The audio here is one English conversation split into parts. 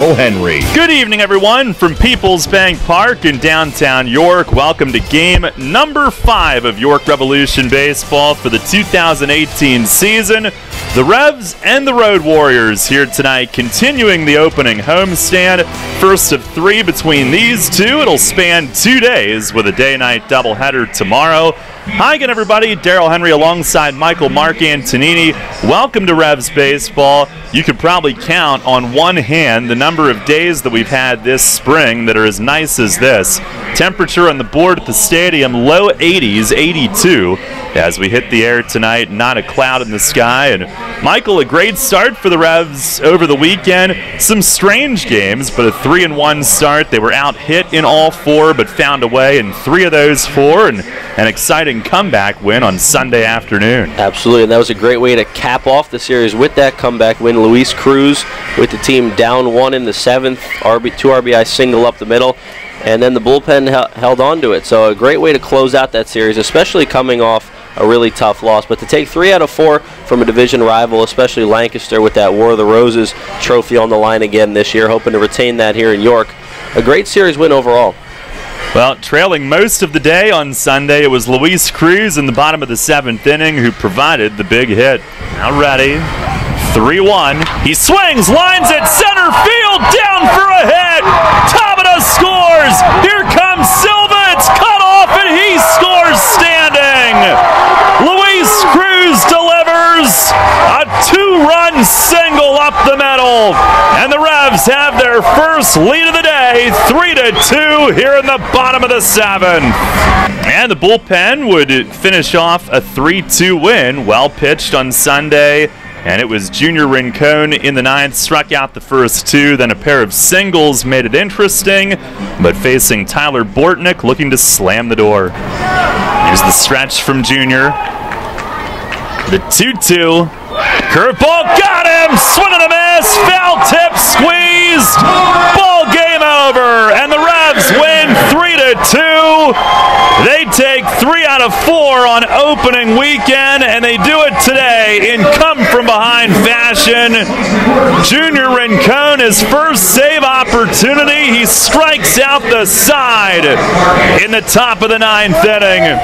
Daryl Henry. Good evening, everyone, from People's Bank Park in downtown York. Welcome to game number 5 of York Revolution Baseball for the 2018 season. The Revs and the Road Warriors here tonight, continuing the opening homestand. First of 3 between these two. It'll span 2 days with a day-night doubleheader tomorrow. Hi again, everybody. Daryl Henry alongside Michael Mark Antonini. Welcome to Revs Baseball. You could probably count on one hand the number of days that we've had this spring that are as nice as this. Temperature on the board at the stadium, low 80s, 82, as we hit the air tonight. Not a cloud in the sky. And Michael, a great start for the Revs over the weekend. Some strange games, but a 3-1 start. They were out-hit in all 4, but found a way in 3 of those 4, and an exciting comeback win on Sunday afternoon. Absolutely, and that was a great way to cap off the series with that comeback win. Luis Cruz with the team down 1 in the 7th, 2 RBI single up the middle, and then the bullpen held on to it. So a great way to close out that series, especially coming off a really tough loss. But to take 3 out of 4 from a division rival, especially Lancaster with that War of the Roses trophy on the line again this year, hoping to retain that here in York. A great series win overall. Well, trailing most of the day on Sunday, it was Luis Cruz in the bottom of the 7th inning who provided the big hit. Now ready, 3-1. He swings, lines it, center field, down for a hit. Tabata scores. Here comes Silva. It's cut off, and he scores standing. Luis Cruz delivers a 2-run single up the middle, and the Revs have their first lead of the day, 3-2 here in the bottom of the 7th. And the bullpen would finish off a 3-2 win, well pitched on Sunday. And it was Junior Rincon in the 9th, struck out the first 2, then a pair of singles made it interesting, but facing Tyler Bortnick looking to slam the door. Here's the stretch from Junior. The 2-2. Curveball, got him! Swing and a miss! Foul tip, squeezed! Ball game over! And the Revs win 3-2. They take 3 out of 4 on opening weekend, and they do it today in come-from-behind fashion. Junior Rincon, his first save opportunity. He strikes out the side in the top of the 9th inning.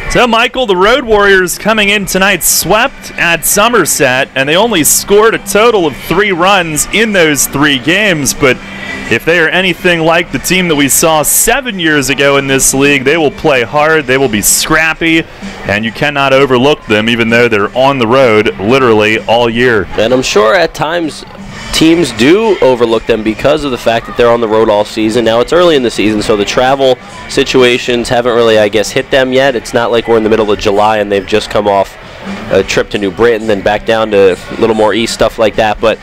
So, Michael, the Road Warriors coming in tonight swept at Somerset, and they only scored a total of 3 runs in those 3 games. But if they are anything like the team that we saw 7 years ago in this league, they will play hard, they will be scrappy, and you cannot overlook them, even though they're on the road literally all year. And I'm sure at times teams do overlook them because of the fact that they're on the road all season. Now, it's early in the season, so the travel situations haven't really, I guess, hit them yet. It's not like we're in the middle of July and they've just come off a trip to New Britain, then back down to a little more east, stuff like that. But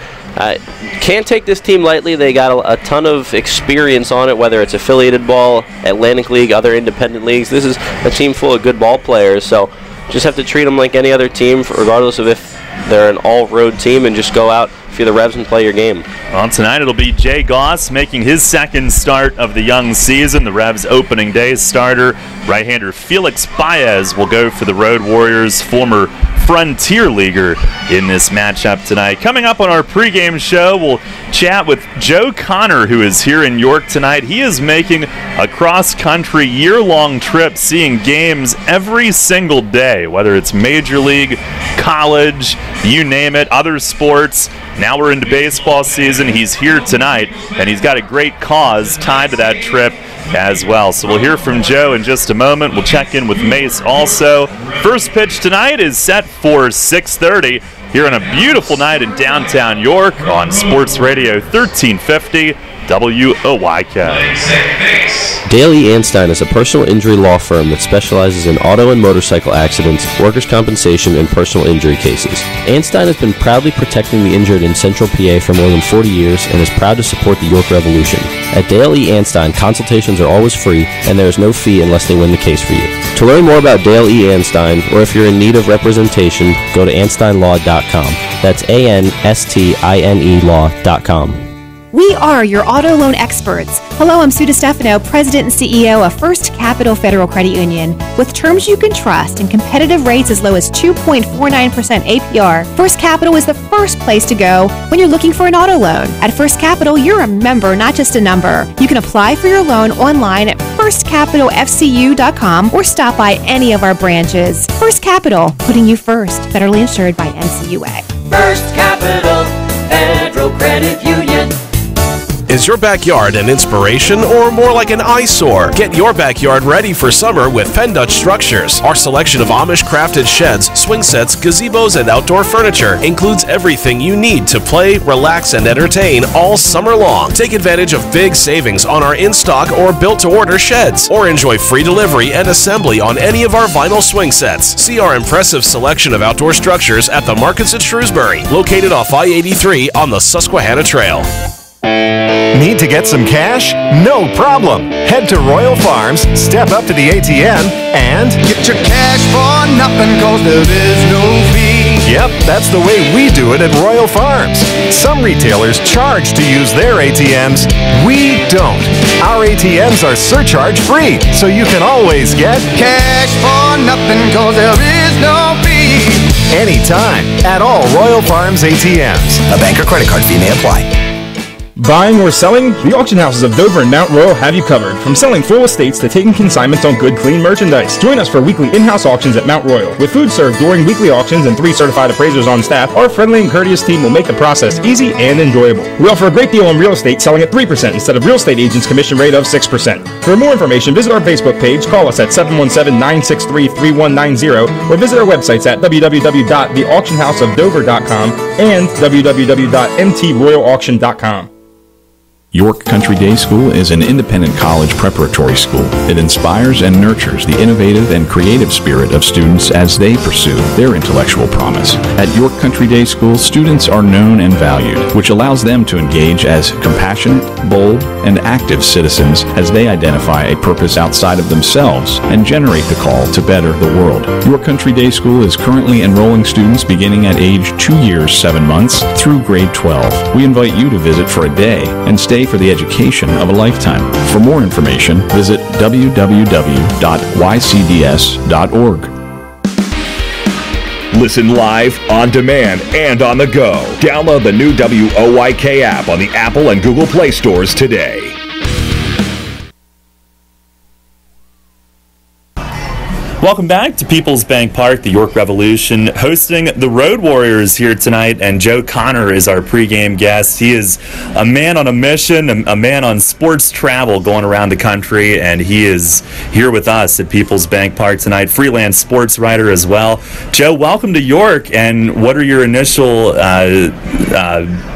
can't take this team lightly. They got a ton of experience on it, whether it's affiliated ball, Atlantic League, other independent leagues. This is a team full of good ball players, so just have to treat them like any other team, regardless of if they're an all-road team, and just go out if you're the Revs and play your game. Well, tonight it'll be Jay Goss making his 2nd start of the young season. The Revs opening day starter, right-hander Felix Baez, will go for the Road Warriors, former Frontier Leaguer, in this matchup tonight. Coming up on our pregame show, we'll chat with Joe Connor, who is here in York tonight. He is making a cross-country year-long trip, seeing games every single day, whether it's Major League, college, you name it, other sports. Now we're into baseball season. He's here tonight, and he's got a great cause tied to that trip as well. So we'll hear from Joe in just a moment. We'll check in with Mace also. First pitch tonight is set for 6:30 here on a beautiful night in downtown York on Sports Radio 1350 WOYK. Dale E. Anstein is a personal injury law firm that specializes in auto and motorcycle accidents, workers' compensation, and personal injury cases. Anstein has been proudly protecting the injured in Central PA for more than 40 years and is proud to support the York Revolution. At Dale E. Anstein, consultations are always free, and there is no fee unless they win the case for you. To learn more about Dale E. Anstein, or if you're in need of representation, go to AnsteinLaw.com. That's ANSTINE law.com. We are your auto loan experts. Hello, I'm Sue DeStefano, President and CEO of First Capital Federal Credit Union. With terms you can trust and competitive rates as low as 2.49% APR, First Capital is the first place to go when you're looking for an auto loan. At First Capital, you're a member, not just a number. You can apply for your loan online at firstcapitalfcu.com or stop by any of our branches. First Capital, putting you first. Federally insured by NCUA. First Capital Federal Credit Union. Is your backyard an inspiration or more like an eyesore? Get your backyard ready for summer with Penn Dutch Structures. Our selection of Amish crafted sheds, swing sets, gazebos, and outdoor furniture includes everything you need to play, relax, and entertain all summer long. Take advantage of big savings on our in-stock or built-to-order sheds, or enjoy free delivery and assembly on any of our vinyl swing sets. See our impressive selection of outdoor structures at the Markets at Shrewsbury, located off I-83 on the Susquehanna Trail. Need to get some cash? No problem. Head to Royal Farms, step up to the ATM, and get your cash for nothing, cause there is no fee. Yep, that's the way we do it at Royal Farms. Some retailers charge to use their ATMs. We don't. Our ATMs are surcharge free, so you can always get cash for nothing, cause there is no fee. Anytime, at all Royal Farms ATMs. A bank or credit card fee may apply. Buying or selling? The auction houses of Dover and Mount Royal have you covered. From selling full estates to taking consignments on good, clean merchandise. Join us for weekly in-house auctions at Mount Royal. With food served during weekly auctions and 3 certified appraisers on staff, our friendly and courteous team will make the process easy and enjoyable. We offer a great deal on real estate, selling at 3% instead of real estate agents' commission rate of 6%. For more information, visit our Facebook page, call us at 717-963-3190, or visit our websites at www.theauctionhouseofdover.com and www.mtroyalauction.com. York Country Day School is an independent college preparatory school. It inspires and nurtures the innovative and creative spirit of students as they pursue their intellectual promise. At York Country Day School, students are known and valued, which allows them to engage as compassionate, bold, and active citizens as they identify a purpose outside of themselves and generate the call to better the world. York Country Day School is currently enrolling students beginning at age 2 years, 7 months through grade 12. We invite you to visit for a day and stay for the education of a lifetime. For more information, visit www.ycds.org. Listen live, on demand, and on the go. Download the new WOYK app on the Apple and Google Play stores today. Welcome back to People's Bank Park, the York Revolution, hosting the Road Warriors here tonight, and Joe Connor is our pregame guest. He is a man on a mission, a man on sports travel going around the country, and he is here with us at People's Bank Park tonight, freelance sports writer as well. Joe, welcome to York, and what are your initial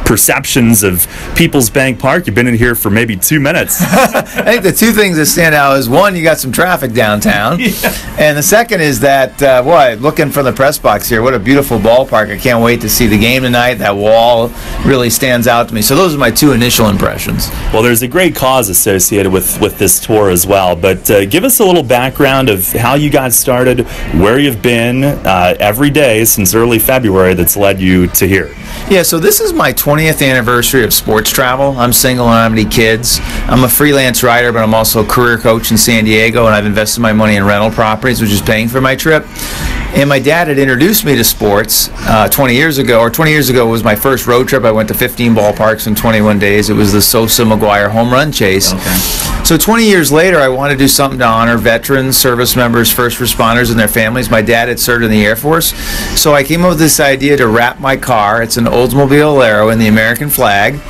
perceptions of People's Bank Park? You've been in here for maybe 2 minutes. I think the two things that stand out is, one, you got some traffic downtown, and the second is that, looking from the press box here, what a beautiful ballpark. I can't wait to see the game tonight. That wall really stands out to me. So those are my two initial impressions. Well, there's a great cause associated with this tour as well, but give us a little background of how you got started, where you've been every day since early February that's led you to here. Yeah, so this is my 20th anniversary of sports travel. I'm single and I don't have any kids. I'm a freelance writer, but I'm also a career coach in San Diego, and I've invested my money in rental properties, which is paying for my trip. And my dad had introduced me to sports 20 years ago was my first road trip. I went to 15 ballparks in 21 days. It was the Sosa-McGuire home run chase. Okay. So 20 years later, I wanted to do something to honor veterans, service members, first responders, and their families. My dad had served in the Air Force, so I came up with this idea to wrap my car. It's an Oldsmobile Alero in the American flag.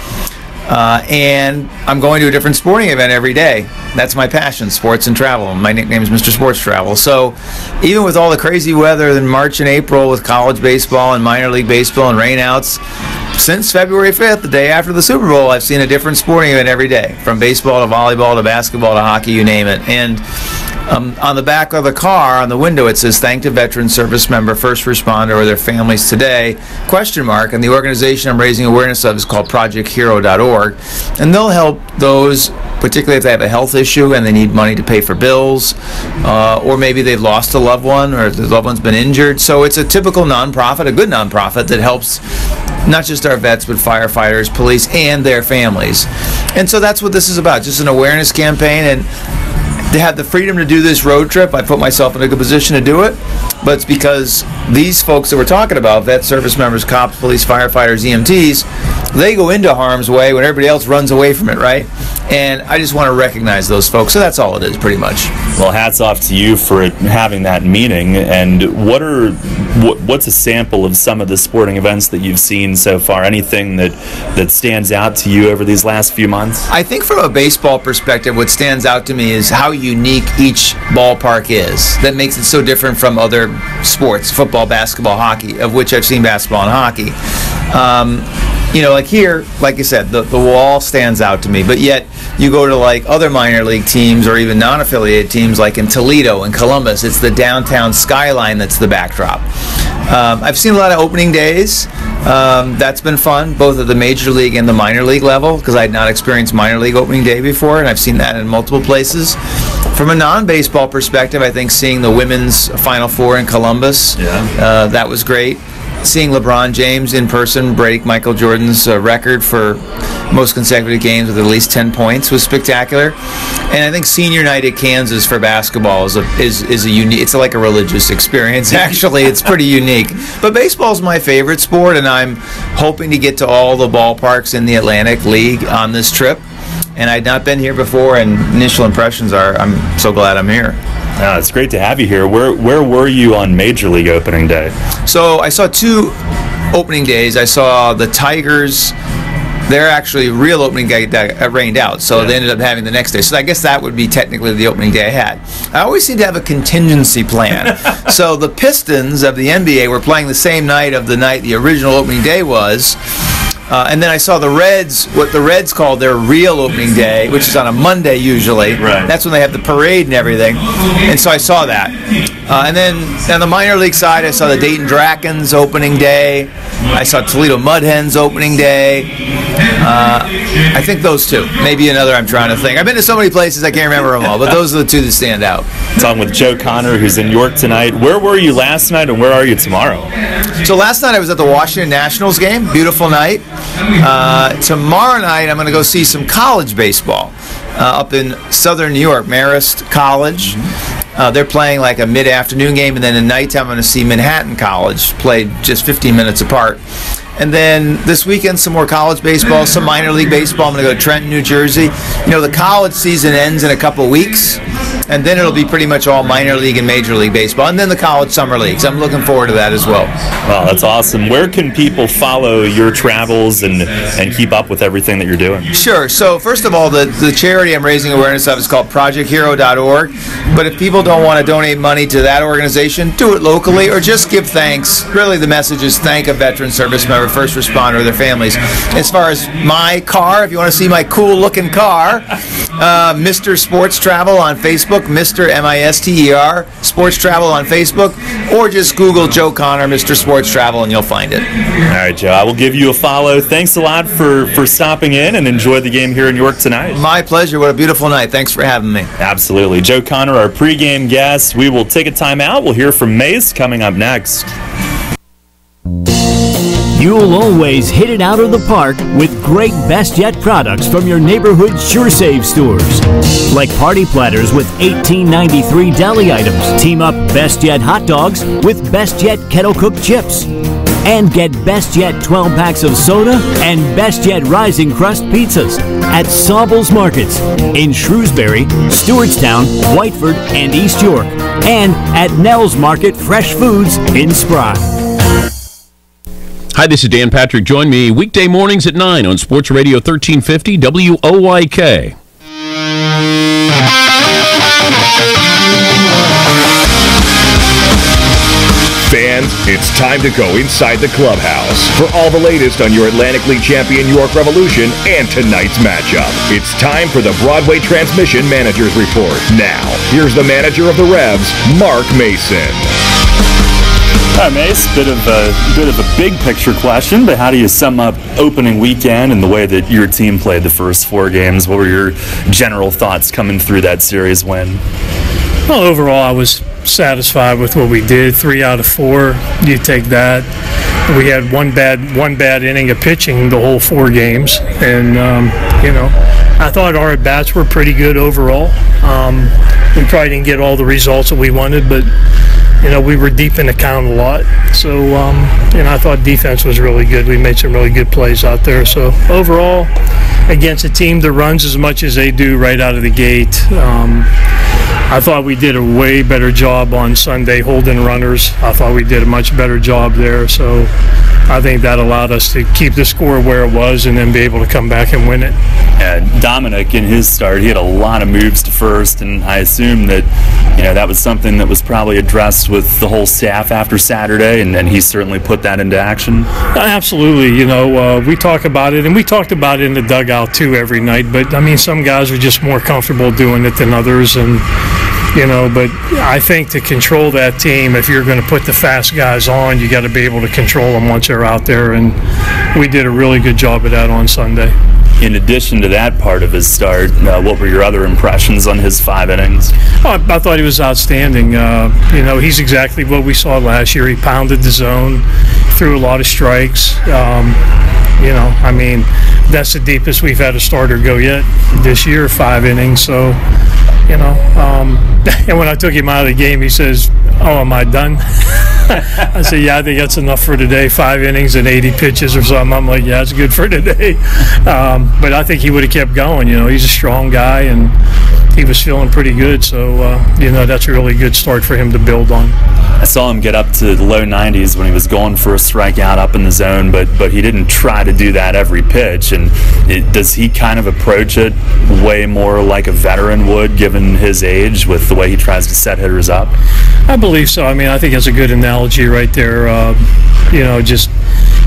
And I'm going to a different sporting event every day. That's my passion, sports and travel. My nickname is Mr. Sports Travel. So even with all the crazy weather in March and April with college baseball and minor league baseball and rainouts, since February 5th, the day after the Super Bowl, I've seen a different sporting event every day, from baseball to volleyball to basketball to hockey, you name it. And on the back of the car, on the window, it says, "Thank the veteran, service member, first responder, or their families today, ? And the organization I'm raising awareness of is called ProjectHero.org. And they'll help those, particularly if they have a health issue and they need money to pay for bills, or maybe they've lost a loved one or the loved one's been injured. So it's a typical nonprofit, a good nonprofit that helps not just our vets, but firefighters, police, and their families. And so that's what this is about, just an awareness campaign. And to have the freedom to do this road trip, I put myself in a good position to do it. But it's because these folks that we're talking about, vet service members, cops, police, firefighters, EMTs, they go into harm's way when everybody else runs away from it, right? And I just want to recognize those folks. So that's all it is, pretty much. Well, hats off to you for having that meeting. And what's a sample of some of the sporting events that you've seen so far? Anything that stands out to you over these last few months? I think from a baseball perspective, what stands out to me is how unique each ballpark is. That makes it so different from other sports, football, basketball, hockey, of which I've seen basketball and hockey. Like here, like I said, the wall stands out to me. But yet, you go to like other minor league teams or even non-affiliated teams like in Toledo and Columbus, it's the downtown skyline that's the backdrop. I've seen a lot of opening days. That's been fun, both at the major league and the minor league level, because I had not experienced minor league opening day before, and I've seen that in multiple places. From a non-baseball perspective, I think seeing the women's Final Four in Columbus, that was great. Seeing LeBron James in person break Michael Jordan's record for most consecutive games with at least 10 points was spectacular. And I think senior night at Kansas for basketball is a unique. It's like a religious experience. Actually, it's pretty unique. But baseball is my favorite sport, and I'm hoping to get to all the ballparks in the Atlantic League on this trip. And I'd not been here before, and initial impressions are I'm so glad I'm here. It's great to have you here. Where were you on Major League opening day? So I saw two opening days. I saw the Tigers. They're actually real opening day that rained out, so they ended up having the next day. So I guess that would be technically the opening day I had. I always seem to have a contingency plan. So the Pistons of the NBA were playing the same night of the night the original opening day was. And then I saw the Reds, what the Reds call their real opening day, which is on a Monday usually. Right. That's when they have the parade and everything. And so I saw that. And then on the minor league side, I saw the Dayton Drakens opening day. I saw Toledo Mudhens opening day. I think those two. Maybe another I'm trying to think. I've been to so many places I can't remember them all, but those are the two that stand out. Talking with Joe Connor, who's in York tonight. Where were you last night, and where are you tomorrow? So last night I was at the Washington Nationals game. Beautiful night. Tomorrow night I'm going to go see some college baseball up in southern New York, Marist College. They're playing like a mid-afternoon game, and then at nighttime I'm going to see Manhattan College play just 15 minutes apart. And then this weekend, some more college baseball, some minor league baseball. I'm going to go to Trenton, New Jersey. You know, the college season ends in a couple weeks, and then it'll be pretty much all minor league and major league baseball, and then the college summer leagues. I'm looking forward to that as well. Wow, that's awesome. Where can people follow your travels and keep up with everything that you're doing? Sure. So first of all, the charity I'm raising awareness of is called ProjectHero.org. But if people don't want to donate money to that organization, do it locally or just give thanks. Really, the message is thank a veteran service member, first responder, or their families. As far as my car, if you want to see my cool-looking car, Mr. Sports Travel on Facebook, Mr. M-I-S-T-E-R, Sports Travel on Facebook, or just Google Joe Connor, Mr. Sports Travel, and you'll find it. All right, Joe, I will give you a follow. Thanks a lot for stopping in, and enjoy the game here in York tonight. My pleasure. What a beautiful night. Thanks for having me. Absolutely. Joe Connor, our pregame guest. We will take a timeout. We'll hear from Mace coming up next. You'll always hit it out of the park with great Best Yet products from your neighborhood SureSave stores. Like party platters with $18.93 deli items. Team up Best Yet hot dogs with Best Yet kettle cooked chips. And get Best Yet 12 packs of soda and Best Yet Rising Crust pizzas at Sobel's Markets in Shrewsbury, Stewartstown, Whiteford, and East York. And at Nell's Market Fresh Foods in Spry. Hi, this is Dan Patrick. Join me weekday mornings at 9 on Sports Radio 1350 WOYK. Fans, it's time to go inside the clubhouse for all the latest on your Atlantic League champion York Revolution and tonight's matchup. It's time for the Broadway Transmission Manager's Report. Now, here's the manager of the Revs, Mark Mason. All right, Mace, bit of a big picture question, but how do you sum up opening weekend and the way that your team played the first 4 games? What were your general thoughts coming through that series win? Well, overall, I was satisfied with what we did. 3 out of 4, you take that. We had one bad inning of pitching the whole 4 games, and I thought our at-bats were pretty good overall. We probably didn't get all the results that we wanted, but we were deep in the count a lot. So, I thought defense was really good. We made some really good plays out there. So, overall, against a team that runs as much as they do right out of the gate, I thought we did a way better job on Sunday holding runners. I thought we did a much better job there. So, I think that allowed us to keep the score where it was and then be able to come back and win it. Dominic, in his start, he had a lot of moves to first, and I assume that that was something that was probably addressed with the whole staff after Saturday, and he certainly put that into action. Absolutely. We talk about it, and we talked about it in the dugout too every night, but some guys are just more comfortable doing it than others, and but I think to control that team, if you're going to put the fast guys on, you got to be able to control them once they're out there, and we did a really good job of that on Sunday. In addition to that part of his start, what were your other impressions on his 5 innings? I thought he was outstanding. He's exactly what we saw last year. He pounded the zone, threw a lot of strikes. That's the deepest we've had a starter go yet this year, 5 innings. So, and when I took him out of the game, he says, "Oh, am I done?" I said, "Yeah, I think that's enough for today. 5 innings and 80 pitches or something." I'm like, "Yeah, it's good for today." But I think he would have kept going. He's a strong guy, and he was feeling pretty good. So, that's a really good start for him to build on. I saw him get up to the low 90s when he was going for a strikeout up in the zone, but he didn't try to do that every pitch. And does he kind of approach it way more like a veteran would, given his age, with the way he tries to set hitters up? I believe so. I think that's a good analogy right there.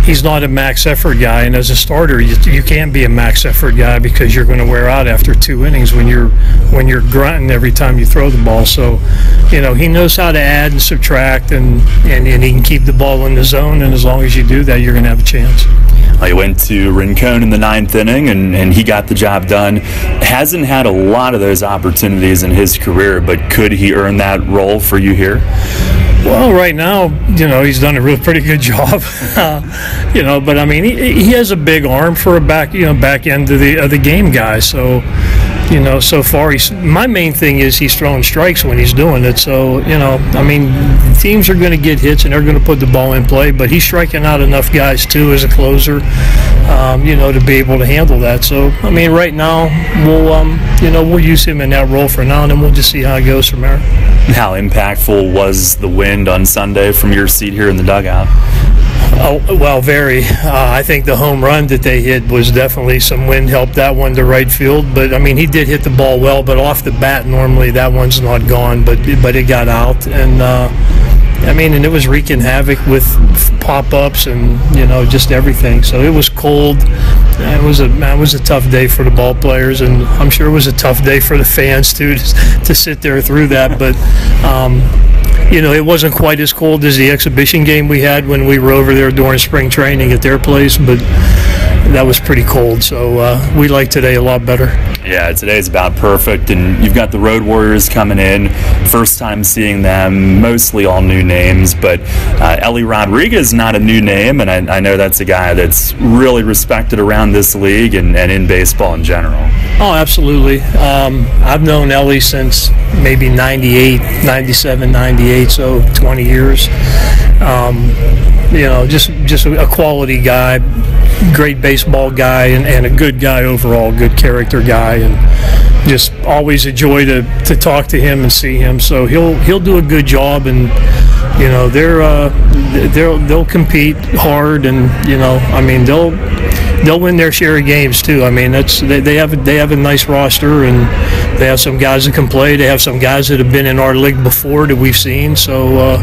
He's not a max effort guy, and as a starter, you can't be a max effort guy because you're going to wear out after 2 innings when you're grunting every time you throw the ball. So, he knows how to add and subtract, and he can keep the ball in the zone. And as long as you do that, you're going to have a chance. He went to Rincon in the 9th inning, and he got the job done. Hasn't had a lot of those opportunities in his career, but could he earn that role for you here? Well, right now, he's done a pretty good job. But he has a big arm for a back end of the game guy. So, so far, my main thing is he's throwing strikes when he's doing it. So, teams are going to get hits and they're going to put the ball in play, but he's striking out enough guys too as a closer, to be able to handle that. So, right now we'll use him in that role for now, and then we'll just see how it goes from there. How impactful was the wind on Sunday from your seat here in the dugout? Oh, well, very. I think the home run that they hit was definitely some wind helped that one to right field. But, he did hit the ball well, but off the bat, normally that one's not gone, but it got out. And, and it was wreaking havoc with pop-ups and, just everything. So it was cold. It was a tough day for the ball players, and I'm sure it was a tough day for the fans, too, to sit there through that. But, it wasn't quite as cold as the exhibition game we had when we were over there during spring training at their place, but that was pretty cold. So we like today a lot better. Yeah, today's about perfect, and you've got the Road Warriors coming in. First time seeing them, mostly all new names, but Ellie Rodriguez, not a new name, and I know that's a guy that's really respected around this league and in baseball in general. Oh, absolutely. I've known Ellie since maybe 98, 97, 98, so 20 years. Just a quality guy, great baseball guy, and a good guy overall, good character guy, and just always a joy to talk to him and see him. So he'll do a good job, and they'll compete hard, and they'll win their share of games too. They have a nice roster, and they have some guys that can play. They have some guys that have been in our league before that we've seen. So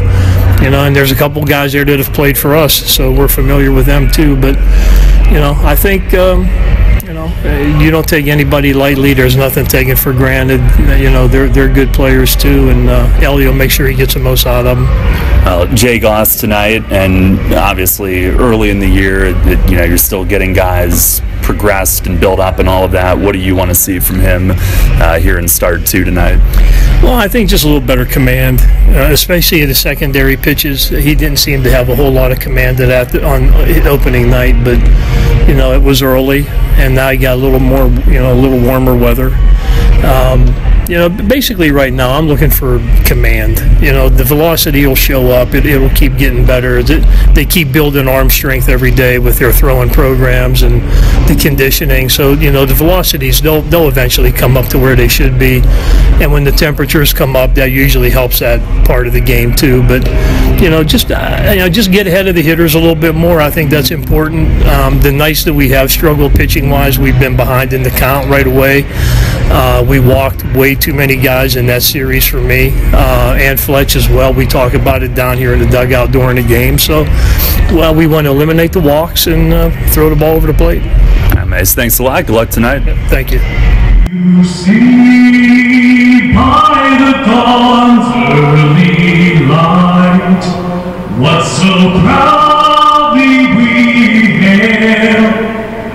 and there's a couple guys there that have played for us, so we're familiar with them too. But I think you don't take anybody lightly. There's nothing taken for granted. They're good players too, and Ellie will make sure he gets the most out of them. Jay Goss tonight, and obviously early in the year, you're still getting guys progressed and built up and all of that. What do you want to see from him here in start 2 tonight? Well, I think just a little better command, especially at the secondary pitches. He didn't seem to have a whole lot of command of that on opening night, but it was early, and now you got a little more, a little warmer weather. Basically right now I'm looking for command. The velocity will show up. It'll keep getting better. They keep building arm strength every day with their throwing programs and the conditioning. So, the velocities, they'll eventually come up to where they should be. And when the temperatures come up, that usually helps that part of the game too. But, just get ahead of the hitters a little bit more. I think that's important. The nights that we have struggled pitching-wise, we've been behind in the count right away. We walked way too many guys in that series for me, and Fletch as well. We talk about it down here in the dugout during the game. So, we want to eliminate the walks and throw the ball over the plate. All right, Mace, thanks a lot. Good luck tonight. Thank you. You see by the dawn's early light what so proudly we hailed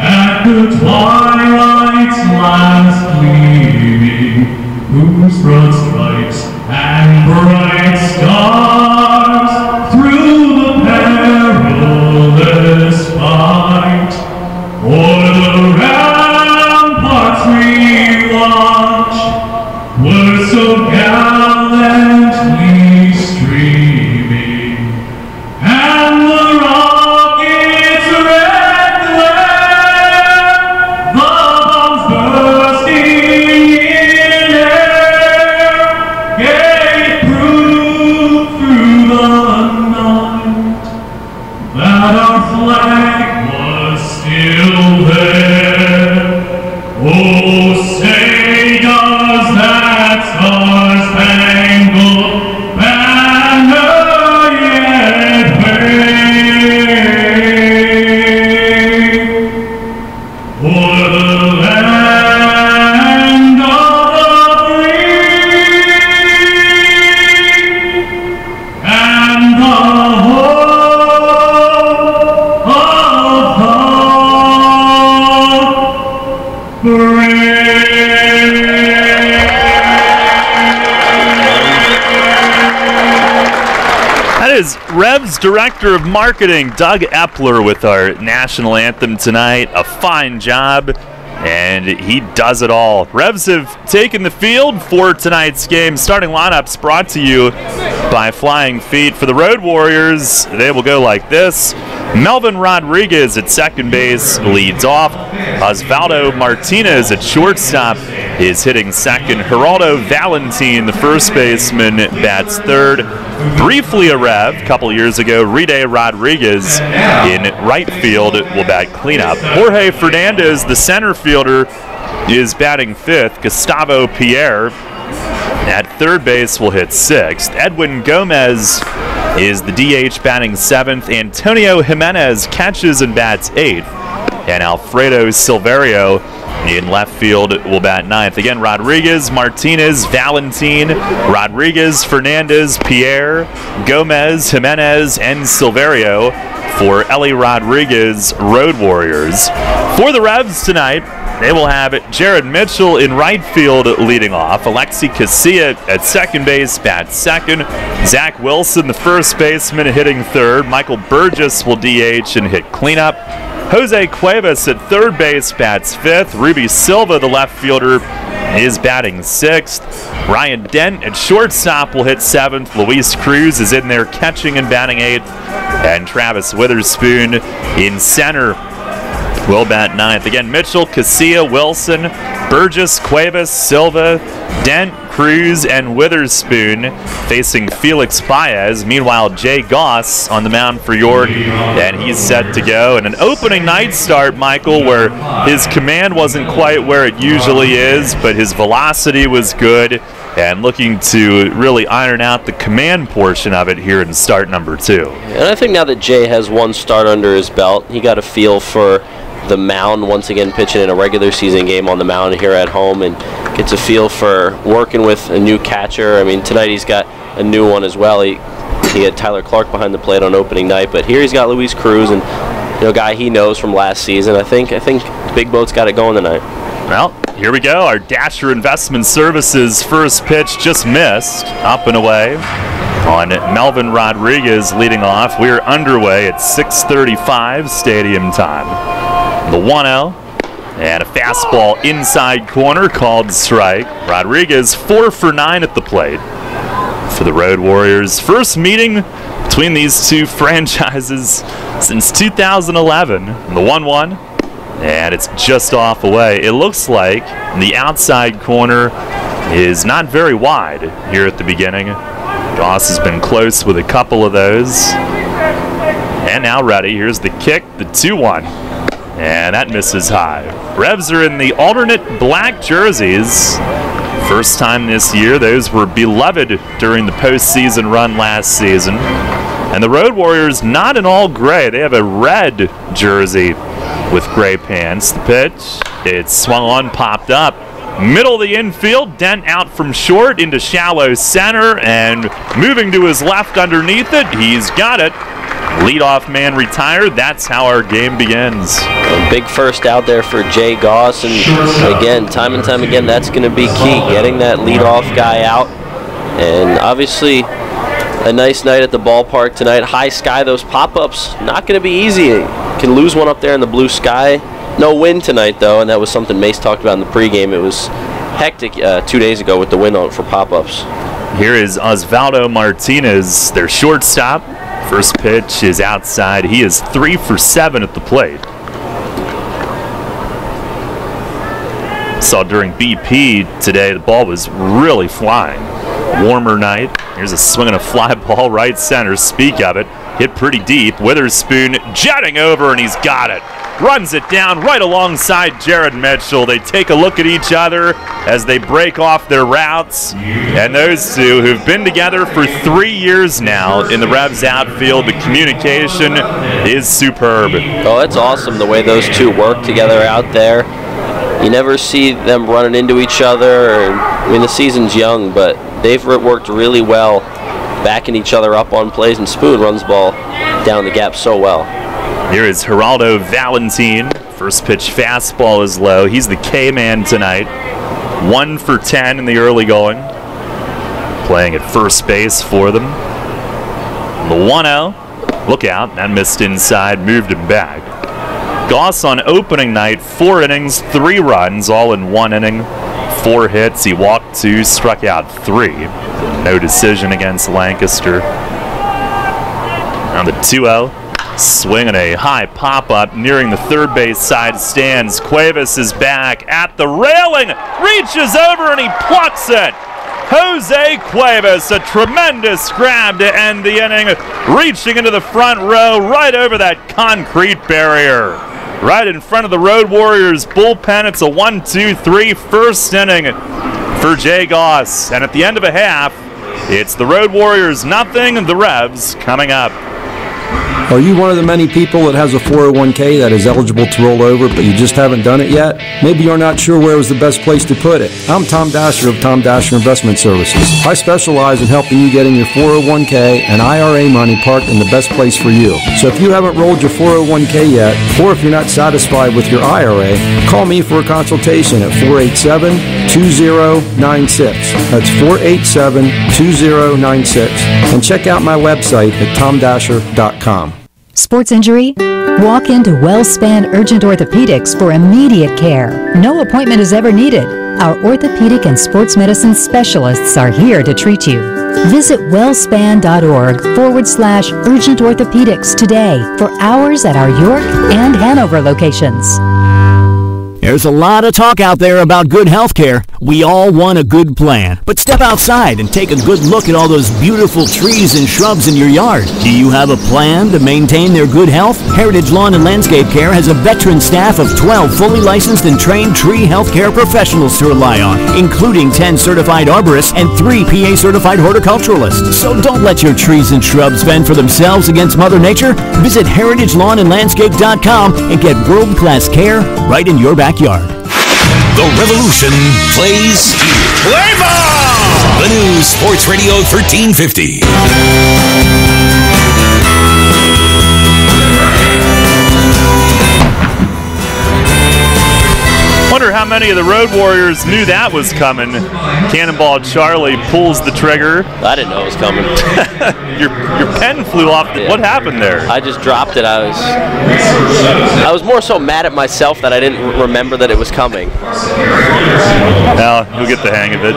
at the twilight's last gleaming, whose broad stripes and bright stars through the perilous fight o'er the ramparts we watched were so gallantly streaming, and the rocket's red glare, the bombs bursting in air, gave proof through the night that our flag was still there. Oh, say does that star-spangled banner yet wave o'er the land of the free and the hope of the That is Revs Director of Marketing, Doug Epler, with our national anthem tonight. A fine job, and he does it all. Revs have taken the field for tonight's game. Starting lineups brought to you by Flying Feet. For the Road Warriors, they will go like this. Melvin Rodriguez at second base leads off. Osvaldo Martinez at shortstop is hitting second. Geraldo Valentin, the first baseman, bats third. Briefly a Rev, a couple years ago, Rede Rodriguez in right field will bat cleanup. Jorge Fernandez, the center fielder, is batting fifth. Gustavo Pierre at third base will hit sixth. Edwin Gomez is the DH batting seventh. Antonio Jimenez catches and bats eighth. And Alfredo Silverio in left field will bat ninth. Again, Rodriguez, Martinez, Valentin, Rodriguez, Fernandez, Pierre, Gomez, Jimenez, and Silverio for Ellie Rodriguez Road Warriors. For the Revs tonight, they will have Jared Mitchell in right field leading off. Alexi Casilla at second base bats second. Zach Wilson, the first baseman, hitting third. Michael Burgess will DH and hit cleanup. Jose Cuevas at third base bats fifth. Ruby Silva, the left fielder, is batting sixth. Ryan Dent at shortstop will hit seventh. Luis Cruz is in there catching and batting eighth. And Travis Witherspoon in center will bat ninth. Again, Mitchell, Casilla, Wilson, Burgess, Cuevas, Silva, Dent, Cruz, and Witherspoon facing Felix Baez. Meanwhile, Jay Goss on the mound for York, and he's set to go. And an opening night start, Michael, where his command wasn't quite where it usually is, but his velocity was good, and looking to really iron out the command portion of it here in start number 2. And I think now that Jay has one start under his belt, he got a feel for the mound, once again pitching in a regular season game on the mound here at home, and gets a feel for working with a new catcher. I mean, tonight he's got a new one as well. He had Tyler Clark behind the plate on opening night, but here he's got Luis Cruz, and a guy he knows from last season. I think Big Boat's got it going tonight. Well, here we go. Our Dasher Investment Services first pitch just missed. Up and away on Melvin Rodriguez leading off. We are underway at 6:35 stadium time. The 1-0 and a fastball inside corner called strike. Rodriguez 4 for 9 at the plate for the Road Warriors. First meeting between these two franchises since 2011. The 1-1. And it's just off away. It looks like the outside corner is not very wide here at the beginning. Goss has been close with a couple of those. And now ready. Here's the kick, the 2-1. And that misses high. Revs are in the alternate black jerseys. First time this year. Those were beloved during the postseason run last season. And the Road Warriors not in all gray. They have a red jersey with gray pants. The pitch, it's swung on, popped up. Middle of the infield, Dent out from short into shallow center, and moving to his left underneath it, he's got it. Leadoff man retired. That's how our game begins. A big first out there for Jay Goss, and again, time and time again, that's going to be key, getting that leadoff guy out. And obviously, a nice night at the ballpark tonight. High sky, those pop-ups, not going to be easy. Can lose one up there in the blue sky. No wind tonight, though, and that was something Mace talked about in the pregame. It was hectic 2 days ago with the wind on for pop-ups. Here is Osvaldo Martinez, their shortstop. First pitch is outside. He is 3 for 7 at the plate. Saw during BP today, the ball was really flying. Warmer night. Here's a swing and a fly ball right center. Speak of it. Hit pretty deep. Witherspoon jetting over, and he's got it. Runs it down right alongside Jared Mitchell. They take a look at each other as they break off their routes. And those two, who've been together for 3 years now in the Revs outfield, the communication is superb. Oh, it's awesome the way those two work together out there. You never see them running into each other. I mean, the season's young, but they've worked really well, backing each other up on plays, and Spoon runs the ball down the gap so well. Here is Geraldo Valentin. First pitch fastball is low. He's the K-man tonight. 1 for 10 in the early going. Playing at first base for them. The 1-0. Look out. That missed inside. Moved him back. Goss on opening night, 4 innings, 3 runs, all in 1 inning. 4 hits. He walked 2, struck out 3. No decision against Lancaster. Now the 2-0. Swinging a high pop-up nearing the third base side stands. Cuevas is back at the railing, reaches over and he plucks it. Jose Cuevas, a tremendous grab to end the inning, reaching into the front row right over that concrete barrier. Right in front of the Road Warriors bullpen. It's a 1-2-3 first inning for Jay Goss. And at the end of a half, it's the Road Warriors nothing, the Revs coming up. Are you one of the many people that has a 401k that is eligible to roll over, but you just haven't done it yet? Maybe you're not sure where was the best place to put it. I'm Tom Dasher of Tom Dasher Investment Services. I specialize in helping you getting your 401k and IRA money parked in the best place for you. So if you haven't rolled your 401k yet, or if you're not satisfied with your IRA, call me for a consultation at 487-2096. That's 487-2096. And check out my website at tomdasher.com. Sports injury? Walk into WellSpan Urgent Orthopedics for immediate care. No appointment is ever needed. Our orthopedic and sports medicine specialists are here to treat you. Visit wellspan.org/urgent orthopedics today for hours at our York and Hanover locations. There's a lot of talk out there about good health care. We all want a good plan. But step outside and take a good look at all those beautiful trees and shrubs in your yard. Do you have a plan to maintain their good health? Heritage Lawn and Landscape Care has a veteran staff of 12 fully licensed and trained tree health care professionals to rely on, including 10 certified arborists and 3 PA certified horticulturalists. So don't let your trees and shrubs fend for themselves against Mother Nature. Visit heritagelawnandlandscape.com and get world-class care right in your backyard. The Revolution plays here. Play ball! The new Sports Radio 1350. wonder how many of the Road Warriors knew that was coming. Cannonball Charlie pulls the trigger. I didn't know it was coming. Your pen flew off. What happened there? I just dropped it. I was more so mad at myself that I didn't remember that it was coming. Well, you'll get the hang of it.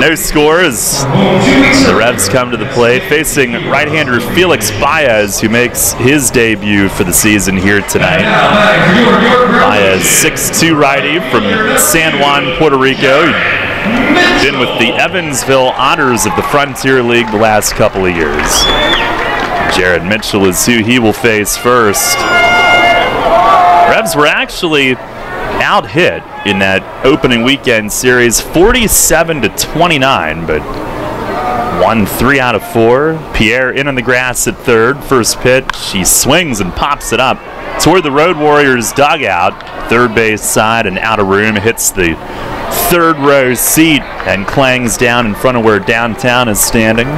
No score as the Revs come to the plate, facing right-hander Felix Baez, who makes his debut for the season here tonight. Baez, 6'2" righty from San Juan, Puerto Rico. Been with the Evansville Otters of the Frontier League the last couple of years. Jared Mitchell is who he will face first. Revs were actually out-hit in that opening weekend series, 47-29, but won 3 out of 4. Pierre in on the grass at third. First pitch, he swings and pops it up toward the Road Warriors dugout. Third base side and out of room, hits the third row seat and clangs down in front of where downtown is standing.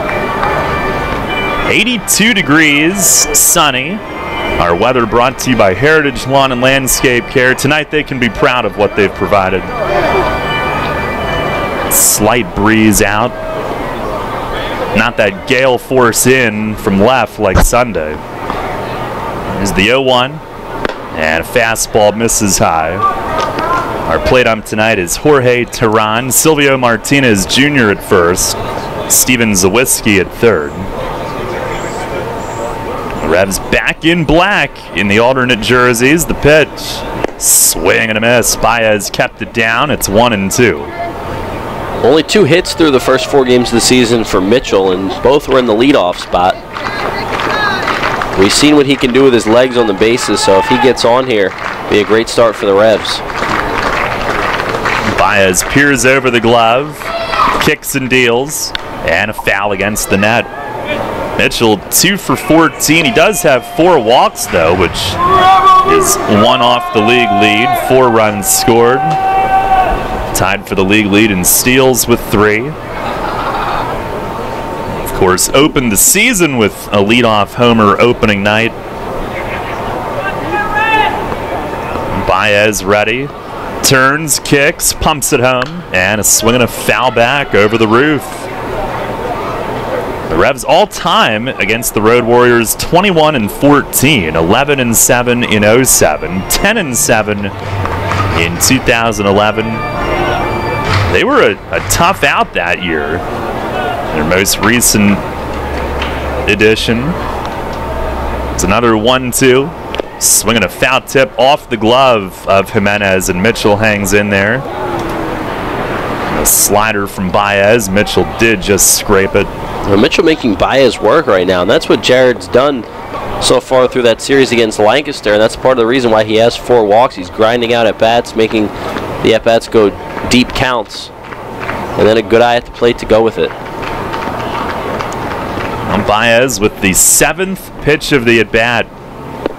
82 degrees, sunny. Our weather brought to you by Heritage Lawn and Landscape Care. Tonight they can be proud of what they've provided. Slight breeze out. Not that gale force in from left like Sunday. There's the 0-1. And a fastball misses high. Our plate ump tonight is Jorge Terran, Silvio Martinez Jr. at first, Steven Zawiski at third. The Revs back in black in the alternate jerseys. The pitch, swing and a miss. Baez kept it down. It's 1-2. Only 2 hits through the first 4 games of the season for Mitchell, and both were in the leadoff spot. We've seen what he can do with his legs on the bases, so if he gets on here, it'll be a great start for the Revs. Baez peers over the glove, kicks and deals, and a foul against the net. Mitchell 2 for 14. He does have 4 walks, though, which is 1 off the league lead. 4 runs scored. Tied for the league lead in steals with 3. Of course, opened the season with a leadoff homer opening night. Baez ready. Turns, kicks, pumps it home, and a swing and a foul back over the roof. The Revs all-time against the Road Warriors, 21-14, 11-7 in 07, 10-7 in 2011. They were a tough out that year. Their most recent edition. It's another 1-2. Swinging a foul tip off the glove of Jimenez, and Mitchell hangs in there. A slider from Baez. Mitchell did just scrape it. Well, Mitchell making Baez work right now, and that's what Jared's done so far through that series against Lancaster, and that's part of the reason why he has 4 walks. He's grinding out at-bats, making the at-bats go deep counts, and then a good eye at the plate to go with it. Baez with the 7th pitch of the at-bat.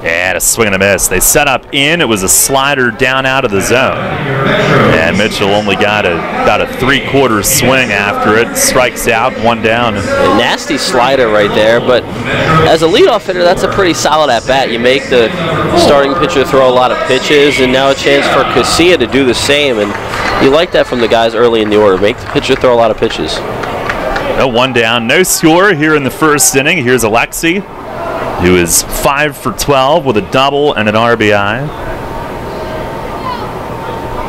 And a swing and a miss. They set up in. It was a slider down out of the zone. And Mitchell only got about a 3/4 swing after it. Strikes out, 1 down. A nasty slider right there, but as a leadoff hitter, that's a pretty solid at-bat. You make the starting pitcher throw a lot of pitches, and now a chance for Casilla to do the same. And you like that from the guys early in the order. Make the pitcher throw a lot of pitches. No, 1 down. No score here in the first inning. Here's Alexi, who is 5 for 12 with a double and an RBI.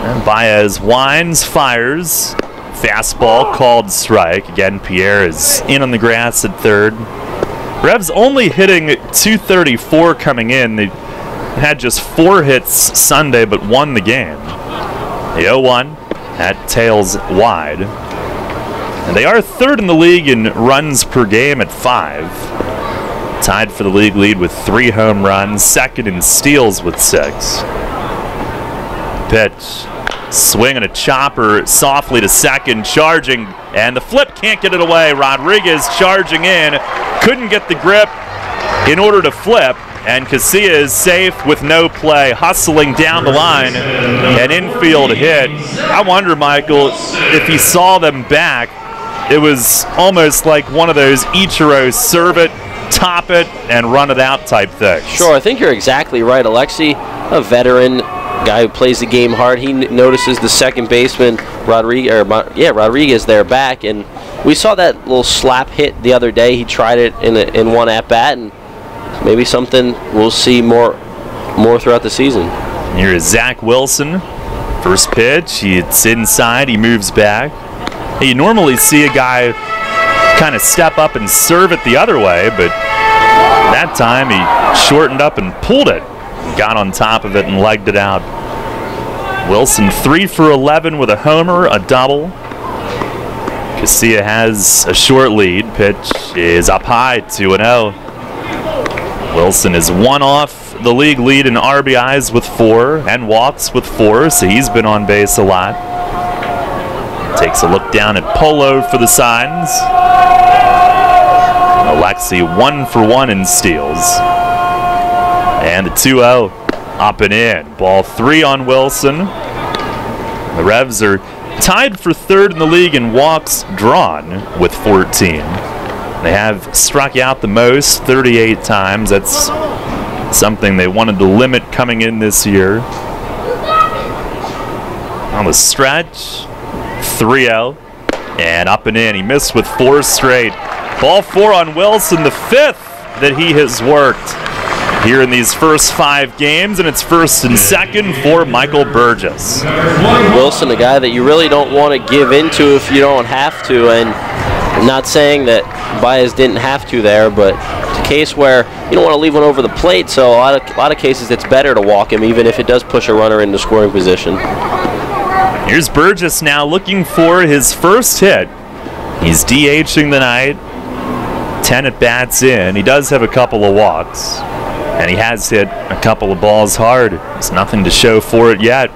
And Baez winds, fires. Fastball called strike. Again, Pierre is in on the grass at third. Revs only hitting .234 coming in. They had just 4 hits Sunday, but won the game. The 0-1, that tails wide. And they are 3rd in the league in runs per game at 5. Tied for the league lead with 3 home runs, 2nd in steals with 6. Pitch, swing and a chopper softly to second, charging, and the flip can't get it away. Rodriguez charging in, couldn't get the grip in order to flip, and Casilla is safe with no play, hustling down the line, an infield hit. I wonder, Michael, if he saw them back, it was almost like one of those Ichiro serve it, top it, and run it out type things. Sure, I think you're exactly right. Alexi, a veteran, guy who plays the game hard. He notices the second baseman, Rodriguez there back, and we saw that little slap hit the other day. He tried it in one at-bat, and maybe something we'll see more throughout the season. Here is Zach Wilson. First pitch, it's inside, he moves back. You normally see a guy kind of step up and serve it the other way, but that time he shortened up and pulled it. Got on top of it and legged it out. Wilson 3 for 11 with a homer, a double. Casilla has a short lead. Pitch is up high, 2-0. Wilson is one off the league lead in RBIs with 4 and walks with 4, so he's been on base a lot. Takes a look down at Polo for the signs. Alexi 1 for 1 in steals. And the 2-0 up and in. Ball 3 on Wilson. The Revs are tied for 3rd in the league in walks drawn with 14. They have struck out the most, 38 times. That's something they wanted to limit coming in this year. On the stretch, 3-0 and up and in. He missed with 4 straight. Ball 4 on Wilson, the 5th that he has worked here in these first 5 games, and it's 1st and 2nd for Michael Burgess. Wilson, a guy that you really don't want to give into if you don't have to, and I'm not saying that Baez didn't have to there, but it's a case where you don't want to leave one over the plate, so a lot of cases it's better to walk him, even if it does push a runner into scoring position. Here's Burgess now looking for his first hit. He's DHing the night, 10 at-bats in. He does have a couple of walks, and he has hit a couple of balls hard. There's nothing to show for it yet.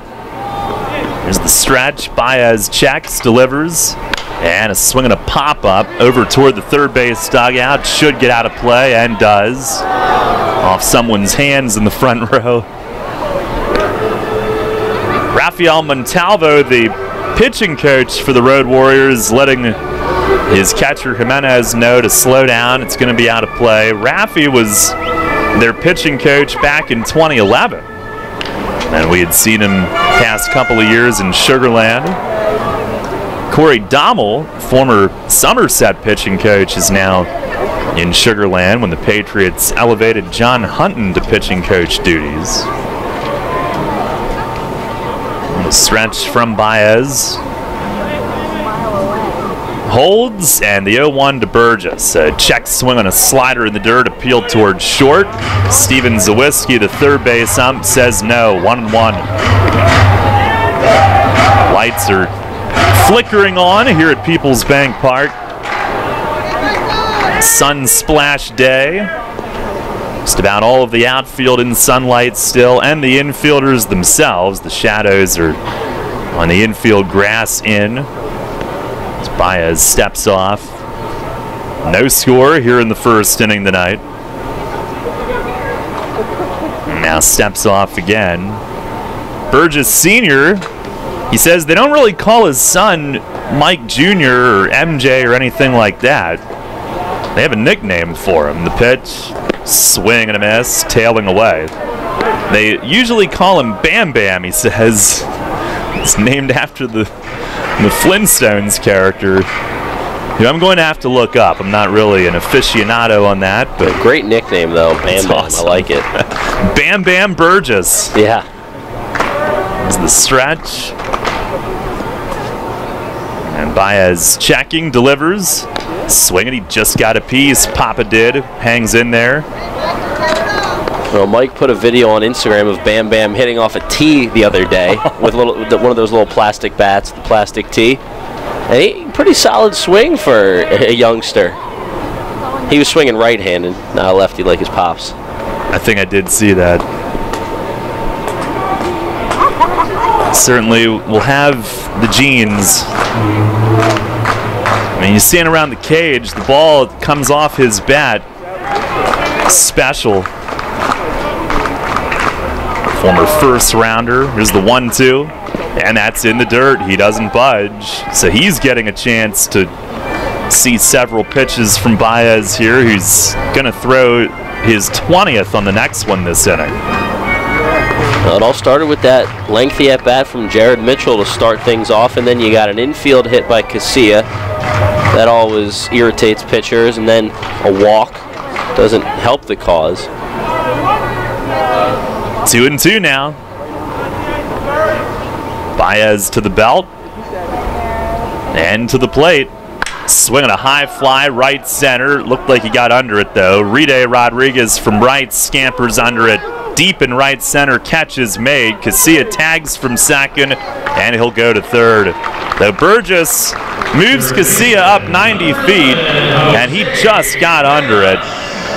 Here's the stretch. Baez checks, delivers, and a swing and a pop-up over toward the third base dugout. Should get out of play, and does. Off someone's hands in the front row. Rafael Montalvo, the pitching coach for the Road Warriors, letting his catcher Jimenez know to slow down. It's going to be out of play. Rafi was their pitching coach back in 2011. And we had seen him past couple of years in Sugar Land. Corey Dommel, former Somerset pitching coach, is now in Sugar Land when the Patriots elevated John Hunton to pitching coach duties. The stretch from Baez. Holds, and the 0-1 to Burgess. A check swing on a slider in the dirt, appealed towards short. Steven Zawiski, the third base ump, says no. 1-1. Lights are flickering on here at Peoples Bank Park. Sun splash day. Just about all of the outfield in sunlight still, and the infielders themselves. The shadows are on the infield grass in. As Baez steps off. No score here in the first inning tonight. Now steps off again. Burgess Sr., he says they don't really call his son Mike Jr. or MJ or anything like that. They have a nickname for him. The pitch, swing and a miss, tailing away. They usually call him Bam Bam, he says. It's named after the Flintstones character, who I'm going to have to look up. I'm not really an aficionado on that, but great nickname though, Bam Bam. Awesome. I like it. Bam Bam Burgess. Yeah. Is the stretch. And Baez checking, delivers. Swinging, he just got a piece. Papa did. Hangs in there. Well, Mike put a video on Instagram of Bam Bam hitting off a tee the other day with one of those little plastic bats, the plastic tee. And pretty solid swing for a youngster. He was swinging right-handed, not lefty like his pops. I think I did see that. Certainly will have the genes. I mean, you stand around the cage, the ball comes off his bat. Special. Former first rounder. Here's the 1-2. And that's in the dirt. He doesn't budge. So he's getting a chance to see several pitches from Baez here, who's going to throw his 20th on the next one this inning. Well, it all started with that lengthy at-bat from Jared Mitchell to start things off, and then you got an infield hit by Casilla. That always irritates pitchers, and then a walk doesn't help the cause. 2-2 now. Baez to the belt and to the plate. Swinging a high fly right center. Looked like he got under it though. Rede Rodriguez from right scampers under it. Deep in right center, catch is made. Casilla tags from second, and he'll go to third. Though Burgess moves Casilla up 90 feet, and he just got under it.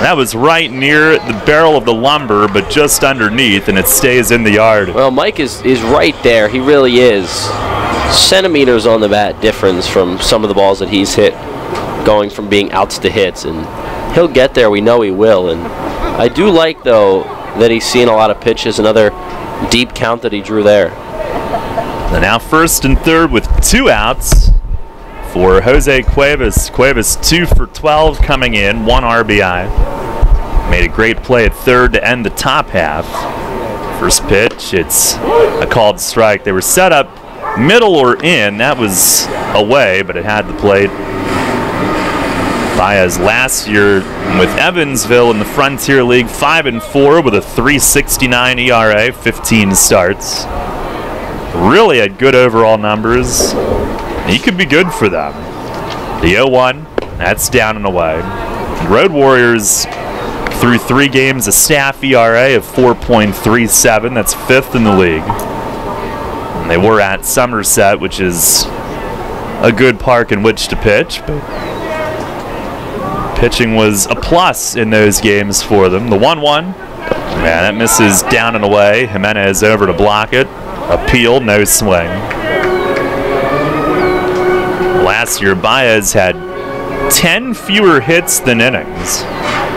That was right near the barrel of the lumber, but just underneath, and it stays in the yard. Well, Mike is right there. He really is. Centimeters on the bat difference from some of the balls that he's hit, going from being outs to hits, and he'll get there. We know he will. And I do like, though, that he's seen a lot of pitches. Another deep count that he drew there. And now first and third with 2 outs for Jose Cuevas. Cuevas 2 for 12 coming in, 1 RBI. Made a great play at third to end the top half. First pitch, it's a called strike. They were set up middle or in. That was away, but it had the plate. Baez last year with Evansville in the Frontier League, 5-4 with a 3.69 ERA, 15 starts. Really had good overall numbers. He could be good for them. The 0-1, that's down and away. Road Warriors through 3 games, a staff ERA of 4.37. That's 5th in the league. And they were at Somerset, which is a good park in which to pitch, but pitching was a plus in those games for them. The 1-1, that misses down and away. Jimenez over to block it. Appeal, no swing. Last year, Baez had 10 fewer hits than innings,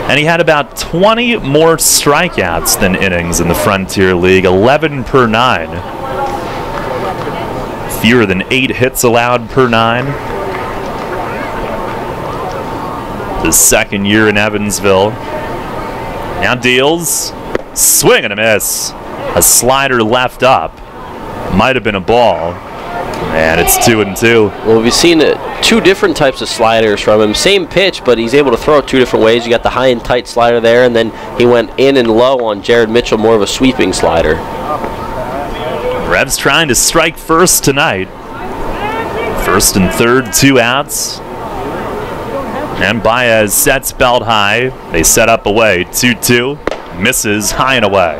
and he had about 20 more strikeouts than innings in the Frontier League, 11 per 9. Fewer than 8 hits allowed per 9. His second year in Evansville. Now deals. Swing and a miss. A slider left up. Might have been a ball. And it's 2-2. Well, we've seen 2 different types of sliders from him. Same pitch, but he's able to throw it 2 different ways. You got the high and tight slider there, and then he went in and low on Jared Mitchell, more of a sweeping slider. Revs trying to strike first tonight. First and third, 2 outs. And Baez sets belt high. They set up away. 2-2. Misses high and away.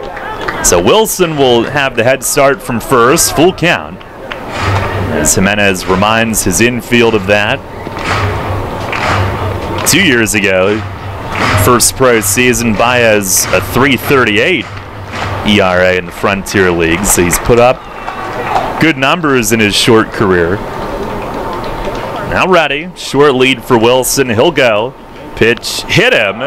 So Wilson will have the head start from first. Full count. As Jimenez reminds his infield of that. 2 years ago, first pro season, Baez a 3.38 ERA in the Frontier League. So he's put up good numbers in his short career. Now ready, short lead for Wilson, he'll go. Pitch hit him.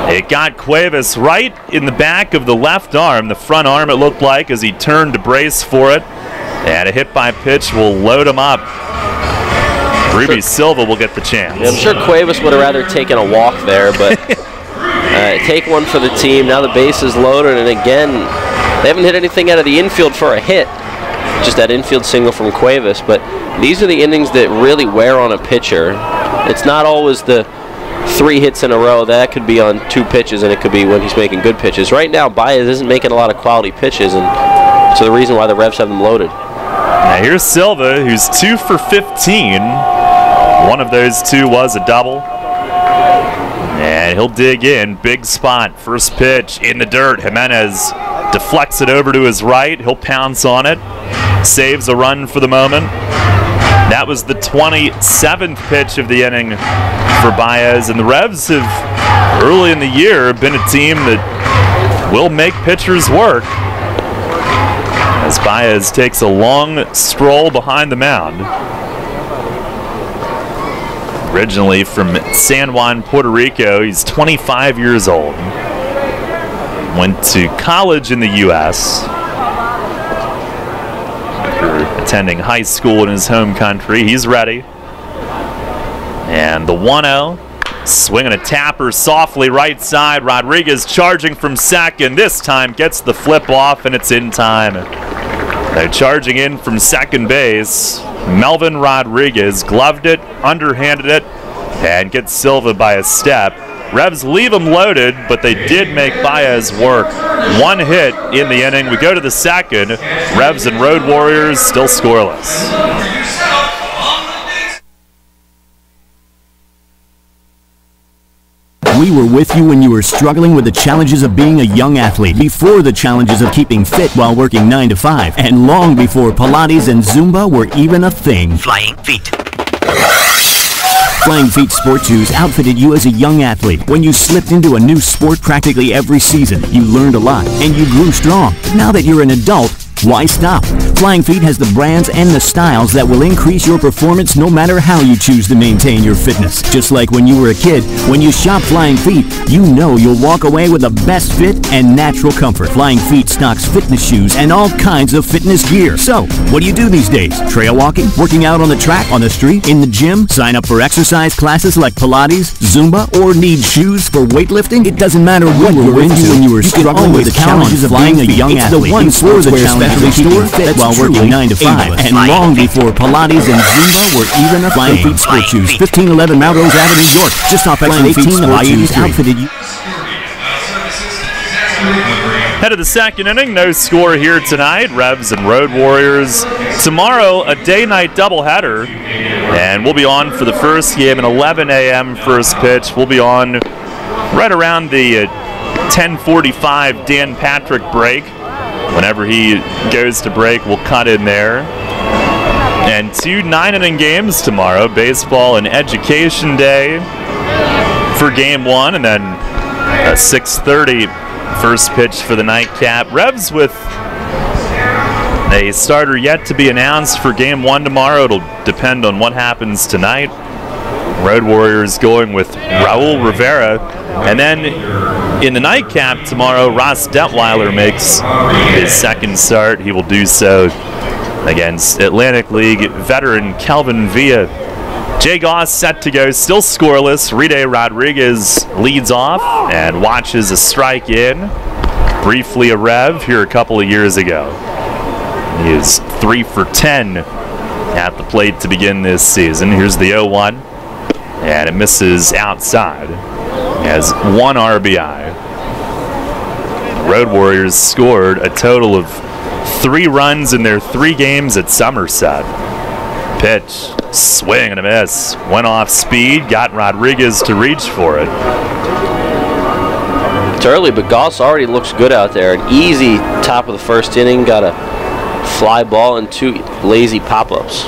It got Cuevas right in the back of the left arm, the front arm it looked like, as he turned to brace for it. And a hit by pitch will load him up. Ruby Silva will get the chance. Yeah, I'm sure Cuevas would have rather taken a walk there, but take one for the team. Now the base is loaded, and again, they haven't hit anything out of the infield for a hit. Just that infield single from Cuevas, but these are the innings that really wear on a pitcher. It's not always the 3 hits in a row. That could be on 2 pitches, and it could be when he's making good pitches. Right now, Baez isn't making a lot of quality pitches, and so the reason why the Revs have them loaded. Now here's Silva, who's 2 for 15. One of those 2 was a double. And he'll dig in, big spot, first pitch in the dirt. Jimenez deflects it over to his right. He'll pounce on it. Saves a run for the moment. That was the 27th pitch of the inning for Baez. And the Revs have, early in the year, been a team that will make pitchers work. As Baez takes a long stroll behind the mound. Originally from San Juan, Puerto Rico, he's 25 years old. Went to college in the U.S. after attending high school in his home country. He's ready. And the 1-0 Swinging a tapper softly right side. Rodriguez charging from second. This time gets the flip off, and it's in time. Now charging in from second base, Melvin Rodriguez gloved it, underhanded it, and gets Silva by a step. Revs leave them loaded, but they did make Baez work. One hit in the inning. We go to the second. Revs and Road Warriors still scoreless. We were with you when you were struggling with the challenges of being a young athlete, before the challenges of keeping fit while working 9 to 5, and long before Pilates and Zumba were even a thing. Flying Feet. Flying Feet sports shoes outfitted you as a young athlete. When you slipped into a new sport practically every season, you learned a lot, and you grew strong. Now that you're an adult, why stop? Flying Feet has the brands and the styles that will increase your performance no matter how you choose to maintain your fitness. Just like when you were a kid, when you shop Flying Feet, you know you'll walk away with the best fit and natural comfort. Flying Feet stocks fitness shoes and all kinds of fitness gear. So, what do you do these days? Trail walking? Working out on the track, on the street, in the gym? Sign up for exercise classes like Pilates, Zumba, or need shoes for weightlifting? It doesn't matter what you were into when you were struggling with the challenges of being a young athlete. It's the one sportswear specialty store fit while working 9 to 5, and long before Pilates and Zumba were even a Flying Feet sports shoes. 1511 Melrose Avenue, York, just off exit 18 of I-83. Outfitted you. Head of the second inning, no score here tonight. Revs and Road Warriors. Tomorrow, a day-night doubleheader, and we'll be on for the first game at 11 a.m. first pitch. We'll be on right around the 10:45 Dan Patrick break. Whenever he goes to break, we'll cut in there. And 2 9-inning games tomorrow, baseball and education day for game 1, and then a 6:30 first pitch for the nightcap. Revs with a starter yet to be announced for game 1 tomorrow. It'll depend on what happens tonight. Road Warriors going with Raul Rivera. And then in the nightcap tomorrow, Ross Detweiler makes his second start. He will do so against Atlantic League veteran Kelvin Villa. Jay Goss set to go, still scoreless. Rede Rodriguez leads off and watches a strike in. Briefly a Rev here a couple of years ago. He is 3 for 10 at the plate to begin this season. Here's the 0-1, and it misses outside. He has 1 RBI. Road Warriors scored a total of 3 runs in their 3 games at Somerset. Pitch, swing and a miss. Went off speed, got Rodriguez to reach for it. It's early, but Goss already looks good out there. An easy top of the first inning, got a fly ball and 2 lazy pop-ups.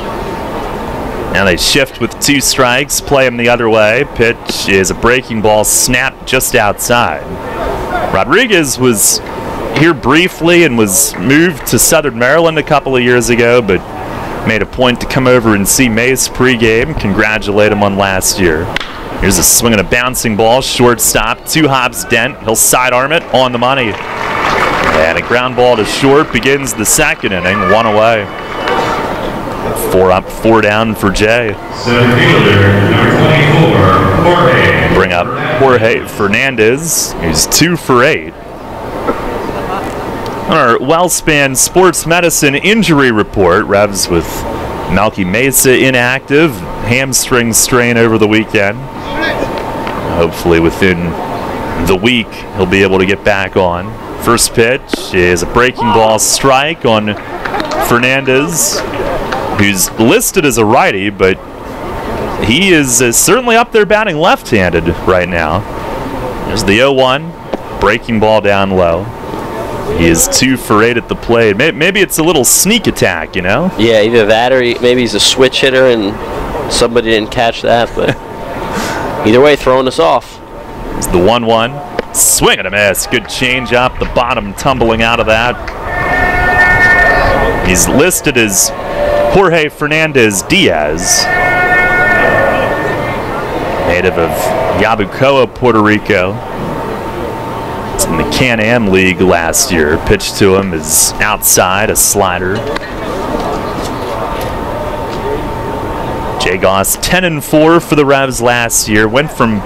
Now they shift with 2 strikes, play him the other way. Pitch is a breaking ball, snapped just outside. Rodriguez was here briefly and was moved to Southern Maryland a couple of years ago, but made a point to come over and see Mace pregame, congratulate him on last year. Here's a swing and a bouncing ball, shortstop, 2 hops dent. He'll sidearm it on the money. And a ground ball to short begins the second inning, 1 away. 4 up, 4 down for Jay. Center fielder, number 24, Jorge. Bring up Jorge Fernandez, who's 2 for 8. On our WellSpan Sports Medicine injury report, Revs with Malky Mesa inactive, hamstring strain over the weekend. Hopefully within the week he'll be able to get back on. First pitch is a breaking ball strike on Fernandez, who's listed as a righty, but he is certainly up there batting left-handed right now. There's the 0-1, breaking ball down low. He is 2 for 8 at the plate. Maybe it's a little sneak attack, you know? Yeah, either that or maybe he's a switch hitter and somebody didn't catch that, but either way, throwing us off. It's the 1-1. Swing and a miss. Good change up. The bottom tumbling out of that. He's listed as Jorge Fernandez Diaz, native of Yabucoa, Puerto Rico. In the Can-Am League last year. Pitch to him is outside, a slider. Jay Goss, 10-4 for the Revs last year. Went from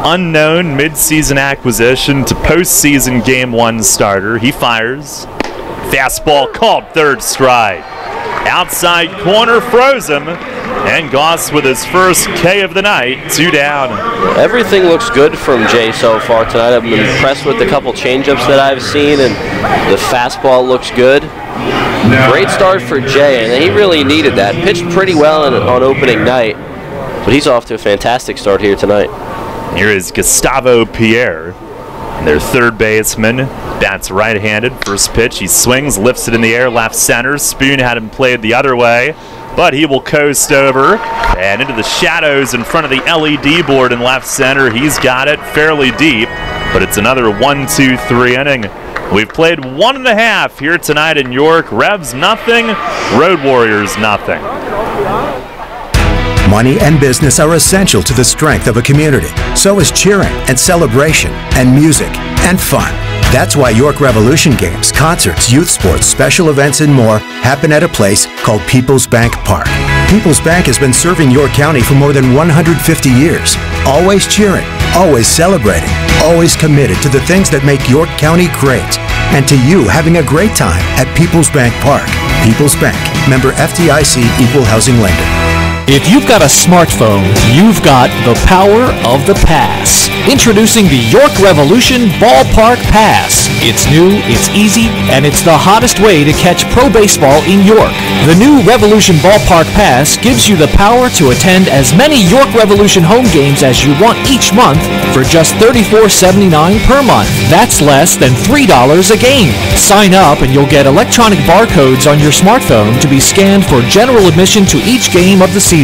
unknown midseason acquisition to postseason Game 1 starter. He fires. Fastball called, third strike. Outside corner, froze him. And Goss with his first K of the night, 2 down. Everything looks good from Jay so far tonight. I've been impressed with the couple changeups that I've seen, and the fastball looks good. Great start for Jay, and he really needed that. Pitched pretty well on opening night, but he's off to a fantastic start here tonight. Here is Gustavo Pierre, their third baseman. Bats right-handed. First pitch, he swings, lifts it in the air, left center. Spoon had him played the other way, but he will coast over and into the shadows in front of the LED board in left center. He's got it fairly deep, but it's another 1-2-3 inning. We've played 1.5 here tonight in York. Revs nothing, Road Warriors nothing. Money and business are essential to the strength of a community. So is cheering and celebration and music and fun. That's why York Revolution games, concerts, youth sports, special events, and more happen at a place called People's Bank Park. People's Bank has been serving York County for more than 150 years. Always cheering, always celebrating, always committed to the things that make York County great. And to you having a great time at People's Bank Park. People's Bank, member FDIC, equal housing lender. If you've got a smartphone, you've got the power of the pass. Introducing the York Revolution Ballpark Pass. It's new, it's easy, and it's the hottest way to catch pro baseball in York. The new Revolution Ballpark Pass gives you the power to attend as many York Revolution home games as you want each month for just $34.79 per month. That's less than $3 a game. Sign up and you'll get electronic barcodes on your smartphone to be scanned for general admission to each game of the season.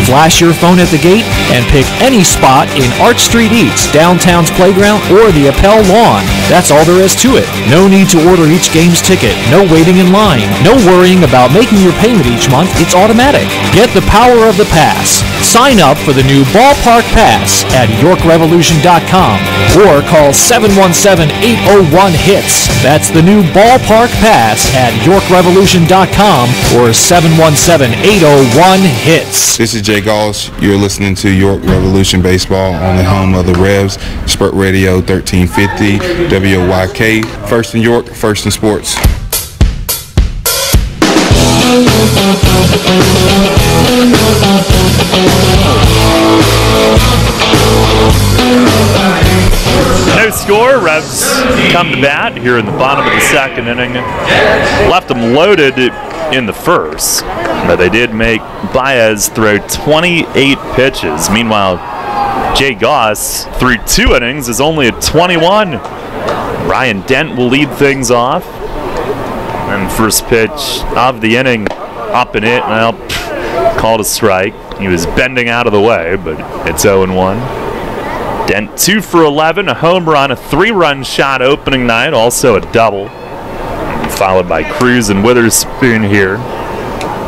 Flash your phone at the gate and pick any spot in Arch Street Eats, downtown's playground, or the Appel lawn. That's all there is to it. No need to order each game's ticket. No waiting in line. No worrying about making your payment each month. It's automatic. Get the power of the pass. Sign up for the new Ballpark Pass at YorkRevolution.com or call 717-801-HITS. That's the new Ballpark Pass at YorkRevolution.com or 717-801-HITS. This is Jay Goss. You're listening to York Revolution Baseball on the home of the Revs, Spurt Radio 1350, WYK. First in York, first in sports. No score. Revs come to bat here in the bottom of the second inning. Left them loaded in the first, but they did make Baez throw 28 pitches. Meanwhile, Jay Goss, through 2 innings, is only at 21. Ryan Dent will lead things off. And first pitch of the inning, up and it, well, called a strike. He was bending out of the way, but it's 0-1. Dent 2 for 11, a home run, a 3-run shot opening night, also a double. Followed by Cruz and Witherspoon here.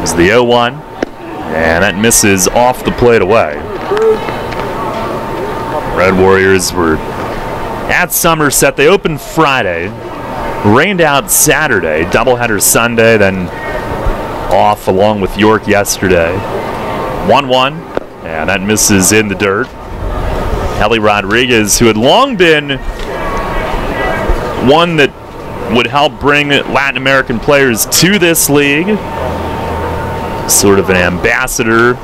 Is the 0-1, and that misses off the plate away. Red Warriors were at Somerset. They opened Friday, rained out Saturday, doubleheader Sunday, then off along with York yesterday. 1-1, and that misses in the dirt. Ellie Rodriguez, who had long been one that would help bring Latin American players to this league, sort of an ambassador.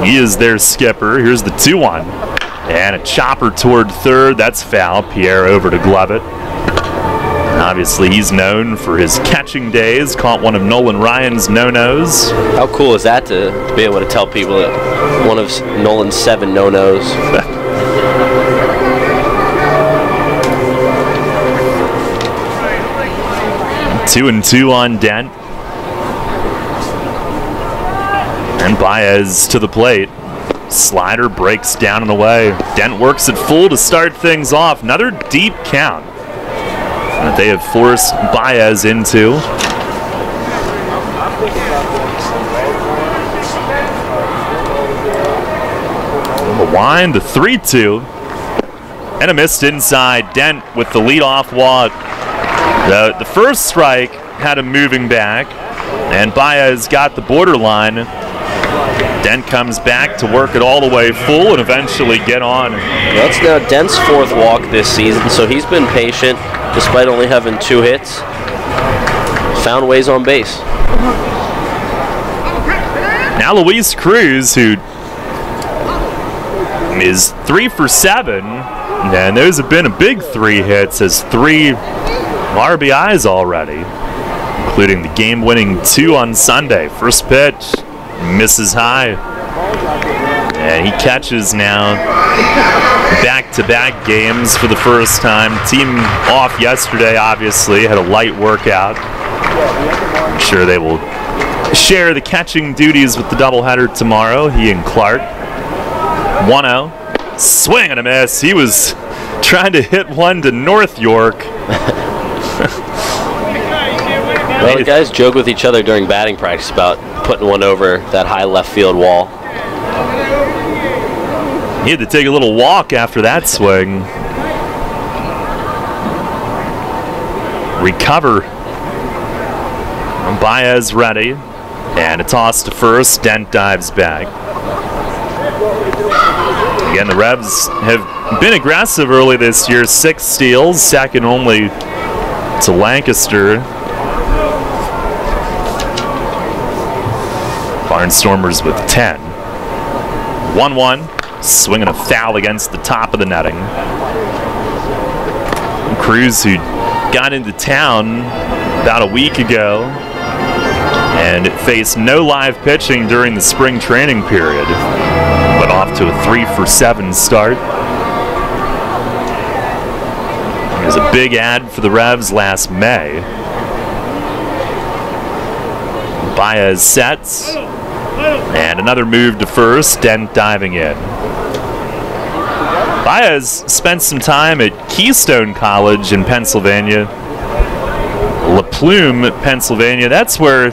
He is their skipper. Here's the 2-1, and a chopper toward third. That's foul. Pierre over to glove it. And obviously, he's known for his catching days. Caught one of Nolan Ryan's no-nos. How cool is that to be able to tell people that one of Nolan's 7 no-nos? 2-2 on Dent. And Baez to the plate. Slider breaks down and away. Dent works it full to start things off. Another deep count that they have forced Baez into. The wind, the 3-2. And a missed inside. Dent with the leadoff walk. The first strike had him moving back, and Baez got the borderline Dent comes back to work it all the way full and eventually get on. That's now Dent's 4th walk this season, so he's been patient despite only having 2 hits. Found ways on base. Now Luis Cruz, who is 3 for 7, and those have been a big 3 hits, has 3 RBIs already, including the game-winning 2 on Sunday. First pitch, misses high, and he catches now back-to-back games for the first time. Team off yesterday, obviously, had a light workout. I'm sure they will share the catching duties with the doubleheader tomorrow, he and Clark. 1-0, swing and a miss. He was trying to hit one to North York. Well, the guys joke with each other during batting practice about putting one over that high left field wall. He had to take a little walk after that swing. Recover. Baez ready. And a toss to first. Dent dives back. Again, the Revs have been aggressive early this year. 6 steals, second only to Lancaster. Barnstormers with 10. 1-1. Swinging a foul against the top of the netting. Cruz, who got into town about a week ago and faced no live pitching during the spring training period, but off to a 3 for 7 start. It was a big ad for the Revs last May. Baez sets, and another move to first, Dent diving in. Baez spent some time at Keystone College in Pennsylvania, La Plume, Pennsylvania. That's where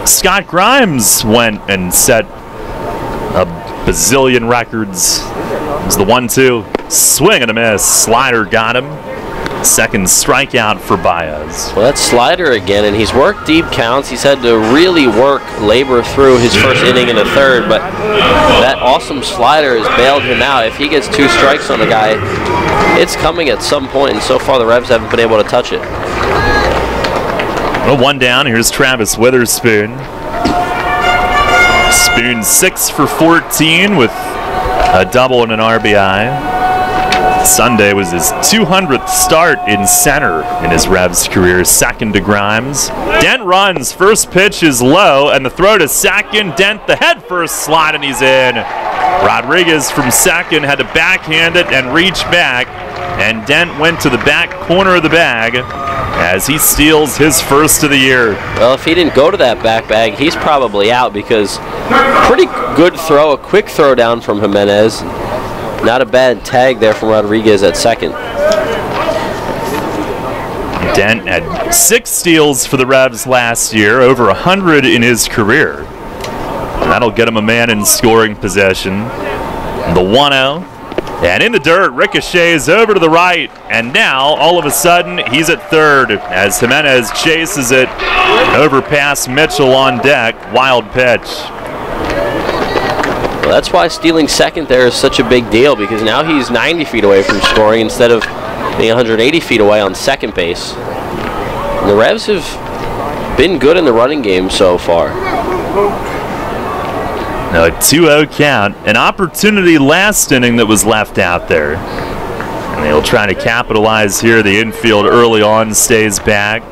Scott Grimes went and set a bazillion records. It was the 1-2, swing and a miss. Slider got him. Second strikeout for Baez. Well, that's slider again, and he's worked deep counts. He's had to really labor through his first inning in the 3rd, but that awesome slider has bailed him out. If he gets 2 strikes on the guy, it's coming at some point, and so far the Revs haven't been able to touch it. Well, 1 down. Here's Travis Witherspoon. Spoon 6 for 14 with a double and an RBI. Sunday was his 200th start in center in his Revs career, second to Grimes. Dent runs, first pitch is low, and the throw to second. Dent the head first slide, and he's in. Rodriguez from second had to backhand it and reach back, and Dent went to the back corner of the bag as he steals his first of the year. Well, if he didn't go to that back bag, he's probably out, because pretty good throw, a quick throw down from Jimenez. Not a bad tag there from Rodriguez at second. Dent had 6 steals for the Revs last year, over 100 in his career. And that'll get him a man in scoring possession. The 1-0. And in the dirt, ricochets over to the right. And now, all of a sudden, he's at third as Jimenez chases it over past Mitchell on deck. Wild pitch. Well, that's why stealing second there is such a big deal, because now he's 90 feet away from scoring instead of being 180 feet away on second base. And the Revs have been good in the running game so far. Now a 2-0 count, an opportunity last inning that was left out there. And they'll try to capitalize here. The infield early on stays back.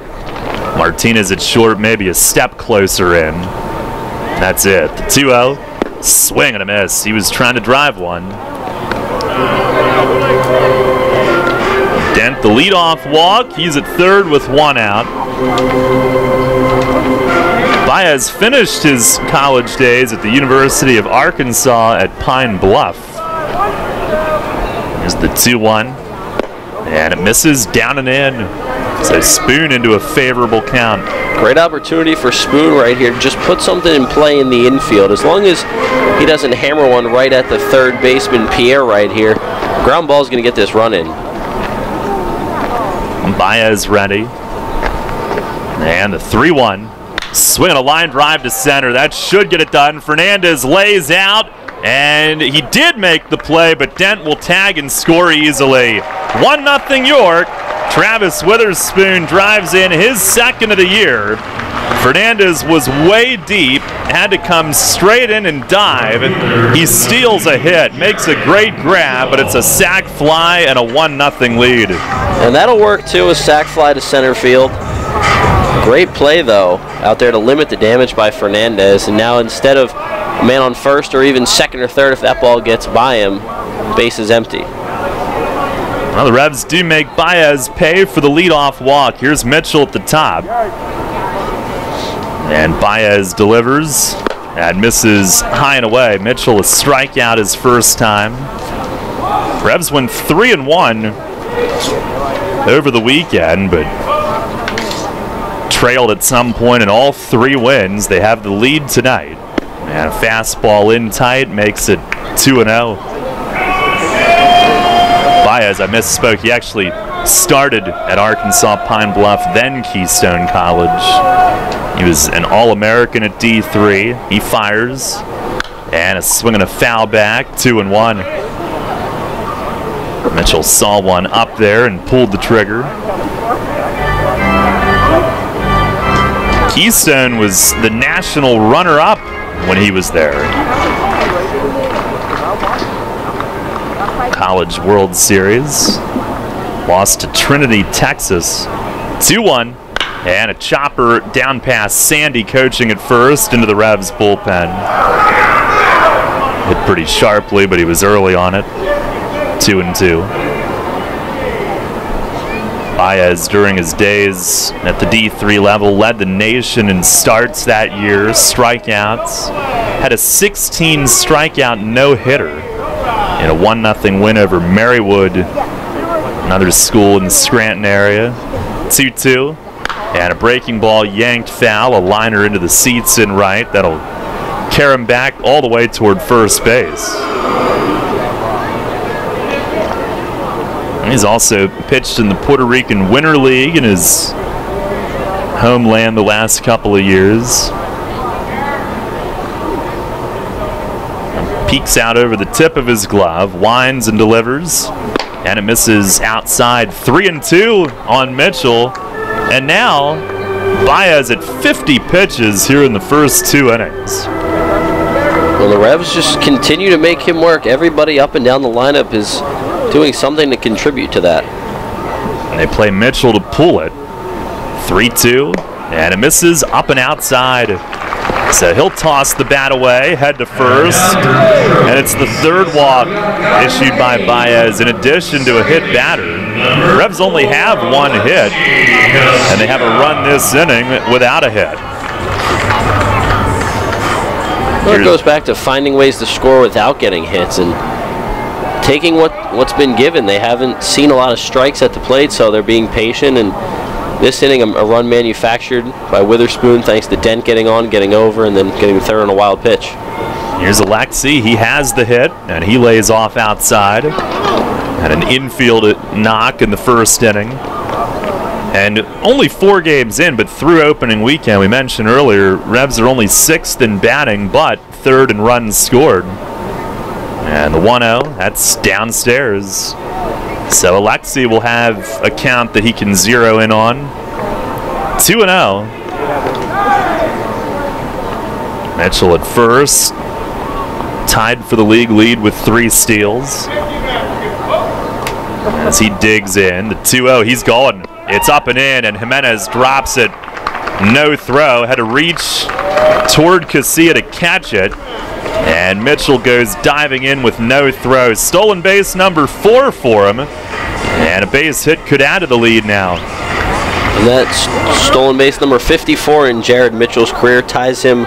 Martinez at short, maybe a step closer in. That's it. The 2-0. Swing and a miss. He was trying to drive one. Dent the leadoff walk. He's at third with 1 out. Baez finished his college days at the University of Arkansas at Pine Bluff. Here's the 2-1. And it misses down and in. So Spoon into a favorable count. Great opportunity for Spoon right here. Just put something in play in the infield. As long as he doesn't hammer one right at the third baseman, Pierre, right here, ground ball's going to get this run in. Baez ready. And the 3-1. Swinging a line drive to center. That should get it done. Fernandez lays out, and he did make the play, but Dent will tag and score easily. 1-0 York. Travis Witherspoon drives in his second of the year. Fernandez was way deep, had to come straight in and dive. He steals a hit, makes a great grab, but it's a sac fly and a 1-0 lead. And that'll work too, a sac fly to center field. Great play though, out there to limit the damage by Fernandez. And now instead of a man on first or even second or third, if that ball gets by him, base is empty. Well, the Revs do make Baez pay for the leadoff walk. Here's Mitchell at the top. And Baez delivers and misses high and away. Mitchell a strikeout his first time. Revs went 3-1 over the weekend, but trailed at some point in all 3 wins. They have the lead tonight. And a fastball in tight makes it 2-0. Baez, I misspoke. He actually started at Arkansas Pine Bluff, then Keystone College. He was an All-American at D3. He fires, and a swing and a foul back, 2-1. Mitchell saw one up there and pulled the trigger. Keystone was the national runner-up when he was there. College World Series. Lost to Trinity, Texas, 2-1. And a chopper down past Sandy, coaching at first, into the Revs bullpen. Hit pretty sharply, but he was early on it. 2-2. Baez, during his days at the D3 level, led the nation in starts that year, strikeouts. Had a 16 strikeout no-hitter in a 1-0 win over Marywood, another school in the Scranton area. 2-2. And a breaking ball yanked foul, a liner into the seats in right. That'll carry him back all the way toward first base. And he's also pitched in the Puerto Rican Winter League in his homeland the last couple of years. And peeks out over the tip of his glove, winds and delivers. And it misses outside. 3-2 on Mitchell. And now, Baez at 50 pitches here in the first 2 innings. Well, the Revs just continue to make him work. Everybody up and down the lineup is doing something to contribute to that. And they play Mitchell to pull it. 3-2, and it misses up and outside. So he'll toss the bat away, head to first, and it's the 3rd walk issued by Baez in addition to a hit batter. The Revs only have 1 hit, and they have a run this inning without a hit. Well, it goes back to finding ways to score without getting hits and taking what's been given. They haven't seen a lot of strikes at the plate, so they're being patient. And this inning, a run manufactured by Witherspoon, thanks to Dent getting on, getting over, and then getting the 3rd on a wild pitch. Here's Alexi. He has the hit, and he lays off outside. Had an infield knock in the first inning. And only 4 games in, but through opening weekend, we mentioned earlier, Revs are only 6th in batting, but 3rd in runs scored. And the 1-0, that's downstairs. So Alexi will have a count that he can zero in on. 2-0. Mitchell at first. Tied for the league lead with 3 steals. As he digs in, the 2-0, he's going. It's up and in, and Jimenez drops it. No throw. Had to reach toward Casilla to catch it. And Mitchell goes diving in with no throw. Stolen base number 4 for him. And a base hit could add to the lead now. And that's stolen base number 54 in Jared Mitchell's career. Ties him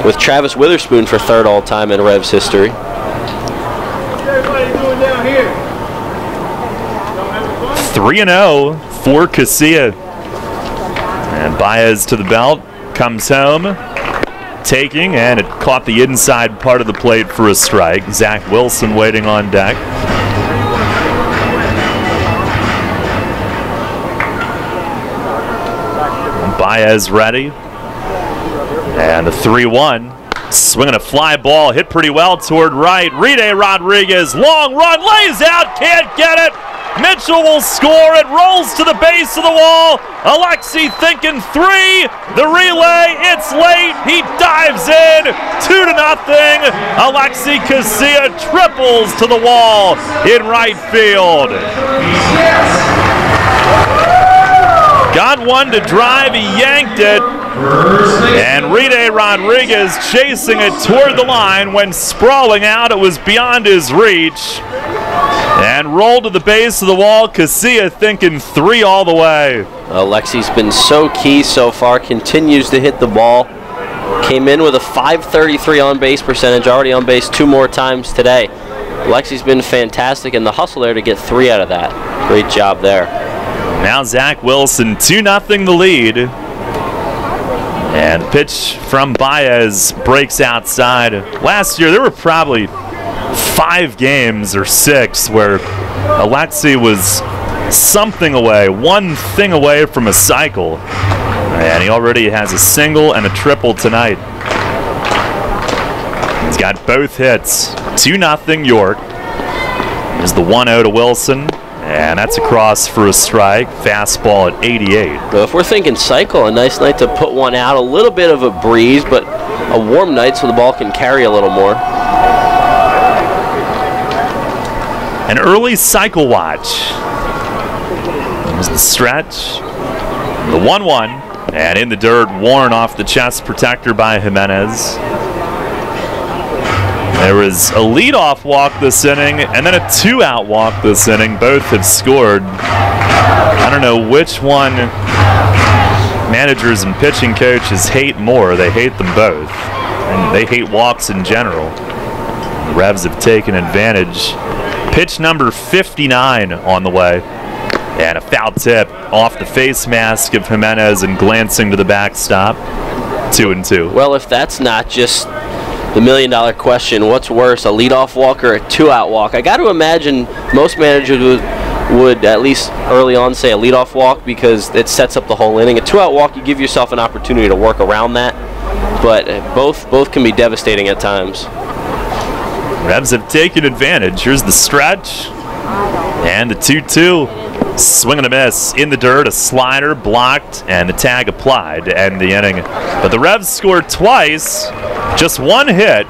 with Travis Witherspoon for 3rd all-time in Revs history. 3-0 for Casilla. And Baez to the belt, comes home, taking, and it caught the inside part of the plate for a strike. Zach Wilson waiting on deck. Baez ready. And the 3-1. Swinging a fly ball, hit pretty well toward right. Rede Rodriguez, long run, lays out, can't get it. Mitchell will score. It rolls to the base of the wall. Alexi thinking 3. The relay, it's late. He dives in. 2-0. Alexi Casilla triples to the wall in right field. Got one to drive. He yanked it. And Rede Rodriguez chasing it toward the line. When sprawling out, it was beyond his reach. And rolled to the base of the wall. Casilla thinking 3 all the way. Alexi's been so key so far. Continues to hit the ball. Came in with a .533 on-base percentage. Already on base 2 more times today. Alexi's been fantastic, and the hustle there to get 3 out of that. Great job there. Now Zach Wilson, 2-0 the lead. And the pitch from Baez breaks outside. Last year, there were probably 5 games or 6 where Alexi was something away, one thing away from a cycle. And he already has a single and a triple tonight. He's got both hits. 2-0 York. Here's the 1-0 to Wilson. And that's across for a strike. Fastball at 88. Well, if we're thinking cycle, a nice night to put one out. A little bit of a breeze, but a warm night so the ball can carry a little more. An early cycle watch. There's the stretch. The 1-1. And in the dirt, worn off the chest protector by Jimenez. There was a leadoff walk this inning and then a 2-out walk this inning. Both have scored. I don't know which one managers and pitching coaches hate more. They hate them both. And they hate walks in general. The Revs have taken advantage. Pitch number 59 on the way. And a foul tip off the face mask of Jimenez and glancing to the backstop. 2-2. Well, if that's not just the million-dollar question, what's worse, a leadoff walk or a 2-out walk? I got to imagine most managers would at least early on say a leadoff walk because it sets up the whole inning. A 2-out walk, you give yourself an opportunity to work around that, but both can be devastating at times. Revs have taken advantage. Here's the stretch and the 2-2. Swing and a miss in the dirt, a slider blocked, and the tag applied to end the inning. But the Revs scored twice, just 1 hit,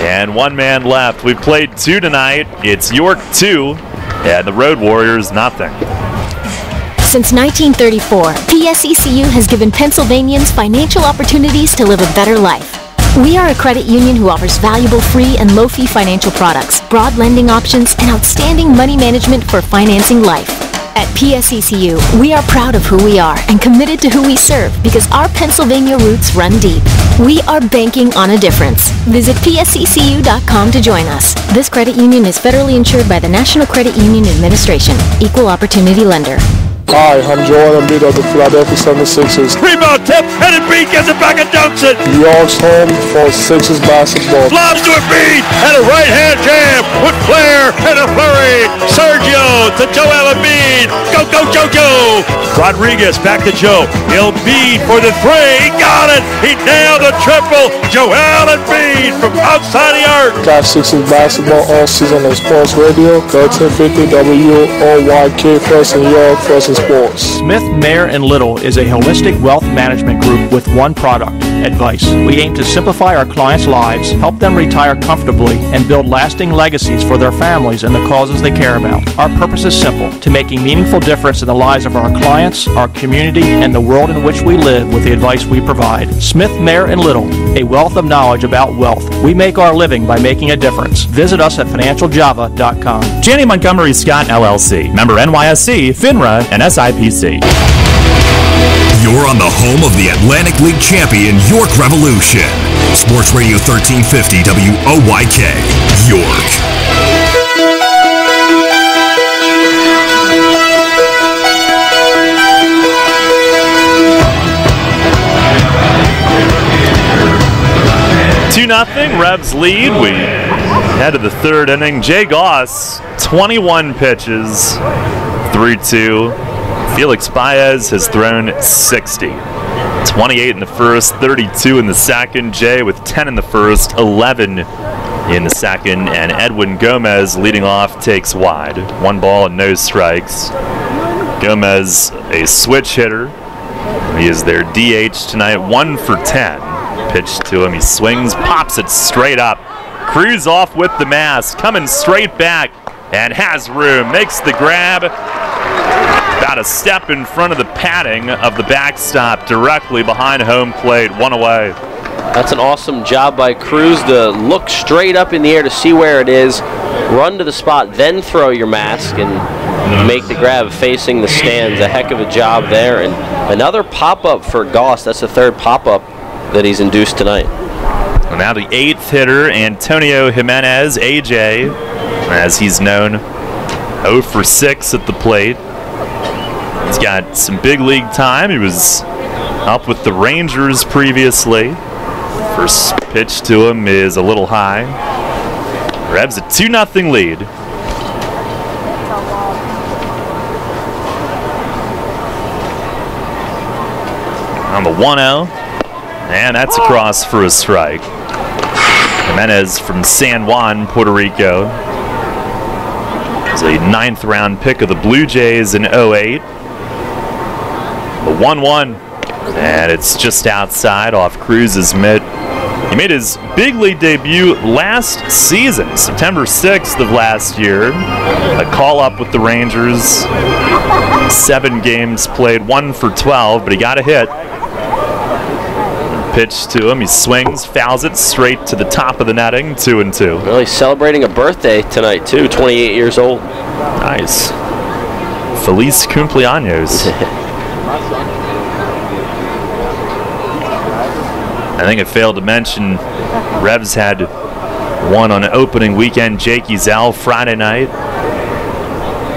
and 1 man left. We've played 2 tonight. It's York 2, and the Road Warriors nothing. Since 1934, PSECU has given Pennsylvanians financial opportunities to live a better life. We are a credit union who offers valuable free and low-fee financial products, broad lending options, and outstanding money management for financing life. At PSECU, we are proud of who we are and committed to who we serve because our Pennsylvania roots run deep. We are banking on a difference. Visit PSECU.com to join us. This credit union is federally insured by the National Credit Union Administration. Equal Opportunity Lender. Hi, I'm Joel Embiid of the Philadelphia 76ers. Rebound tip, and Embiid gets it back and dunks it. York's home for Sixers basketball. Lobs to Embiid, and a right-hand jam with flair and a flurry. Sergio to Joel Embiid. Go, go, Jojo. Rodriguez back to Joe. Embiid for the 3. He got it. He nailed the triple. Joel Embiid from outside the arc. Catch Sixers basketball all season on Sports Radio. 1350 WOYK first in York, first in sports. Smith, Mayer & Little is a holistic wealth management group with one product, advice. We aim to simplify our clients' lives, help them retire comfortably, and build lasting legacies for their families and the causes they care about. Our purpose is simple, to make a meaningful difference in the lives of our clients, our community, and the world in which we live with the advice we provide. Smith, Mayer & Little, a wealth of knowledge about wealth. We make our living by making a difference. Visit us at financialjava.com. Janney Montgomery Scott LLC, member NYSE, FINRA, and SIPC. You're on the home of the Atlantic League champion York Revolution. Sports Radio 1350 WOYK, York. Revs lead. We head to the 3rd inning. Jay Goss, 21 pitches, 3-2. Felix Baez has thrown 60. 28 in the first, 32 in the second. Jay with 10 in the first, 11 in the second. And Edwin Gomez leading off takes wide. 1 ball and no strikes. Gomez, a switch hitter. He is their DH tonight, 1 for 10. Pitch to him, he swings, pops it straight up. Cruz off with the mask, coming straight back, and has room, makes the grab. About a step in front of the padding of the backstop, directly behind home plate, 1 away. That's an awesome job by Cruz to look straight up in the air to see where it is, run to the spot, then throw your mask and make the grab facing the stands. A heck of a job there. And another pop-up for Goss. That's the 3rd pop-up that he's induced tonight. And now the 8th hitter, Antonio Jimenez, AJ, as he's known, 0 for 6 at the plate. He's got some big league time. He was up with the Rangers previously. First pitch to him is a little high. Revs a 2-0 lead. On the 1-0, and that's across for a strike. Jimenez from San Juan, Puerto Rico. He's a 9th round pick of the Blue Jays in 08. The 1-1, and it's just outside off Cruz's mitt. He made his big league debut last season, September 6th of last year. A call-up with the Rangers. 7 games played, 1 for 12, but he got a hit. Pitch to him, he swings, fouls it straight to the top of the netting, 2-2. Really celebrating a birthday tonight, too, 28 years old. Nice. Feliz cumpleaños. I think I failed to mention Revs had one on opening weekend, Jake Ezel, Friday night.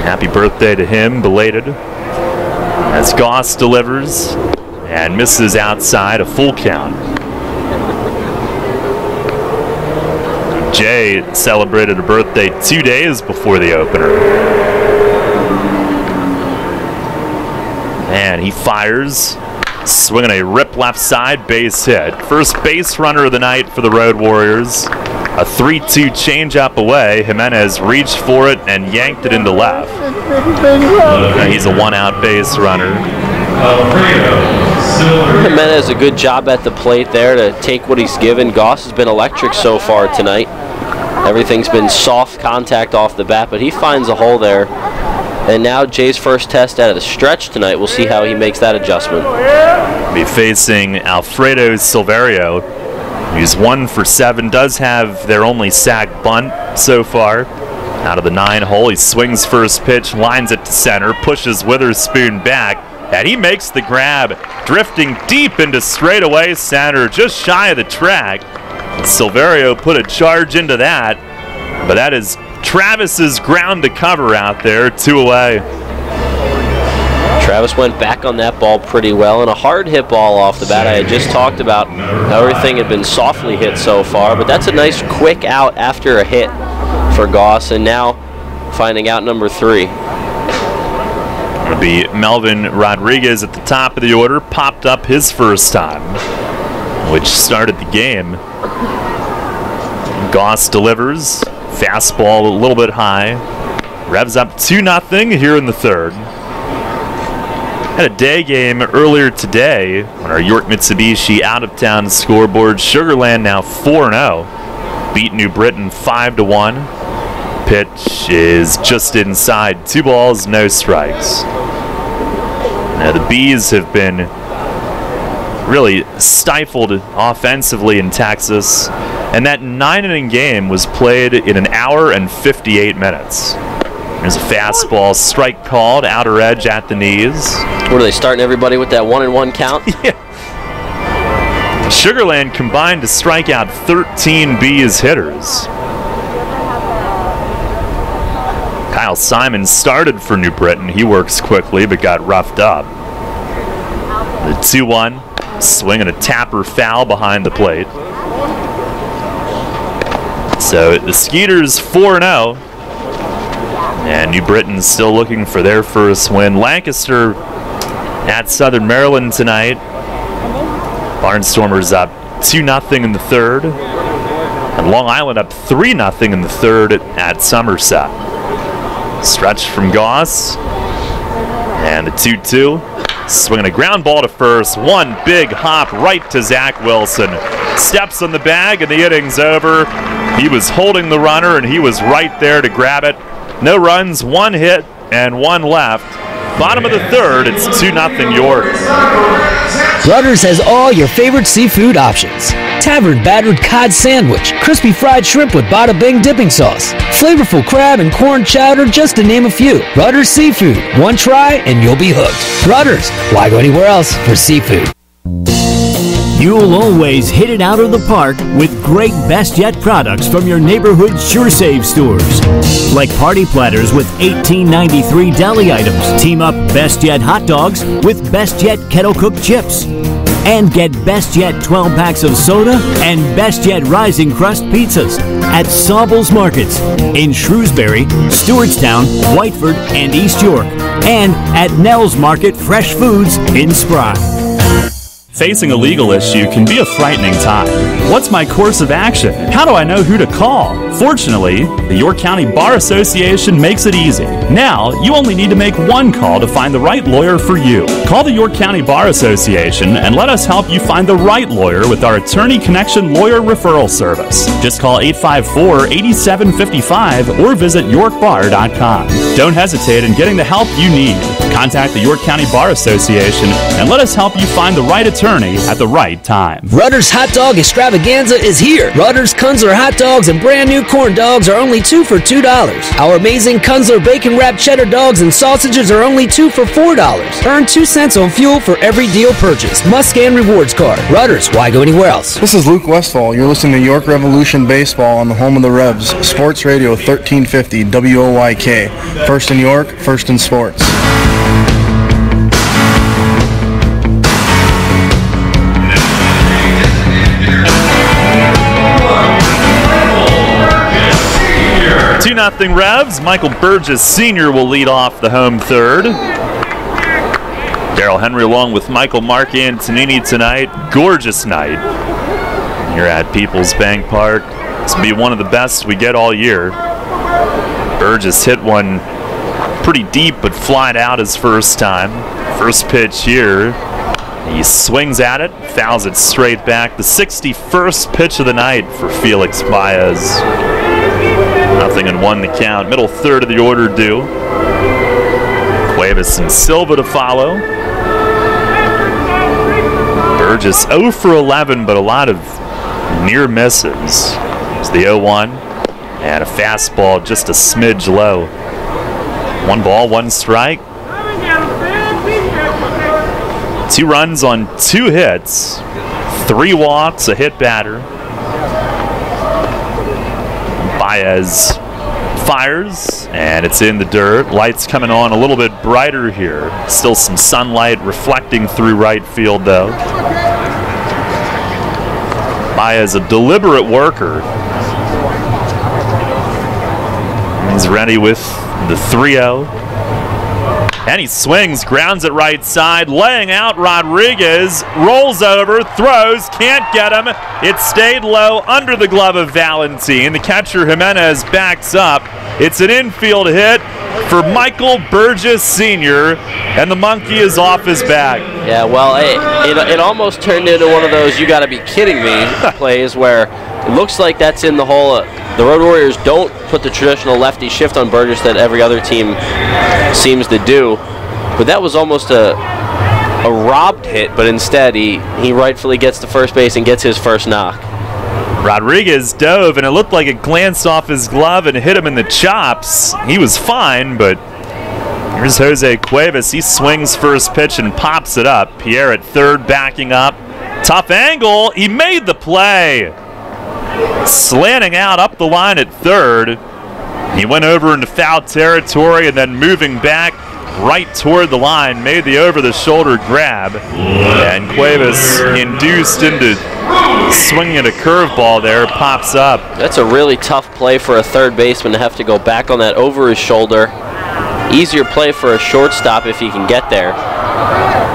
Happy birthday to him, belated. As Goss delivers and misses outside, a full count. Jay celebrated a birthday 2 days before the opener. And he fires, swinging a rip left side, base hit. First base runner of the night for the Road Warriors. A 3-2 changeup away. Jimenez reached for it and yanked it into left. He's a 1-out base runner. Jimenez a good job at the plate there to take what he's given. Goss has been electric so far tonight. Everything's been soft contact off the bat, but he finds a hole there. And now Jay's first test out of the stretch tonight. We'll see how he makes that adjustment. Be facing Alfredo Silverio. He's 1 for 7. Does have their only sack bunt so far. Out of the 9 hole, he swings first pitch, lines it to center, pushes Witherspoon back, and he makes the grab, drifting deep into straightaway center, just shy of the track. Silverio put a charge into that, but that is Travis's ground to cover out there, 2 away. Travis went back on that ball pretty well, and a hard hit ball off the bat. I had just talked about how everything had been softly hit so far, but that's a nice quick out after a hit for Goss, and now finding out number 3. It'll be Melvin Rodriguez at the top of the order, popped up his first time, which started the game. Goss delivers, fastball a little bit high. Revs up 2-0 here in the 3rd. Had a day game earlier today on our York Mitsubishi out-of-town scoreboard. Sugarland now 4-0. Beat New Britain 5-1. Pitch is just inside. 2 balls, no strikes. Now the Bees have been really stifled offensively in Texas, and that 9-inning game was played in 1 hour and 58 minutes. There's a fastball strike called, outer edge at the knees. What are they starting everybody with that 1-1 count? Yeah. Sugarland combined to strike out 13 Bees hitters. Kyle Simon started for New Britain. He works quickly but got roughed up. The 2-1, swing and a tapper foul behind the plate. So the Skeeters 4-0. And New Britain's still looking for their first win. Lancaster at Southern Maryland tonight. Barnstormers up 2-0 in the third. And Long Island up 3-0 in the third at Somerset. Stretch from Goss. And the 2-2. Swinging a ground ball to first. One big hop right to Zach Wilson. Steps on the bag and the inning's over. He was holding the runner and he was right there to grab it. No runs, one hit, and one left. Bottom of the third, it's 2-0 York. Rutter's has all your favorite seafood options. Tavern battered cod sandwich, crispy fried shrimp with bada bing dipping sauce, flavorful crab and corn chowder, just to name a few. Rutter's Seafood. One try and you'll be hooked. Rutter's. Why go anywhere else for seafood? You'll always hit it out of the park with great Best Yet products from your neighborhood Sure Save stores. Like party platters with $18.93 deli items. Team up Best Yet hot dogs with Best Yet kettle cooked chips. And get Best Yet 12 packs of soda and Best Yet Rising Crust pizzas at Sobel's Markets in Shrewsbury, Stewartstown, Whiteford, and East York. And at Nell's Market Fresh Foods in Spry. Facing a legal issue can be a frightening time. What's my course of action? How do I know who to call? Fortunately, the York County Bar Association makes it easy. Now, you only need to make one call to find the right lawyer for you. Call the York County Bar Association and let us help you find the right lawyer with our Attorney Connection Lawyer Referral Service. Just call 854-8755 or visit yorkbar.com. Don't hesitate in getting the help you need. Contact the York County Bar Association and let us help you find the right attorney at the right time. Rutter's Hot Dog Extravaganza is here. Rutter's Kunzler hot dogs and brand new corn dogs are only 2 for $2. Our amazing Kunzler bacon wrapped cheddar dogs and sausages are only 2 for $4. Earn 2 cents on fuel for every deal purchased. Must scan rewards card. Rutter's, why go anywhere else? This is Luke Westfall. You're listening to York Revolution Baseball on the home of the Revs. Sports Radio 1350 WOYK. First in York, first in sports. 2-0 Revs. Michael Burgess Sr. will lead off the home third. Darrell Henry along with Michael Mark Antonini tonight. Gorgeous night here at Peoples Bank Park. This will be one of the best we get all year. Burgess hit one pretty deep but flied out his first time. First pitch here. He swings at it, fouls it straight back. The 61st pitch of the night for Felix Baez. 0-1 the count. Middle third of the order due. Cuevas and Silva to follow. Burgess 0 for 11, but a lot of near misses. It's the 0-1 and a fastball just a smidge low. 1 ball, 1 strike. 2 runs on 2 hits. 3 walks, a hit batter. Baez fires, and it's in the dirt. Lights coming on a little bit brighter here. Still some sunlight reflecting through right field, though. Baez, a deliberate worker. He's ready with the 3-0. And he swings, grounds it right side, laying out Rodriguez, rolls over, throws, can't get him. It stayed low under the glove of Valentin. The catcher Jimenez backs up. It's an infield hit for Michael Burgess Sr., and the monkey is off his back. Yeah, well, it almost turned into one of those you gotta be kidding me plays where it looks like that's in the hole. The Road Warriors don't put the traditional lefty shift on Burgess that every other team seems to do, but that was almost a robbed hit, but instead he rightfully gets to first base and gets his first knock. Rodriguez dove, and it looked like it glanced off his glove and hit him in the chops. He was fine, but here's Jose Cuevas. He swings first pitch and pops it up. Pierre at third backing up. Tough angle. He made the play. Slanting out up the line at third. He went over into foul territory and then moving back right toward the line, made the over-the-shoulder grab. And Cuevas induced into swinging at a curveball there, pops up. That's a really tough play for a third baseman to have to go back on that over his shoulder. Easier play for a shortstop if he can get there.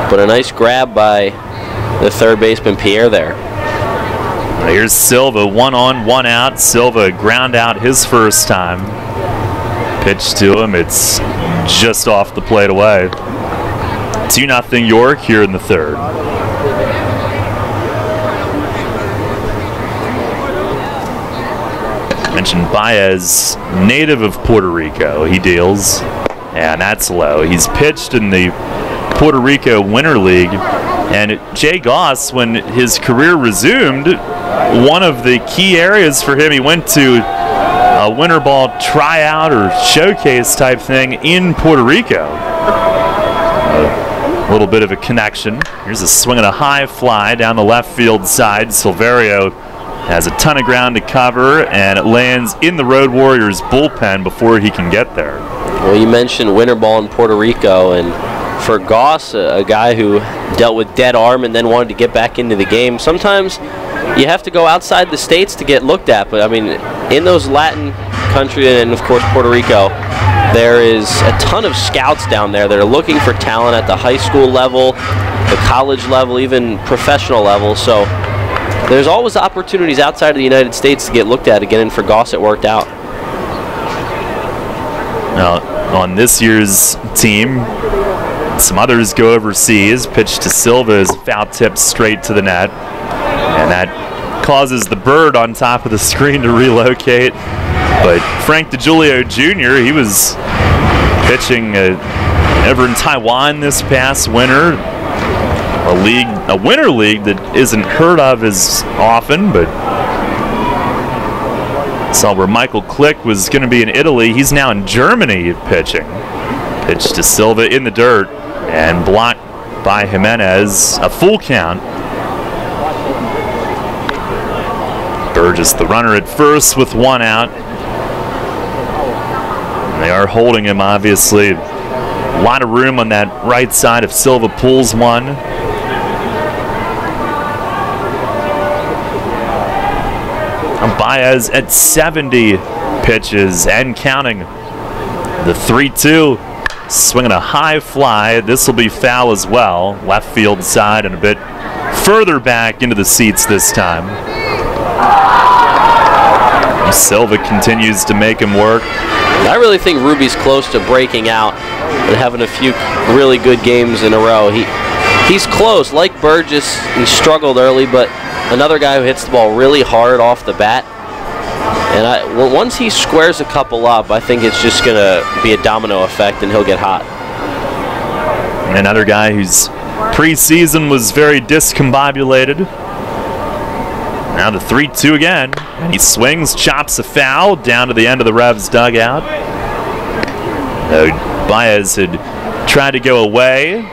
But a nice grab by the third baseman Pierre there. Here's Silva, 1 on, 1 out. Silva ground out his first time. Pitch to him, it's just off the plate away. 2-0 York here in the third. Mentioned Baez, native of Puerto Rico. He deals, and that's low. He's pitched in the Puerto Rico Winter League, and Jay Goss, when his career resumed, one of the key areas for him, he went to a winter ball tryout or showcase type thing in Puerto Rico. A little bit of a connection. Here's a swing and a high fly down the left field side. Silverio has a ton of ground to cover, and it lands in the Road Warriors bullpen before he can get there. Well, you mentioned winter ball in Puerto Rico, and for Goss, a guy who dealt with dead arm and then wanted to get back into the game, sometimes you have to go outside the states to get looked at. But I mean, in those Latin countries and of course Puerto Rico, there is a ton of scouts down there that are looking for talent at the high school level, the college level, even professional level. So there's always opportunities outside of the United States to get looked at again, and for Goss it worked out. Now, on this year's team, some others go overseas. Pitch to Silva is foul tipped straight to the net, and that causes the bird on top of the screen to relocate. But Frank DeGiulio Jr., he was pitching over in Taiwan this past winter, a winter league that isn't heard of as often, but saw where Michael Click was going to be in Italy. He's now in Germany pitching. Pitch to Silva in the dirt and blocked by Jimenez. A full count. Burgess, the runner at first with 1 out. And they are holding him, obviously. A lot of room on that right side if Silva pulls one. Baez at 70 pitches and counting. The 3-2, swinging a high fly. This will be foul as well. Left field side and a bit further back into the seats this time. Silva continues to make him work. I really think Ruby's close to breaking out and having a few really good games in a row. He's close. Like Burgess, he struggled early, but another guy who hits the ball really hard off the bat. And once he squares a couple up, I think it's just going to be a domino effect and he'll get hot. Another guy whose preseason was very discombobulated. Now the 3-2 again. And he swings, chops a foul down to the end of the Revs dugout. Baez had tried to go away.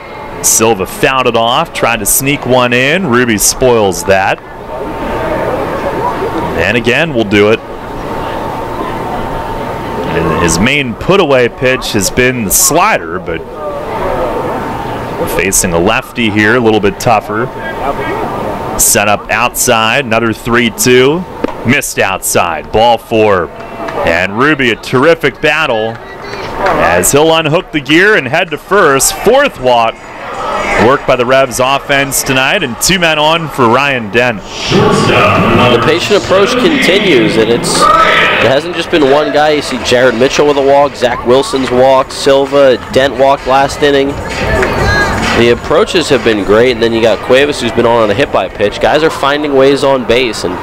Silva fouled it off, tried to sneak one in. Ruby spoils that. And again, we'll do it. And his main put-away pitch has been the slider, but we're facing a lefty here, a little bit tougher. Set up outside, another 3-2. Missed outside, ball 4. And Ruby, a terrific battle as he'll unhook the gear and head to first. 4th walk. Work by the Revs offense tonight, and 2 men on for Ryan Dent. The patient approach continues, and it hasn't just been one guy. You see Jared Mitchell with a walk, Zach Wilson's walk, Silva, Dent walked last inning. The approaches have been great, and then you got Cuevas, who's been on a hit by pitch. Guys are finding ways on base, and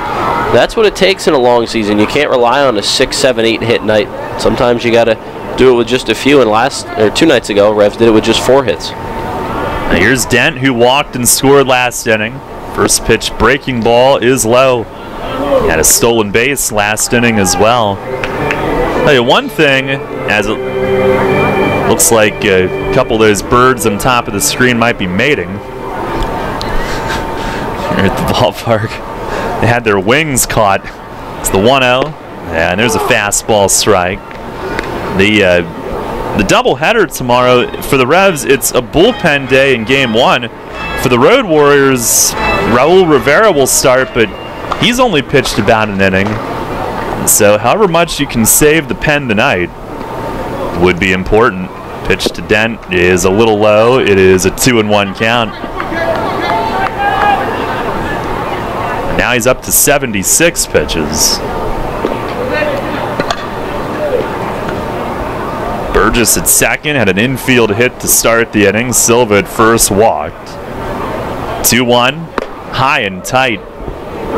that's what it takes in a long season. You can't rely on a 6, 7, 8 hit night. Sometimes you got to do it with just a few, and 2 nights ago, Revs did it with just 4 hits. Now here's Dent, who walked and scored last inning. First pitch breaking ball is low. He had a stolen base last inning as well. I'll tell you one thing, as it looks like a couple of those birds on top of the screen might be mating here at the ballpark. They had their wings caught. It's the 1-0, and there's a fastball strike. The doubleheader tomorrow for the Revs, it's a bullpen day in Game 1. For the Road Warriors, Raul Rivera will start, but he's only pitched about an inning. So however much you can save the pen tonight would be important. Pitch to Dent is a little low. It is a 2-1 count. Now he's up to 76 pitches. Burgess at second, had an infield hit to start the inning. Silva at first walked. 2-1, high and tight,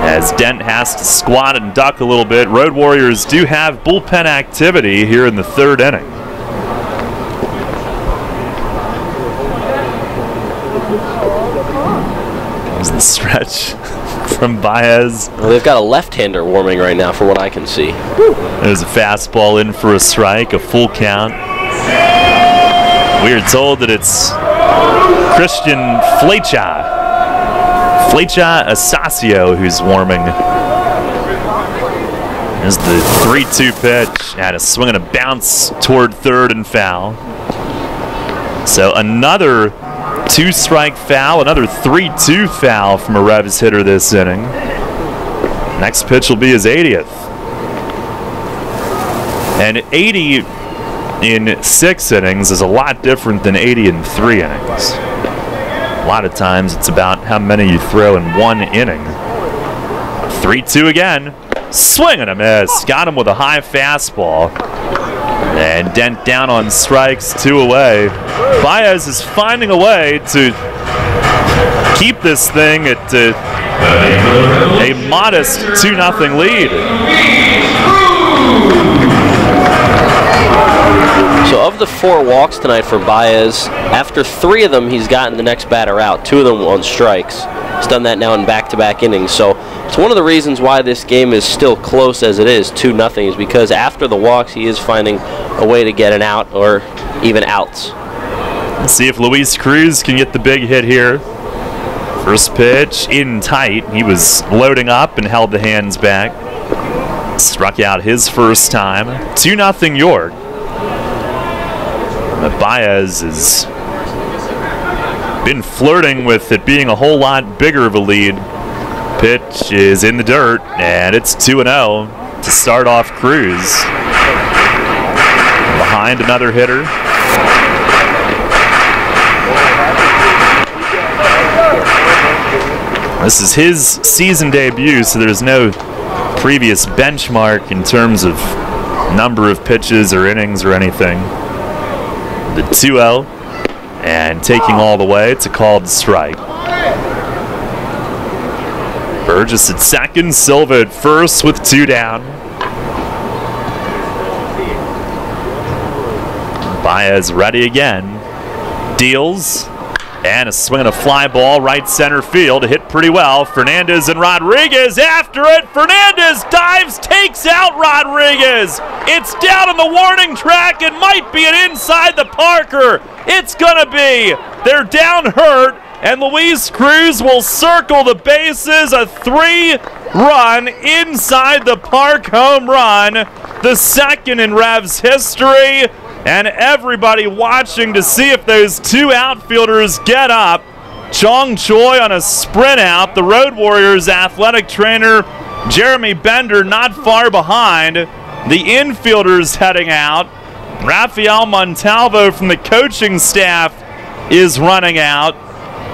as Dent has to squat and duck a little bit. Road Warriors do have bullpen activity here in the third inning. There's the stretch from Baez. Well, they've got a left-hander warming right now, from what I can see. There's a fastball in for a strike, a full count. We are told that it's Christian Flecha Asasio who's warming. There's the 3-2 pitch, and a swing and a bounce toward third and foul. So another 2-strike foul, another 3-2 foul from a Revs hitter this inning. Next pitch will be his 80th. And 80 in 6 innings is a lot different than 80 in 3 innings. A lot of times it's about how many you throw in 1 inning. 3-2 again. Swing and a miss. Got him with a high fastball. And Dent down on strikes, 2 away. Baez is finding a way to keep this thing at a modest 2-0 lead. So of the 4 walks tonight for Baez, after 3 of them, he's gotten the next batter out. 2 of them on strikes. He's done that now in back-to-back innings. So it's one of the reasons why this game is still close as it is, 2-0, is because after the walks, he is finding a way to get an out or even outs. Let's see if Luis Cruz can get the big hit here. First pitch in tight. He was loading up and held the hands back. Struck out his first time. 2-0 York. But Baez has been flirting with it being a whole lot bigger of a lead. Pitch is in the dirt, and it's 2-0 to start off Cruz. Behind another hitter. This is his season debut, so there's no previous benchmark in terms of number of pitches or innings or anything. The 2-0, and taking all the way, it's a called strike. Burgess at second, Silva at first with 2 down. Baez ready again. Deals, and a swing and a fly ball right center field. Hit pretty well. Fernandez and Rodriguez after it. Fernandez dives, takes out Rodriguez. It's down on the warning track. It might be an inside the Parker. It's gonna be. They're down hurt, and Luis Cruz will circle the bases. A 3-run inside the park home run. The second in Revs history. And everybody watching to see if those 2 outfielders get up. Chong Choi on a sprint out. The Road Warriors athletic trainer Jeremy Bender not far behind. The infielders heading out. Rafael Montalvo from the coaching staff is running out.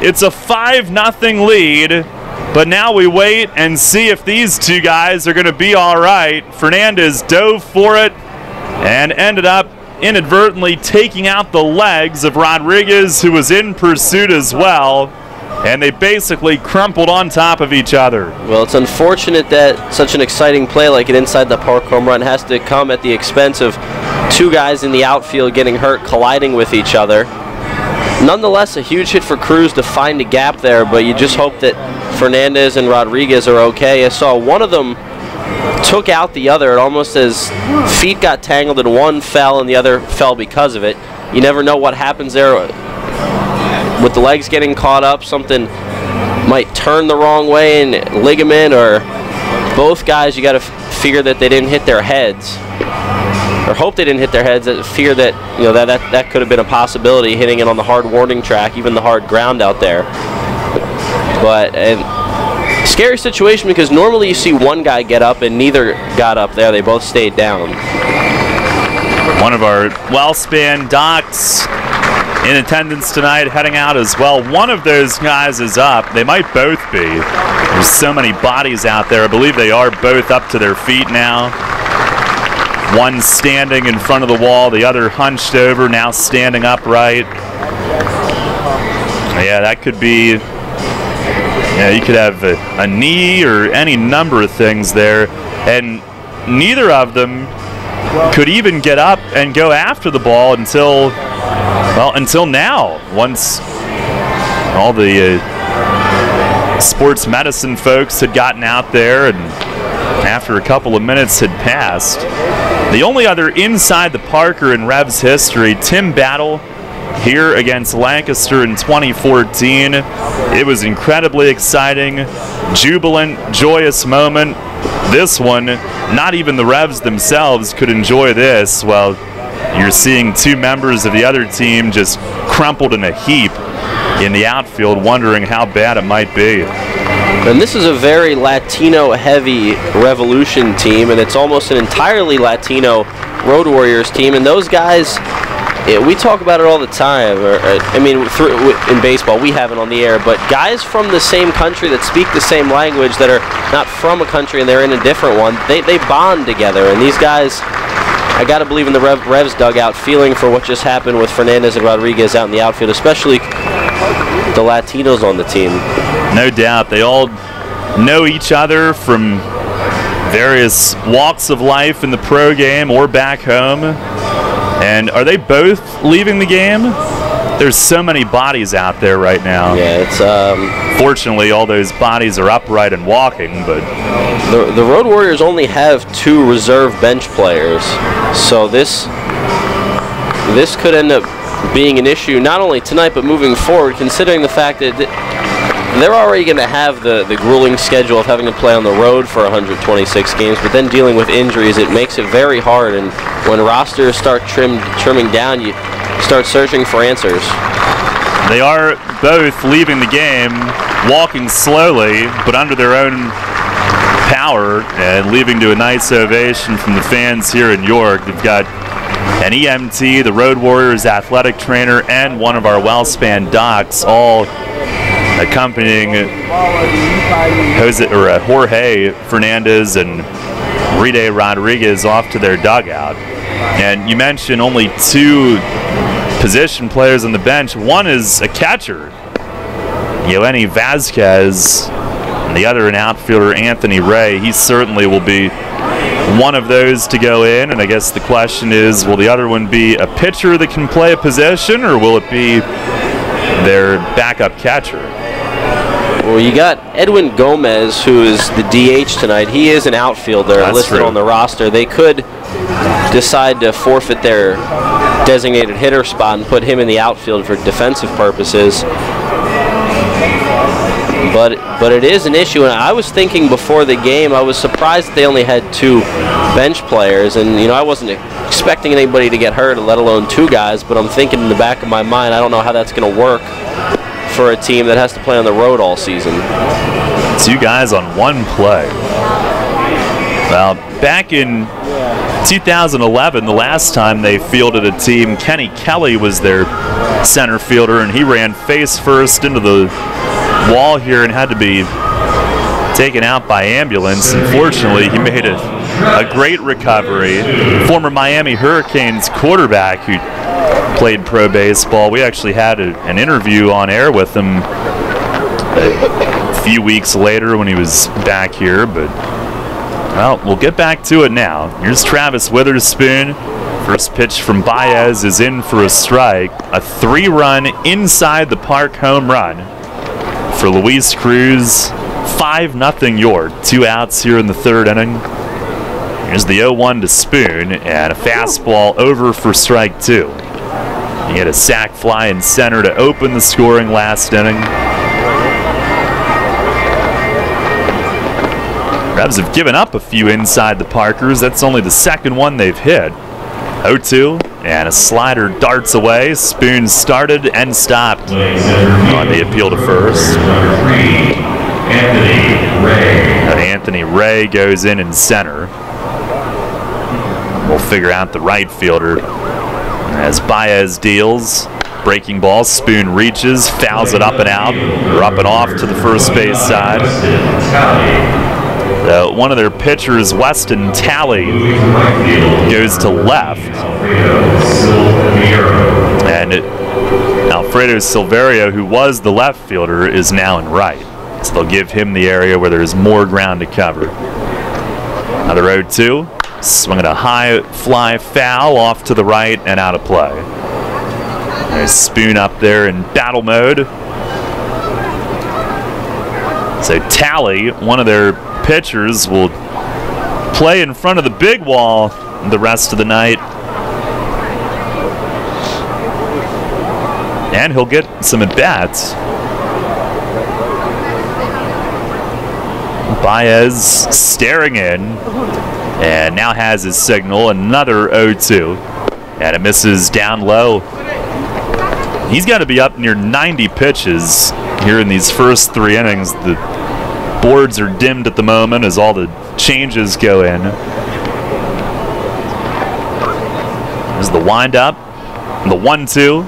It's a 5-0 lead, but now we wait and see if these 2 guys are going to be all right. Fernandez dove for it and ended up inadvertently taking out the legs of Rodriguez, who was in pursuit as well, and they basically crumpled on top of each other. Well, it's unfortunate that such an exciting play like an inside the park home run has to come at the expense of 2 guys in the outfield getting hurt, colliding with each other. Nonetheless, a huge hit for Cruz to find a gap there, but you just hope that Fernandez and Rodriguez are okay. I saw one of them took out the other, almost as feet got tangled and one fell and the other fell because of it. You never know what happens there with the legs getting caught up. Something might turn the wrong way and ligament, or both guys, you got to figure that they didn't hit their heads, or hope they didn't hit their heads. Fear that, you know, that could have been a possibility, hitting it on the hard warning track, even the hard ground out there. But scary situation, because normally you see one guy get up and neither got up there. They both stayed down. One of our well-spanned docs in attendance tonight, heading out as well. One of those guys is up. They might both be. There's so many bodies out there. I believe they are both up to their feet now. One standing in front of the wall, the other hunched over, now standing upright. Yeah, that could be, you could have a knee or any number of things there. And neither of them could even get up and go after the ball until now. Once all the sports medicine folks had gotten out there and after a couple of minutes had passed. The only other inside the Parker in Revs history, Tim Battle, here against Lancaster in 2014. It was incredibly exciting, jubilant, joyous moment. This one, not even the Revs themselves could enjoy this. Well, you're seeing two members of the other team just crumpled in a heap in the outfield, wondering how bad it might be. And this is a very Latino-heavy Revolution team, and it's almost an entirely Latino Road Warriors team. And those guys, we talk about it all the time. In baseball, we have it on the air, but guys from the same country that speak the same language that are not from a country and they're in a different one, they bond together. And these guys, I got to believe in the Revs dugout, feeling for what just happened with Fernandez and Rodriguez out in the outfield, especially the Latinos on the team. No doubt. They all know each other from various walks of life in the pro game or back home. And are they both leaving the game? There's so many bodies out there right now. Yeah, it's fortunately all those bodies are upright and walking, but the Road Warriors only have 2 reserve bench players. So this could end up being an issue not only tonight but moving forward, considering the fact that they're already going to have the grueling schedule of having to play on the road for 126 games, but then dealing with injuries, it makes it very hard. And when rosters start trimming down, you start searching for answers. They are both leaving the game, walking slowly, but under their own power, and leaving to a nice ovation from the fans here in York. They've got an EMT, the Road Warriors athletic trainer, and one of our well-spanned docs, all accompanying Jorge Fernandez and Ride Rodriguez off to their dugout. And you mentioned only 2 position players on the bench. One is a catcher, Yoeni Vasquez, and the other an outfielder, Anthony Ray. He certainly will be one of those to go in, and I guess the question is, will the other one be a pitcher that can play a position, or will it be their backup catcher? Well, you got Edwin Gomez, who is the DH tonight. He is an outfielder. That's listed true on the roster. They could decide to forfeit their designated hitter spot and put him in the outfield for defensive purposes. But it is an issue, and I was thinking before the game, I was surprised that they only had 2 bench players, and I wasn't expecting anybody to get hurt, let alone 2 guys, but I'm thinking in the back of my mind, I don't know how that's going to work for a team that has to play on the road all season. 2 guys on 1 play. Well, back in 2011, the last time they fielded a team, Kenny Kelly was their center fielder, and he ran face first into the wall here and had to be taken out by ambulance. Unfortunately, he made a great recovery. Former Miami Hurricanes quarterback who played pro baseball. We actually had an interview on air with him a few weeks later when he was back here, but well, we'll get back to it now. Here's Travis Witherspoon. First pitch from Baez is in for a strike. A 3-run inside the park home run for Luis Cruz. 5-0 York. 2 outs here in the 3rd inning. Here's the 0-1 to Spoon, and a fastball over for strike 2. He had a sac fly in center to open the scoring last inning. Revs have given up a few inside the Parkers. That's only the 2nd one they've hit. 0-2, and a slider darts away. Spoon started and stopped on the appeal to first. Anthony Ray goes in center. We'll figure out the right fielder as Baez deals. Breaking ball, Spoon reaches, fouls it up and out, or up and off to the first base side. One of their pitchers, Weston Talley, goes to left. And Alfredo Silverio, who was the left fielder, is now in right. So they'll give him the area where there's more ground to cover. Another 0-2. Swinging a high fly foul off to the right and out of play. There's Spoon up there in battle mode. So Talley, one of their pitchers, will play in front of the big wall the rest of the night. And he'll get some at-bats. Baez staring in, and now has his signal. Another 0-2, and it misses down low. He's got to be up near 90 pitches here in these first 3 innings. The boards are dimmed at the moment as all the changes go in. There's the windup, the 1-2,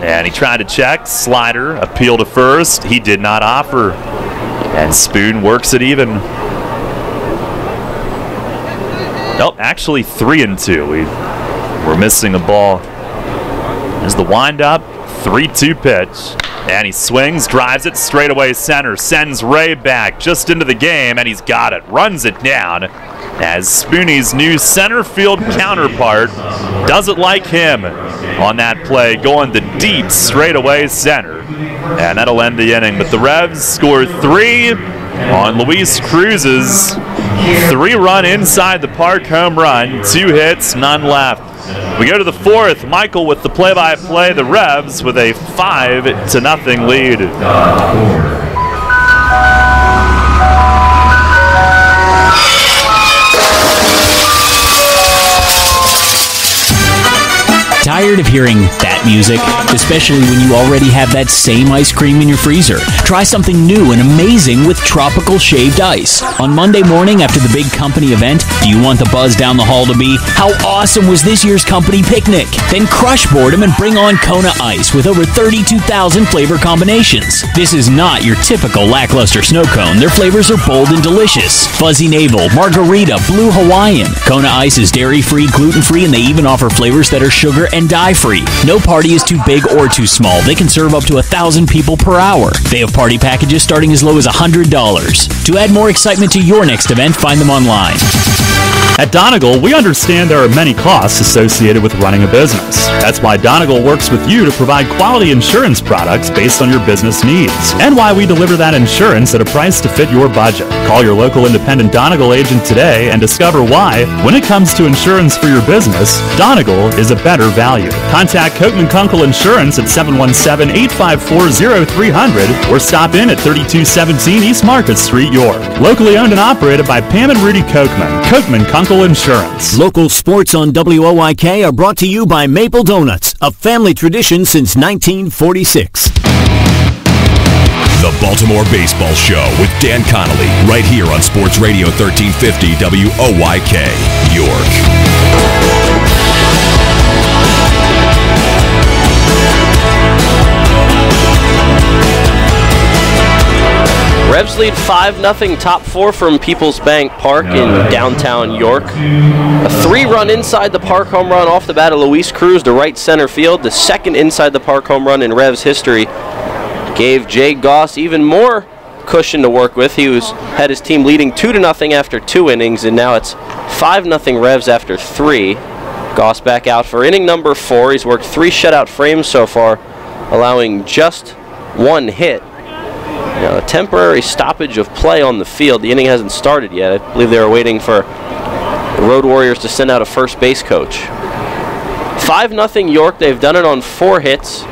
and he tried to check. Slider, appeal to first. He did not offer. And Spoon works it even. Nope, actually 3-2. We're missing a ball. There's the windup, 3-2 pitch. And he swings, drives it straight away center, sends Ray back just into the game, and he's got it. Runs it down as Spoonie's new center field counterpart doesn't like him on that play, going to deep straight away center. And that'll end the inning. But the Revs score 3 on Luis Cruz's 3-run inside the park home run. 2 hits, none left. We go to the 4th. Michael with the play-by-play. The Revs with a 5-0 lead. Tired of hearing that music? Especially when you already have that same ice cream in your freezer. Try something new and amazing with Tropical Shaved Ice. On Monday morning after the big company event, do you want the buzz down the hall to be, how awesome was this year's company picnic? Then crush boredom and bring on Kona Ice with over 32,000 flavor combinations. This is not your typical lackluster snow cone. Their flavors are bold and delicious. Fuzzy Navel, Margarita, Blue Hawaiian. Kona Ice is dairy-free, gluten-free, and they even offer flavors that are sugar and dye-free. No party is too big or too small. They can serve up to 1,000 people per hour. They have party packages starting as low as $100. To add more excitement to your next event, find them online. At Donegal, we understand there are many costs associated with running a business. That's why Donegal works with you to provide quality insurance products based on your business needs, and why we deliver that insurance at a price to fit your budget. Call your local independent Donegal agent today and discover why, when it comes to insurance for your business, Donegal is a better value. Contact Coatman Kunkel Insurance at 717-854-0300 or stop in at 3217 East Market Street, York. Locally owned and operated by Pam and Rudy Coatman. Coatman Kunkel Insurance. Local sports on WOYK are brought to you by Maple Donuts, a family tradition since 1946. The Baltimore Baseball Show with Dan Connolly, right here on Sports Radio 1350 WOYK, York. Revs lead 5-0, top 4 from People's Bank Park in downtown York. A 3-run inside the park home run off the bat of Luis Cruz to right center field. The second inside the park home run in Revs history gave Jay Goss even more cushion to work with. He had his team leading 2-0 after 2 innings, and now it's 5-0 Revs after 3. Goss back out for inning number 4. He's worked 3 shutout frames so far, allowing just 1 hit. Now, a temporary stoppage of play on the field. The inning hasn't started yet. I believe they were waiting for the Road Warriors to send out a first base coach. 5-0 York. They've done it on 4 hits.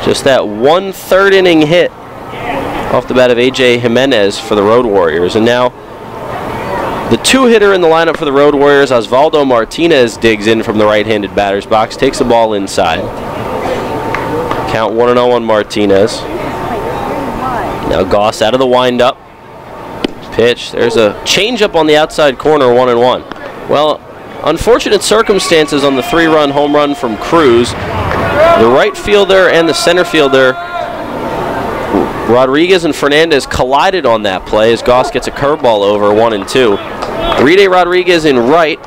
Just that 1/3 inning hit off the bat of A.J. Jimenez for the Road Warriors. And now the 2-hitter in the lineup for the Road Warriors, Osvaldo Martinez, digs in from the right-handed batter's box, takes the ball inside. Count 1-0 on Martinez. Now Goss out of the windup. Pitch. There's a changeup on the outside corner, 1-1. Well, unfortunate circumstances on the 3-run home run from Cruz. The right fielder and the center fielder, Rodriguez and Fernandez, collided on that play as Goss gets a curveball over 1-2. Rede Rodriguez in right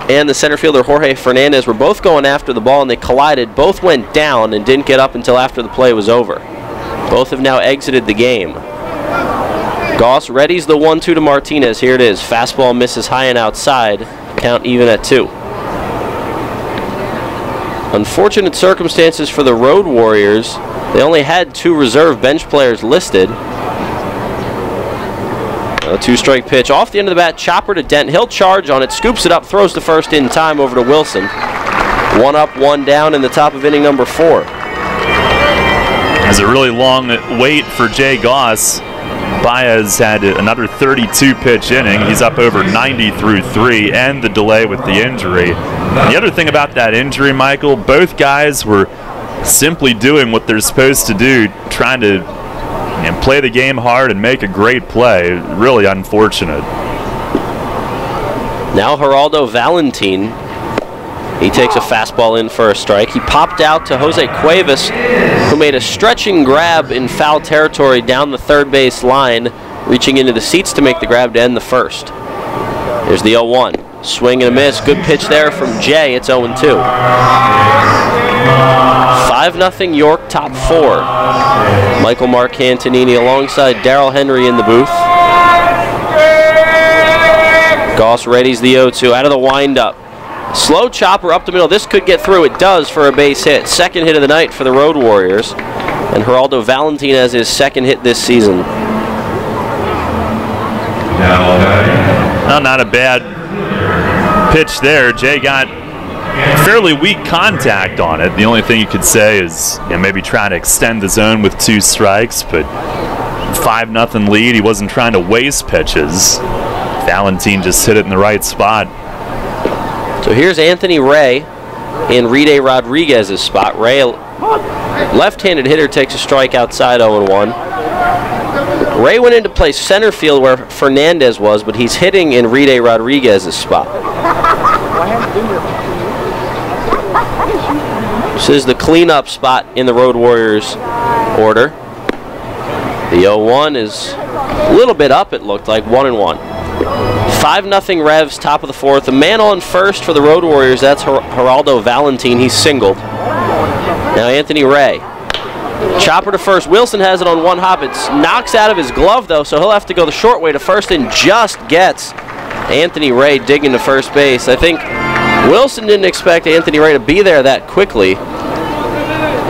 and the center fielder Jorge Fernandez were both going after the ball, and they collided. Both went down and didn't get up until after the play was over. Both have now exited the game. Goss readies the 1-2 to Martinez. Here it is. Fastball misses high and outside. Count even at 2. Unfortunate circumstances for the Road Warriors. They only had 2 reserve bench players listed. A 2-strike pitch off the end of the bat, chopper to Dent. He'll charge on it, scoops it up, throws the first in time over to Wilson. 1 up, 1 down in the top of inning number 4. As a really long wait for Jay Goss. Baez had another 32-pitch inning. He's up over 90 through 3, and the delay with the injury. The other thing about that injury, Michael, both guys were simply doing what they're supposed to do, trying to play the game hard and make a great play. Really unfortunate. Now Geraldo Valentin. He takes a fastball in for a strike. He popped out to Jose Cuevas, who made a stretching grab in foul territory down the third base line, reaching into the seats to make the grab to end the first. Here's the 0-1. Swing and a miss. Good pitch there from Jay. It's 0-2. 5-0 York, top 4. Michael Marcantonini alongside Darrell Henry in the booth. Goss readies the 0-2 out of the windup. Slow chopper up the middle. This could get through. It does for a base hit. Second hit of the night for the Road Warriors. And Geraldo Valentin has his second hit this season. Well, not a bad pitch there. Jay got fairly weak contact on it. The only thing you could say is maybe trying to extend the zone with 2 strikes, but 5-0 lead. He wasn't trying to waste pitches. Valentin just hit it in the right spot. So here's Anthony Ray in Rede Rodriguez's spot. Ray, left-handed hitter, takes a strike outside 0-1. Ray went in to play center field where Fernandez was, but he's hitting in Rede Rodriguez's spot. This is the cleanup spot in the Road Warriors order. The 0-1 is a little bit up, it looked like, 1-1. 5-0 Revs, top of the 4th. The man on first for the Road Warriors, that's Geraldo Valentin. He's singled. Now Anthony Ray. Chopper to first. Wilson has it on 1 hop. It knocks out of his glove, though, so he'll have to go the short way to first and just gets Anthony Ray digging to first base. I think Wilson didn't expect Anthony Ray to be there that quickly.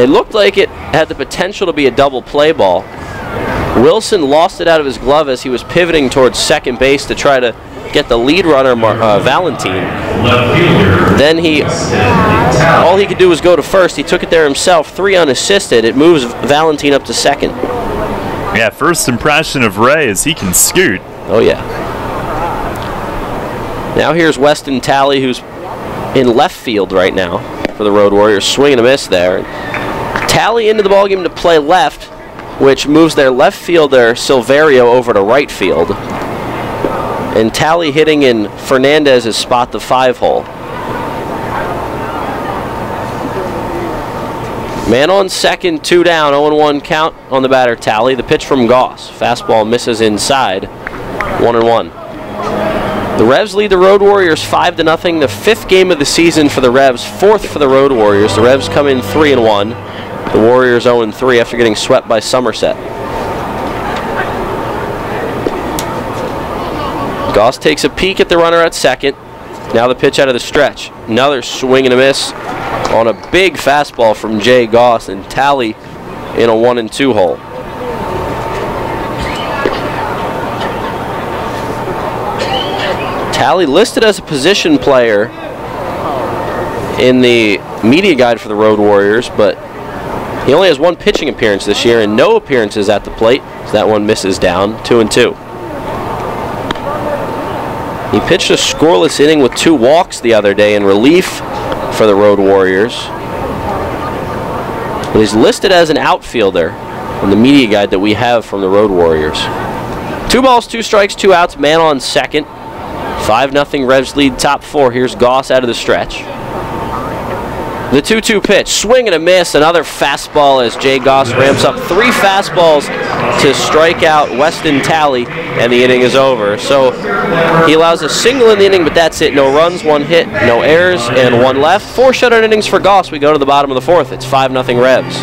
It looked like it had the potential to be a double play ball. Wilson lost it out of his glove as he was pivoting towards second base to try to get the lead runner, Valentin. Then all he could do was go to first. He took it there himself, 3 unassisted. It moves Valentin up to second. Yeah, first impression of Ray is he can scoot. Oh, yeah. Now here's Weston Talley, who's in left field right now for the Road Warriors. Swing and a miss there. Talley into the ballgame to play left, which moves their left fielder, Silverio, over to right field. And Talley hitting in Fernandez's spot, the 5-hole. Man on second, 2 down, 0-1 count on the batter, Talley. The pitch from Goss. Fastball misses inside, 1-1. The Revs lead the Road Warriors 5-0. The 5th game of the season for the Revs, 4th for the Road Warriors. The Revs come in 3-1. The Warriors 0-3 after getting swept by Somerset. Goss takes a peek at the runner at second. Now the pitch out of the stretch. Another swing and a miss on a big fastball from Jay Goss, and Talley in a 1-2 hole. Talley listed as a position player in the media guide for the Road Warriors, but he only has 1 pitching appearance this year and no appearances at the plate, so that one misses down, 2-2. He pitched a scoreless inning with 2 walks the other day in relief for the Road Warriors. But he's listed as an outfielder in the media guide that we have from the Road Warriors. 2 balls, 2 strikes, 2 outs, man on second. 5-0 Revs lead top 4. Here's Goss out of the stretch. The 2-2 pitch, swing and a miss, another fastball as Jay Goss ramps up 3 fastballs to strike out Weston Talley, and the inning is over. So he allows a single in the inning, but that's it. No runs, 1 hit, no errors, and 1 left. 4 shutout innings for Goss. We go to the bottom of the 4th. It's 5-0 Revs.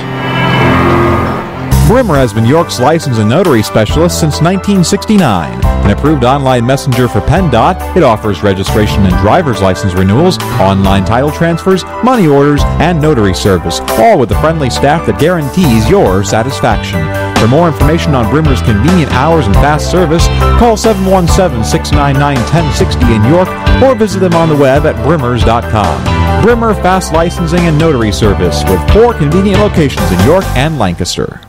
Brimmer has been York's license and notary specialist since 1969. An approved online messenger for PennDOT, it offers registration and driver's license renewals, online title transfers, money orders, and notary service, all with a friendly staff that guarantees your satisfaction. For more information on Brimmer's convenient hours and fast service, call 717-699-1060 in York or visit them on the web at brimmers.com. Brimmer Fast Licensing and Notary Service with 4 convenient locations in York and Lancaster.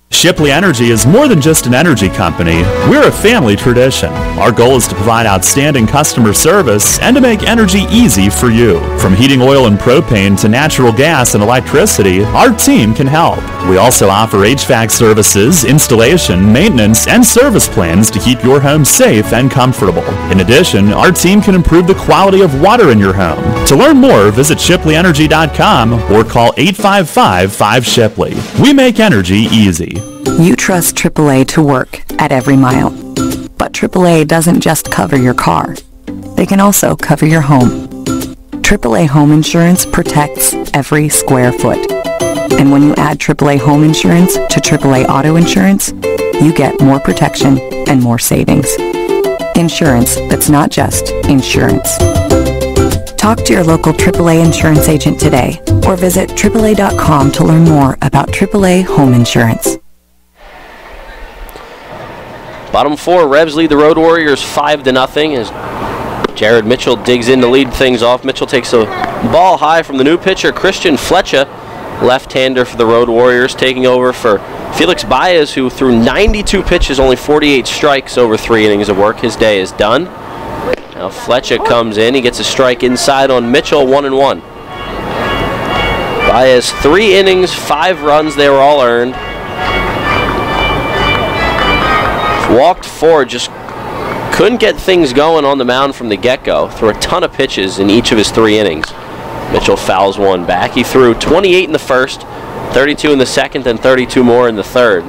Shipley Energy is more than just an energy company. We're a family tradition. Our goal is to provide outstanding customer service and to make energy easy for you. From heating oil and propane to natural gas and electricity, our team can help. We also offer HVAC services, installation, maintenance, and service plans to keep your home safe and comfortable. In addition, our team can improve the quality of water in your home. To learn more, visit ShipleyEnergy.com or call 855-5-SHIPLEY. We make energy easy. You trust AAA to work at every mile. But AAA doesn't just cover your car. They can also cover your home. AAA Home Insurance protects every square foot. And when you add AAA Home Insurance to AAA Auto Insurance, you get more protection and more savings. Insurance that's not just insurance. Talk to your local AAA insurance agent today or visit AAA.com to learn more about AAA Home Insurance. Bottom 4, Revs lead the Road Warriors 5-0 as Jared Mitchell digs in to lead things off. Mitchell takes a ball high from the new pitcher, Christian Fletcher, left-hander for the Road Warriors, taking over for Felix Baez, who threw 92 pitches, only 48 strikes over 3 innings of work. His day is done. Now Fletcher comes in. He gets a strike inside on Mitchell, 1-1. Baez, 3 innings, 5 runs. They were all earned. Walked 4, just couldn't get things going on the mound from the get-go. Threw a ton of pitches in each of his 3 innings. Mitchell fouls one back. He threw 28 in the first, 32 in the second, and 32 more in the third.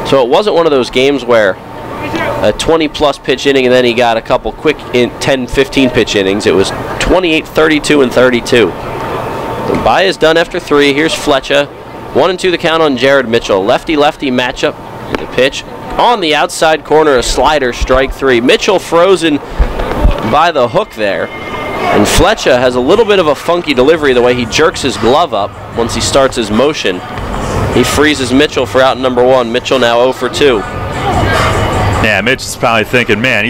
So it wasn't one of those games where a 20-plus pitch inning and then he got a couple quick 10, 15 pitch innings. It was 28, 32, and 32. Baez done after 3. Here's Fletcher. 1-2 the count on Jared Mitchell. Lefty-lefty matchup. The pitch on the outside corner, a slider, strike 3. Mitchell frozen by the hook there. And Fletcher has a little bit of a funky delivery the way he jerks his glove up once he starts his motion. He freezes Mitchell for out number 1. Mitchell now 0 for 2. Yeah, Mitch is probably thinking, man,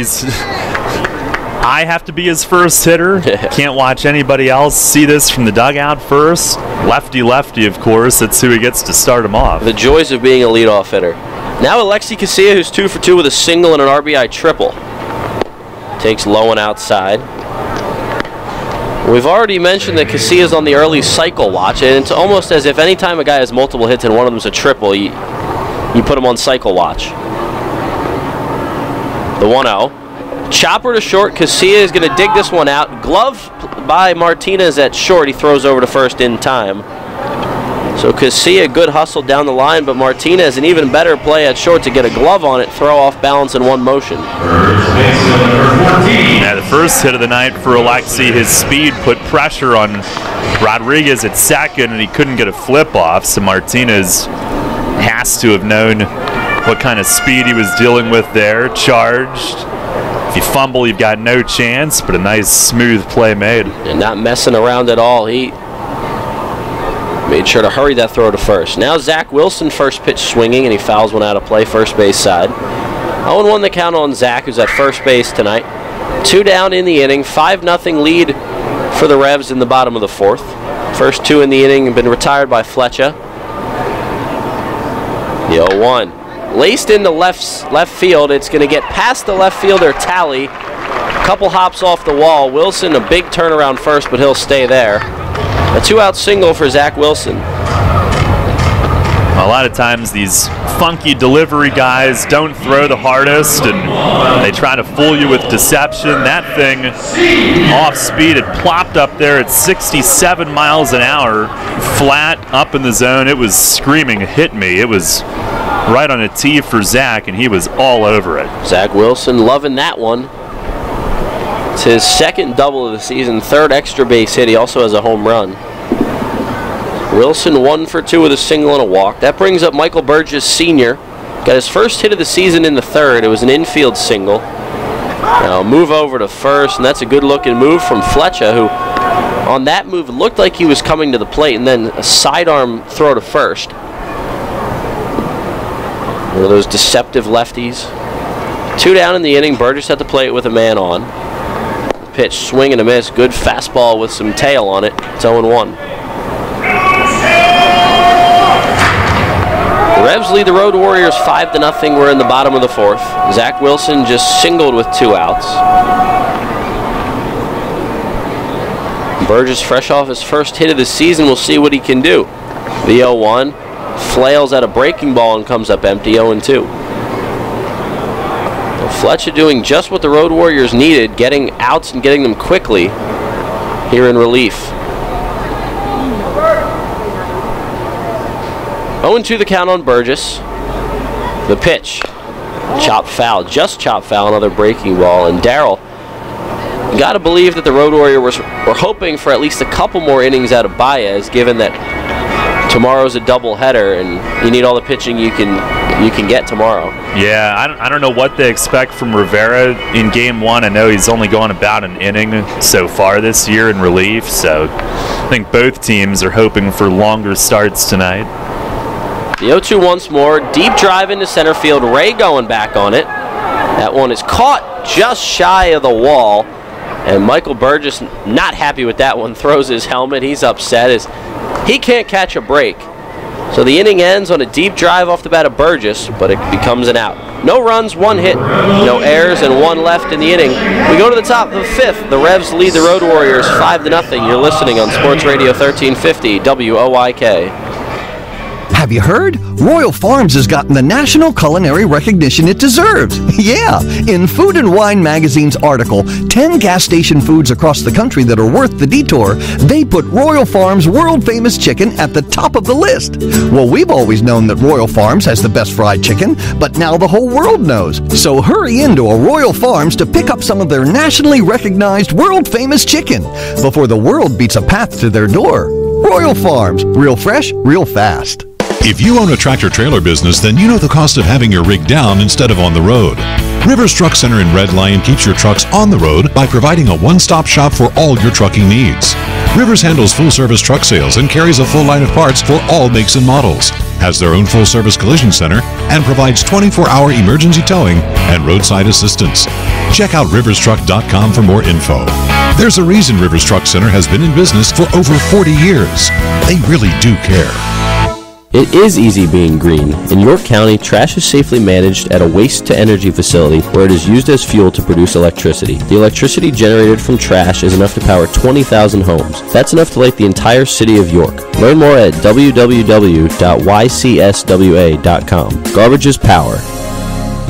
I have to be his first hitter. Can't watch anybody else see this from the dugout first. Lefty-lefty, of course. That's who he gets to start him off. The joys of being a leadoff hitter. Now Alexi Casilla, who's 2 for 2 with a single and an RBI triple. Takes low and outside. We've already mentioned that Casilla's on the early cycle watch, and it's almost as if any time a guy has multiple hits and one of them's a triple, you put him on cycle watch. The 1-0. Chopper to short. Casilla is going to dig this one out. Glove by Martinez at short. He throws over to first in time. So Casilla, good hustle down the line, but Martinez, an even better play at short to get a glove on it, throw off balance in one motion. Yeah, the first hit of the night for Alexi, his speed put pressure on Rodriguez at second, and he couldn't get a flip off, so Martinez has to have known what kind of speed he was dealing with there. Charged. you fumble, you've got no chance, but a nice, smooth play made. And not messing around at all. He made sure to hurry that throw to first. Now Zach Wilson, first pitch swinging, and he fouls one out of play, first base side. 0-1 the count on Zach, who's at first base tonight. 2 down in the inning, 5-0 lead for the Revs in the bottom of the 4th. First 2 in the inning have been retired by Fletcher. The 0-1. Laced into left field. It's going to get past the left fielder, Talley. A couple hops off the wall. Wilson, a big turnaround first, but he'll stay there. A 2-out single for Zach Wilson. A lot of times these funky delivery guys don't throw the hardest, and they try to fool you with deception. That thing off speed, it plopped up there at 67 miles an hour, flat up in the zone. It was screaming, hit me. It was right on a tee for Zach, and he was all over it. Zach Wilson loving that one. It's his second double of the season, third extra base hit. He also has a home run. Wilson 1 for 2 with a single and a walk. That brings up Michael Burgess Sr. Got his first hit of the season in the 3rd. It was an infield single. Now move over to first, and that's a good looking move from Fletcher, who on that move looked like he was coming to the plate, and then a sidearm throw to first. One of those deceptive lefties. 2 down in the inning. Burgess at the plate with a man on. Pitch, swing and a miss. Good fastball with some tail on it. It's 0-1. The Revs lead the Road Warriors 5-0. We're in the bottom of the 4th. Zach Wilson just singled with 2 outs. Burgess, fresh off his first hit of the season, we'll see what he can do. The 0-1 flails at a breaking ball and comes up empty. 0-2. Well, Fletcher doing just what the Road Warriors needed, getting outs and getting them quickly here in relief. 0-2 the count on Burgess. The pitch. Chopped foul. Just chopped foul. Another breaking ball. And Darryl, you got to believe that the Road Warriors were hoping for at least a couple more innings out of Baez, given that tomorrow's a doubleheader and you need all the pitching you can get tomorrow. Yeah, I don't know what they expect from Rivera in Game 1. I know he's only gone about an inning so far this year in relief, so I think both teams are hoping for longer starts tonight. The 0-2 once more. Deep drive into center field. Ray going back on it. That one is caught just shy of the wall. And Michael Burgess, not happy with that one, throws his helmet. He's upset as he can't catch a break. So the inning ends on a deep drive off the bat of Burgess, but it becomes an out. No runs, 1 hit, no errors, and 1 left in the inning. We go to the top of the 5th. The Revs lead the Road Warriors 5-0. You're listening on Sports Radio 1350 WOYK. Have you heard? Royal Farms has gotten the national culinary recognition it deserves. Yeah, in Food and Wine magazine's article, 10 gas station foods across the country that are worth the detour, they put Royal Farms' world-famous chicken at the top of the list. Well, we've always known that Royal Farms has the best fried chicken, but now the whole world knows. So hurry into a Royal Farms to pick up some of their nationally recognized world-famous chicken before the world beats a path to their door. Royal Farms, real fresh, real fast. If you own a tractor-trailer business, then you know the cost of having your rig down instead of on the road. Rivers Truck Center in Red Lion keeps your trucks on the road by providing a one-stop shop for all your trucking needs. Rivers handles full-service truck sales and carries a full line of parts for all makes and models, has their own full-service collision center, and provides 24-hour emergency towing and roadside assistance. Check out riverstruck.com for more info. There's a reason Rivers Truck Center has been in business for over 40 years. They really do care. It is easy being green. In York County, trash is safely managed at a waste-to-energy facility where it is used as fuel to produce electricity. The electricity generated from trash is enough to power 20,000 homes. That's enough to light the entire city of York. Learn more at www.ycswa.com. Garbage is power.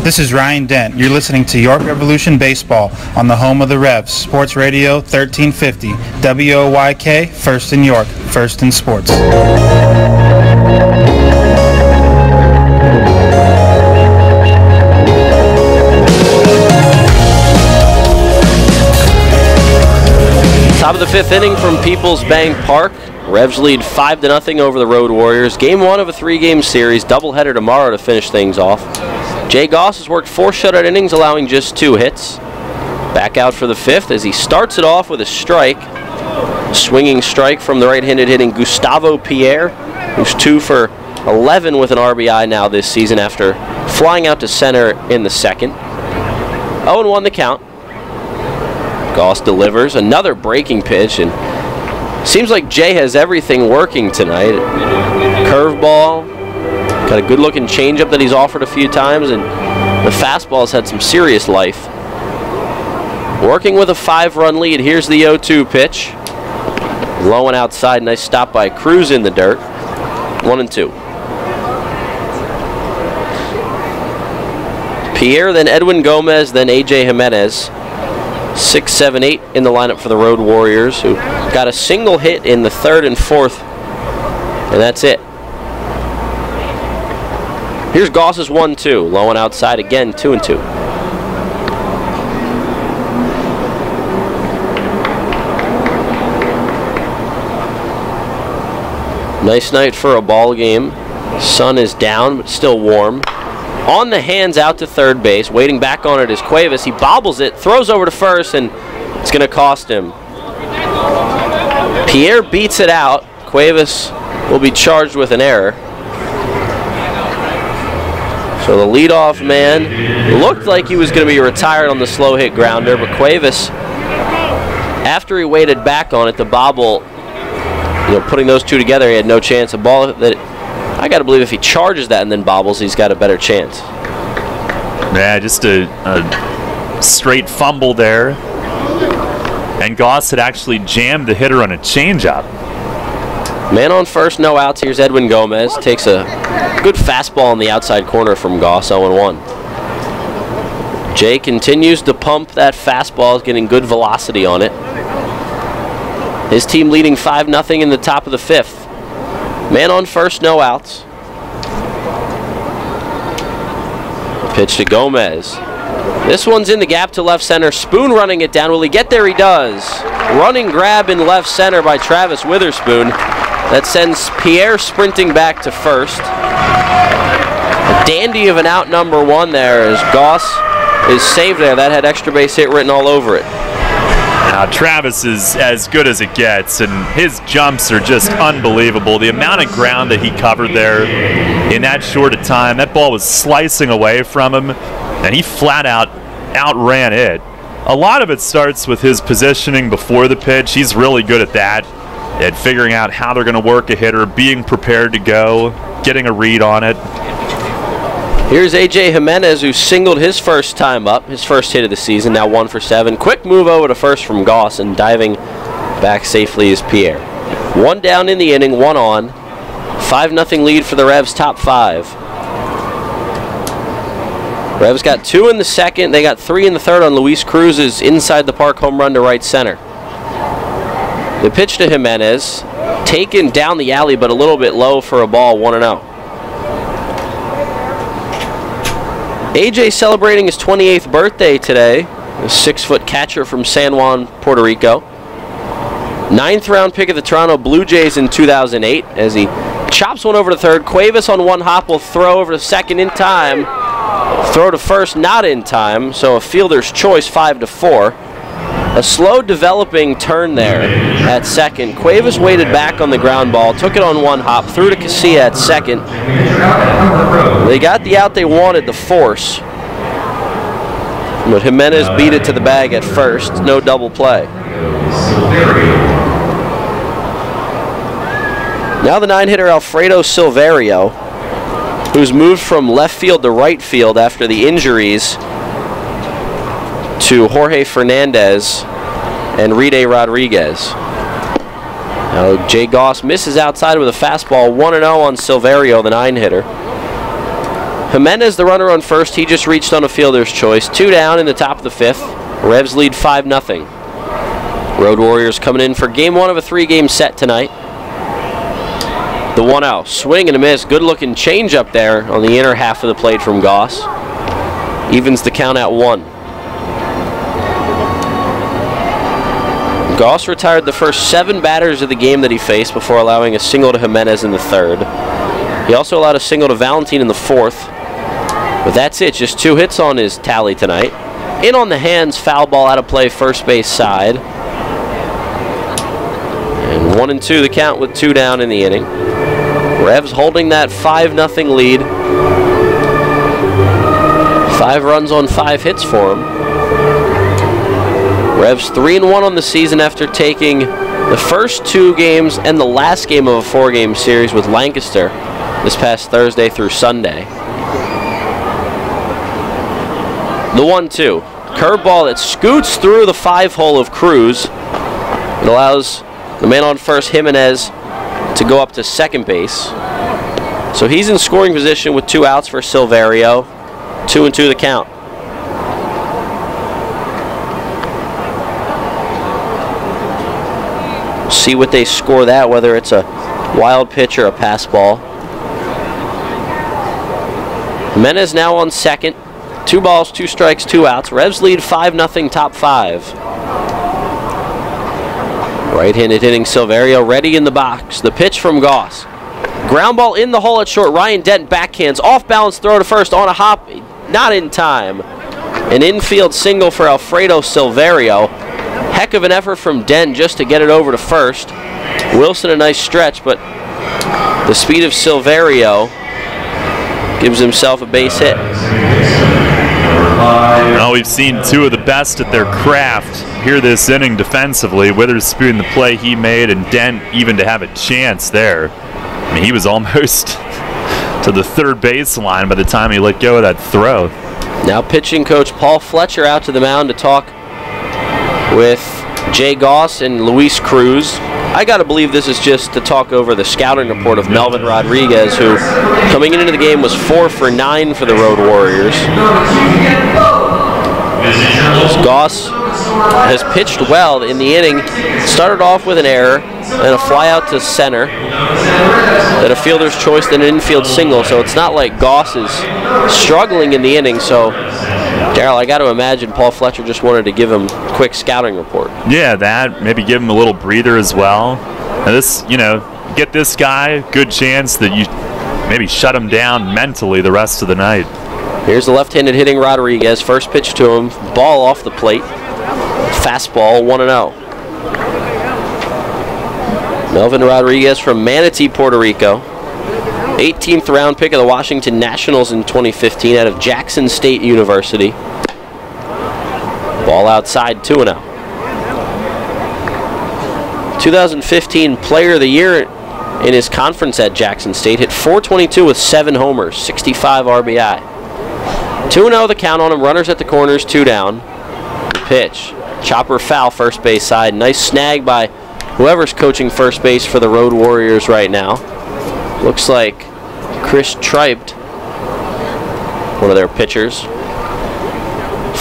This is Ryan Dent. You're listening to York Revolution Baseball on the home of the Revs, Sports Radio 1350, WOYK, first in York, first in sports. Top of the 5th inning from Peoples Bank Park. Revs lead 5-0 over the Road Warriors. Game 1 of a 3-game series. Doubleheader tomorrow to finish things off. Jay Goss has worked 4 shutout innings, allowing just 2 hits. Back out for the 5th as he starts it off with a strike. Swinging strike from the right-handed hitting Gustavo Pierre, who's 2 for 11 with an RBI now this season after flying out to center in the 2nd. 0-1 the count. Goss delivers another breaking pitch, and seems like Jay has everything working tonight. Curveball, got a good-looking changeup that he's offered a few times, and the fastball's had some serious life. Working with a 5-run lead. Here's the 0-2 pitch. Low and outside. Nice stop by Cruz in the dirt. 1-2. Pierre, then Edwin Gomez, then A.J. Jimenez. 6, 7, 8 in the lineup for the Road Warriors, who got a single hit in the 3rd and 4th. And that's it. Here's Goss's 1-2. Low and outside again. 2-2. Nice night for a ball game. Sun is down, but still warm. On the hands out to third base. Waiting back on it is Cuevas. He bobbles it, throws over to first, and it's going to cost him. Pierre beats it out. Cuevas will be charged with an error. So the leadoff man looked like he was going to be retired on the slow hit grounder, but Cuevas, after he waited back on it, the bobble, putting those two together, he had no chance. A ball that I got to believe if he charges that and then bobbles, he's got a better chance. Yeah, just a straight fumble there. And Goss had actually jammed the hitter on a changeup. Man on first, no outs. Here's Edwin Gomez. Takes a good fastball on the outside corner from Goss, 0-1. Jay continues to pump that fastball, getting good velocity on it. His team leading 5-0 in the top of the 5th. Man on first, no outs. Pitch to Gomez. This one's in the gap to left center. Spoon running it down. Will he get there? He does. Running grab in left center by Travis Witherspoon. That sends Pierre sprinting back to first. A dandy of an out number 1 there as Goss is saved there. That had extra base hit written all over it. Now, Travis is as good as it gets, and his jumps are just unbelievable. The amount of ground that he covered there in that short a time, that ball was slicing away from him, and he flat out outran it. A lot of it starts with his positioning before the pitch. He's really good at that, at figuring out how they're going to work a hitter, being prepared to go, getting a read on it. Here's A.J. Jimenez, who singled his first time up, his first hit of the season, now 1 for 7. Quick move over to first from Goss, and diving back safely is Pierre. 1 down in the inning, 1 on. 5-0 lead for the Revs, top 5. Revs got 2 in the 2nd. They got 3 in the 3rd on Luis Cruz's inside the park home run to right center. The pitch to Jimenez, taken down the alley, but a little bit low for a ball, 1-0. AJ celebrating his 28th birthday today. A 6-foot catcher from San Juan, Puerto Rico. 9th round pick of the Toronto Blue Jays in 2008 as he chops one over to third. Cuevas on 1 hop will throw over to second in time. Throw to first not in time, so a fielder's choice, 5-4. A slow developing turn there at second. Cuevas waited back on the ground ball, took it on 1 hop, threw to Casilla at second. They got the out they wanted, the force. But Jimenez beat it to the bag at first. No double play. Now the 9-hitter Alfredo Silverio, who's moved from left field to right field after the injuries to Jorge Fernandez and Ride Rodriguez. Now Jay Goss misses outside with a fastball, 1-0 on Silverio, the 9-hitter. Jimenez, the runner on first, he just reached on a fielder's choice. 2 down in the top of the 5th. Revs lead 5-0. Road Warriors coming in for game 1 of a 3-game set tonight. The 1-0, swing and a miss. Good looking change up there on the inner half of the plate from Goss. Evens the count at 1. Goss retired the first 7 batters of the game that he faced before allowing a single to Jimenez in the 3rd. He also allowed a single to Valentin in the 4th. But that's it, just 2 hits on his tally tonight. in on the hands, foul ball out of play, first base side. And 1-2 the count with 2 down in the inning. Revs holding that 5-0 lead. 5 runs on 5 hits for them. Revs 3-1 on the season after taking the first 2 games and the last game of a 4-game series with Lancaster this past Thursday through Sunday. The 1-2. Curveball that scoots through the 5-hole of Cruz. It allows the man on first, Jimenez, to go up to second base. So he's in scoring position with 2 outs for Silverio. 2-2 the count. See what they score that, whether it's a wild pitch or a pass ball. Jimenez now on second. 2 balls, 2 strikes, 2 outs. Revs lead 5-0, top 5. Right-handed hitting Silverio ready in the box. The pitch from Goss. Ground ball in the hole at short. Ryan Dent backhands. Off-balance throw to first on a hop. Not in time. An infield single for Alfredo Silverio. Heck of an effort from Dent just to get it over to first. Wilson a nice stretch, but the speed of Silverio gives himself a base hit. Well, we've seen 2 of the best at their craft here this inning defensively. Witherspoon, the play he made, and Dent even to have a chance there. I mean, he was almost to the third baseline by the time he let go of that throw. Now pitching coach Paul Fletcher out to the mound to talk with Jay Goss and Luis Cruz. I got to believe this is just to talk over the scouting report of Melvin Rodriguez, who coming into the game was 4 for 9 for the Road Warriors. Goss has pitched well in the inning. Started off with an error and a fly out to center, then a fielder's choice, then an infield single. So it's not like Goss is struggling in the inning. So, Darryl, I got to imagine Paul Fletcher just wanted to give him a quick scouting report. Yeah, that. Maybe give him a little breather as well. And this, get this guy, good chance that you maybe shut him down mentally the rest of the night. Here's the left-handed hitting Rodriguez. First pitch to him, ball off the plate. Fastball, 1-0. Melvin Rodriguez from Manatee, Puerto Rico. 18th round pick of the Washington Nationals in 2015 out of Jackson State University. Ball outside, 2-0. 2015 Player of the Year in his conference at Jackson State. Hit .422 with 7 homers, 65 RBI. 2-0 the count on him. Runners at the corners, 2 down. The pitch. Chopper foul, first base side. Nice snag by whoever's coaching first base for the Road Warriors right now. Looks like Chris Tripe, one of their pitchers.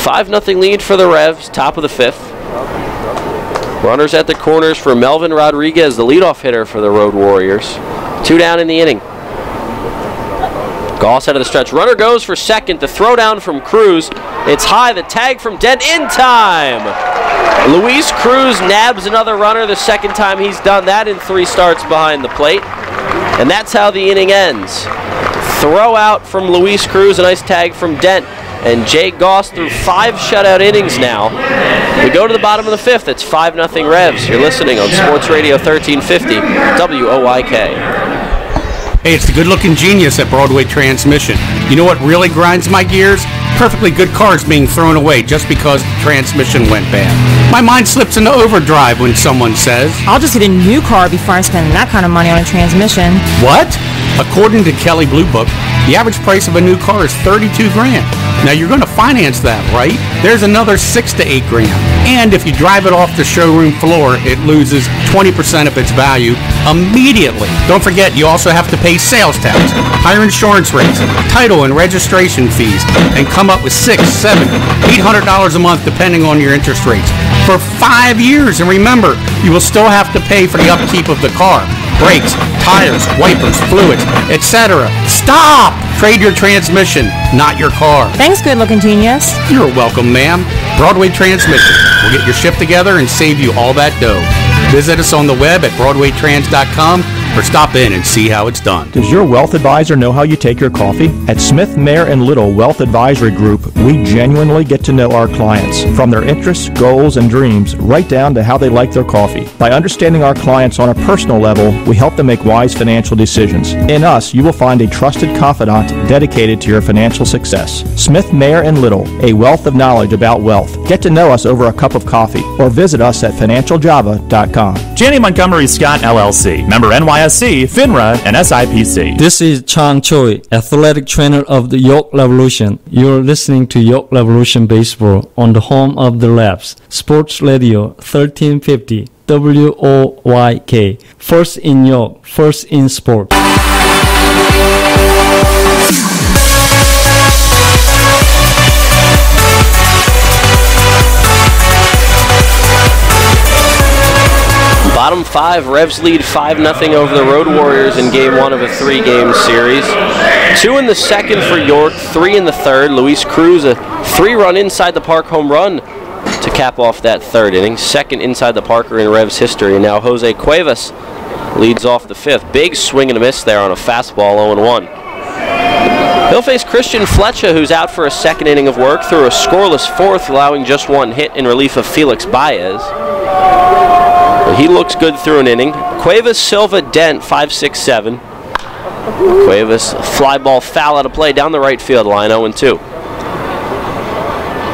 5-0 lead for the Revs, top of the 5th. Runners at the corners for Melvin Rodriguez, the leadoff hitter for the Road Warriors. 2 down in the inning. Goss out of the stretch. Runner goes for second. The throw down from Cruz. It's high. The tag from Dent in time. Luis Cruz nabs another runner, the second time he's done that in 3 starts behind the plate. And that's how the inning ends. Throw out from Luis Cruz, a nice tag from Dent. And Jay Goss through 5 shutout innings now. We go to the bottom of the 5th. It's 5-0 Revs. You're listening on Sports Radio 1350 WOYK. Hey, it's the good-looking genius at Broadway Transmission. You know what really grinds my gears? Perfectly good cars being thrown away just because the transmission went bad. My mind slips into overdrive when someone says, I'll just get a new car before I spend that kind of money on a transmission. What? According to Kelley Blue Book, the average price of a new car is $32 grand. Now you're going to finance that, right? There's another $6 to $8 grand. And if you drive it off the showroom floor, it loses 20% of its value immediately. Don't forget, you also have to pay sales tax, higher insurance rates, title and registration fees, and come up with $600, $700, $800 a month depending on your interest rates for 5 years. And remember, you will still have to pay for the upkeep of the car. Brakes, tires, wipers, fluids, etc. Stop! Trade your transmission, not your car. Thanks, good-looking genius. You're welcome, ma'am. Broadway Transmission. We'll get your shift together and save you all that dough. Visit us on the web at BroadwayTrans.com or stop in and see how it's done. Does your wealth advisor know how you take your coffee? At Smith, Mayer & Little Wealth Advisory Group, we genuinely get to know our clients, from their interests, goals, and dreams, right down to how they like their coffee. By understanding our clients on a personal level, we help them make wise financial decisions. In us, you will find a trusted confidant dedicated to your financial success. Smith, Mayer & Little, a wealth of knowledge about wealth. Get to know us over a cup of coffee or visit us at financialjava.com. Janney Montgomery Scott LLC, member NYSE, FINRA, and SIPC. This is Chang Choi, athletic trainer of the York Revolution. You're listening to York Revolution Baseball on the home of the Revs, Sports Radio 1350 WOYK. First in York, first in sport. Bottom five, Revs lead 5-0 over the Road Warriors in Game 1 of a 3-game series. 2 in the second for York, 3 in the third. Luis Cruz, a 3-run inside the park home run to cap off that third inning. Second inside the Parker in Revs history. And now Jose Cuevas leads off the fifth. Big swing and a miss there on a fastball, 0-1. He'll face Christian Fletcher, who's out for a second inning of work, through a scoreless fourth, allowing just one hit in relief of Felix Baez. He looks good through an inning. Cuevas, Silva, Dent, 5-6-7. Cuevas, fly ball foul out of play down the right field line, 0-2.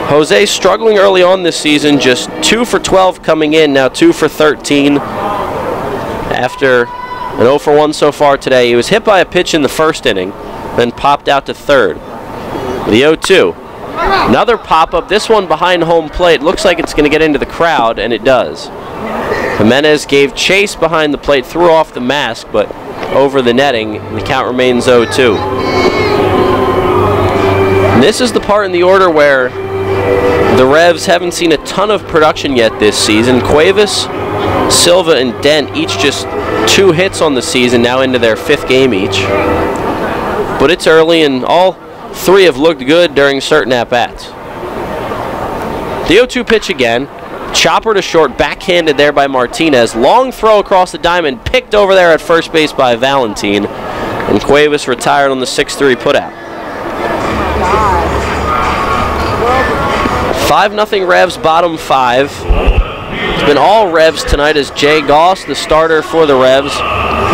Jose struggling early on this season, just 2 for 12 coming in, now 2 for 13. After an 0 for 1 so far today, he was hit by a pitch in the first inning, then popped out to third. The 0-2. Another pop-up, this one behind home plate. Looks like it's going to get into the crowd, and it does. Jimenez gave chase behind the plate, threw off the mask, but over the netting, and the count remains 0-2. And this is the part in the order where the Revs haven't seen a ton of production yet this season. Cuevas, Silva, and Dent each just 2 hits on the season, now into their 5th game each. But it's early, and all 3 have looked good during certain at-bats. The 0-2 pitch again. Chopper to short, backhanded there by Martinez. Long throw across the diamond, picked over there at first base by Valentin. And Cuevas retired on the 6-3 putout. 5-0 Revs, bottom 5. It's been all Revs tonight as Jay Goss, the starter for the Revs,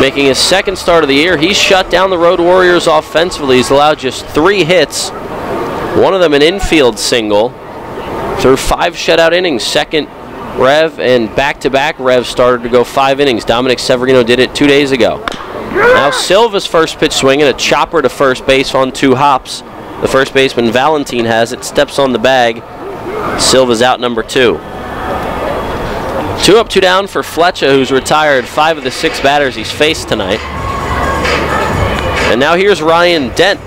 making his 2nd start of the year. He's shut down the Road Warriors offensively. He's allowed just 3 hits, one of them an infield single, through 5 shutout innings. Second Rev and back-to-back Rev started to go 5 innings. Dominic Severino did it 2 days ago. Now Silva's first pitch swinging, a chopper to first base on 2 hops. The first baseman, Valentin, has it, steps on the bag. Silva's out number 2. 2 up, 2 down for Fletcher, who's retired 5 of the 6 batters he's faced tonight. And now here's Ryan Dent,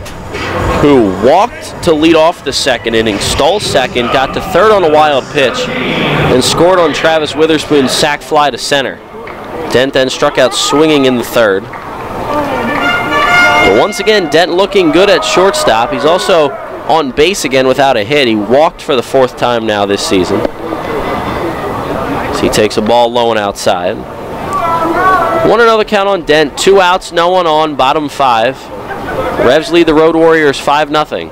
who walked to lead off the second inning, stole second, got to third on a wild pitch, and scored on Travis Witherspoon's sac fly to center. Dent then struck out swinging in the third. But once again, Dent looking good at shortstop. He's also on base again without a hit. He walked for the 4th time now this season. So he takes a ball low and outside. 1-0 count on Dent, 2 outs, no one on, bottom 5. Revs lead the Road Warriors 5-0.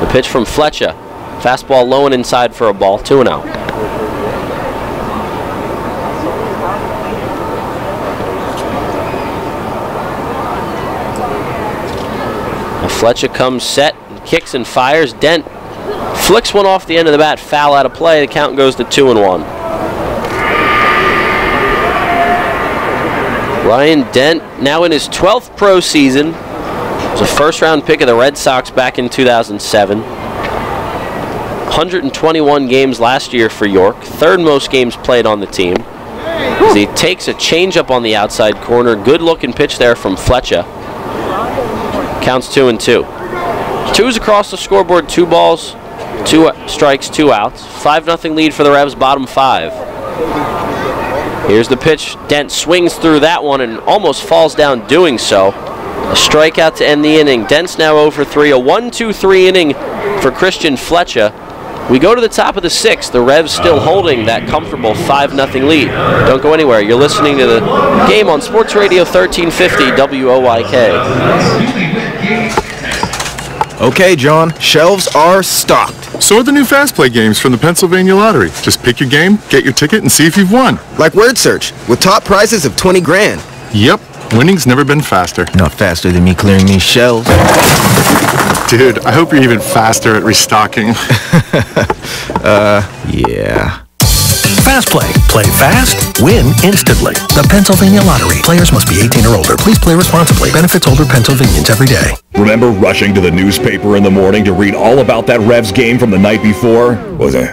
The pitch from Fletcher. Fastball low and inside for a ball, 2-0. Fletcher comes set, kicks and fires. Dent flicks one off the end of the bat, foul out of play. The count goes to 2-1. Ryan Dent, now in his 12th pro season, was a first-round pick of the Red Sox back in 2007. 121 games last year for York, 3rd most games played on the team. As he takes a changeup on the outside corner, good-looking pitch there from Fletcher. Counts 2-2. 2's across the scoreboard, 2 balls, 2 strikes, 2 outs. 5-0 lead for the Revs, bottom 5. Here's the pitch. Dent swings through that one and almost falls down doing so. A strikeout to end the inning. Dent's now 0 for 3. A 1-2-3 inning for Christian Fletcher. We go to the top of the 6th. The Revs still holding that comfortable 5-0 lead. Don't go anywhere. You're listening to the game on Sports Radio 1350 WOYK. Okay, John, shelves are stocked. So are the new Fast Play games from the Pennsylvania Lottery. Just pick your game, get your ticket, and see if you've won. Like Word Search, with top prizes of 20 grand. Yep, winning's never been faster. Not faster than me clearing these shelves. Dude, I hope you're even faster at restocking. Yeah. Fast Play. Play fast, win instantly. The Pennsylvania Lottery. Players must be 18 or older. Please play responsibly. Benefits older Pennsylvanians every day. Remember rushing to the newspaper in the morning to read all about that Revs game from the night before? Was it?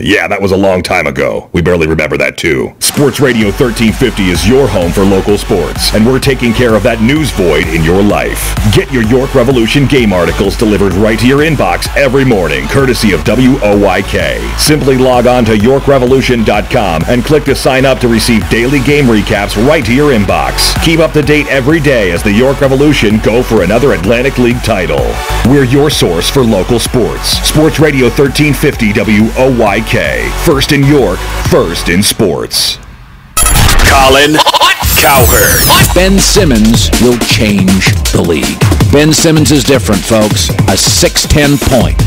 Yeah, that was a long time ago. We barely remember that too. Sports Radio 1350 is your home for local sports, and we're taking care of that news void in your life. Get your York Revolution game articles delivered right to your inbox every morning, courtesy of WOYK. Simply log on to YorkRevolution.com and click to sign up to receive daily game recaps right to your inbox. Keep up to date every day as the York Revolution go for another Atlantic League title. We're your source for local sports. Sports Radio 1350 WOYK. First in York, first in sports. Colin Cowherd. Ben Simmons will change the league. Ben Simmons is different, folks. A 6'10 point.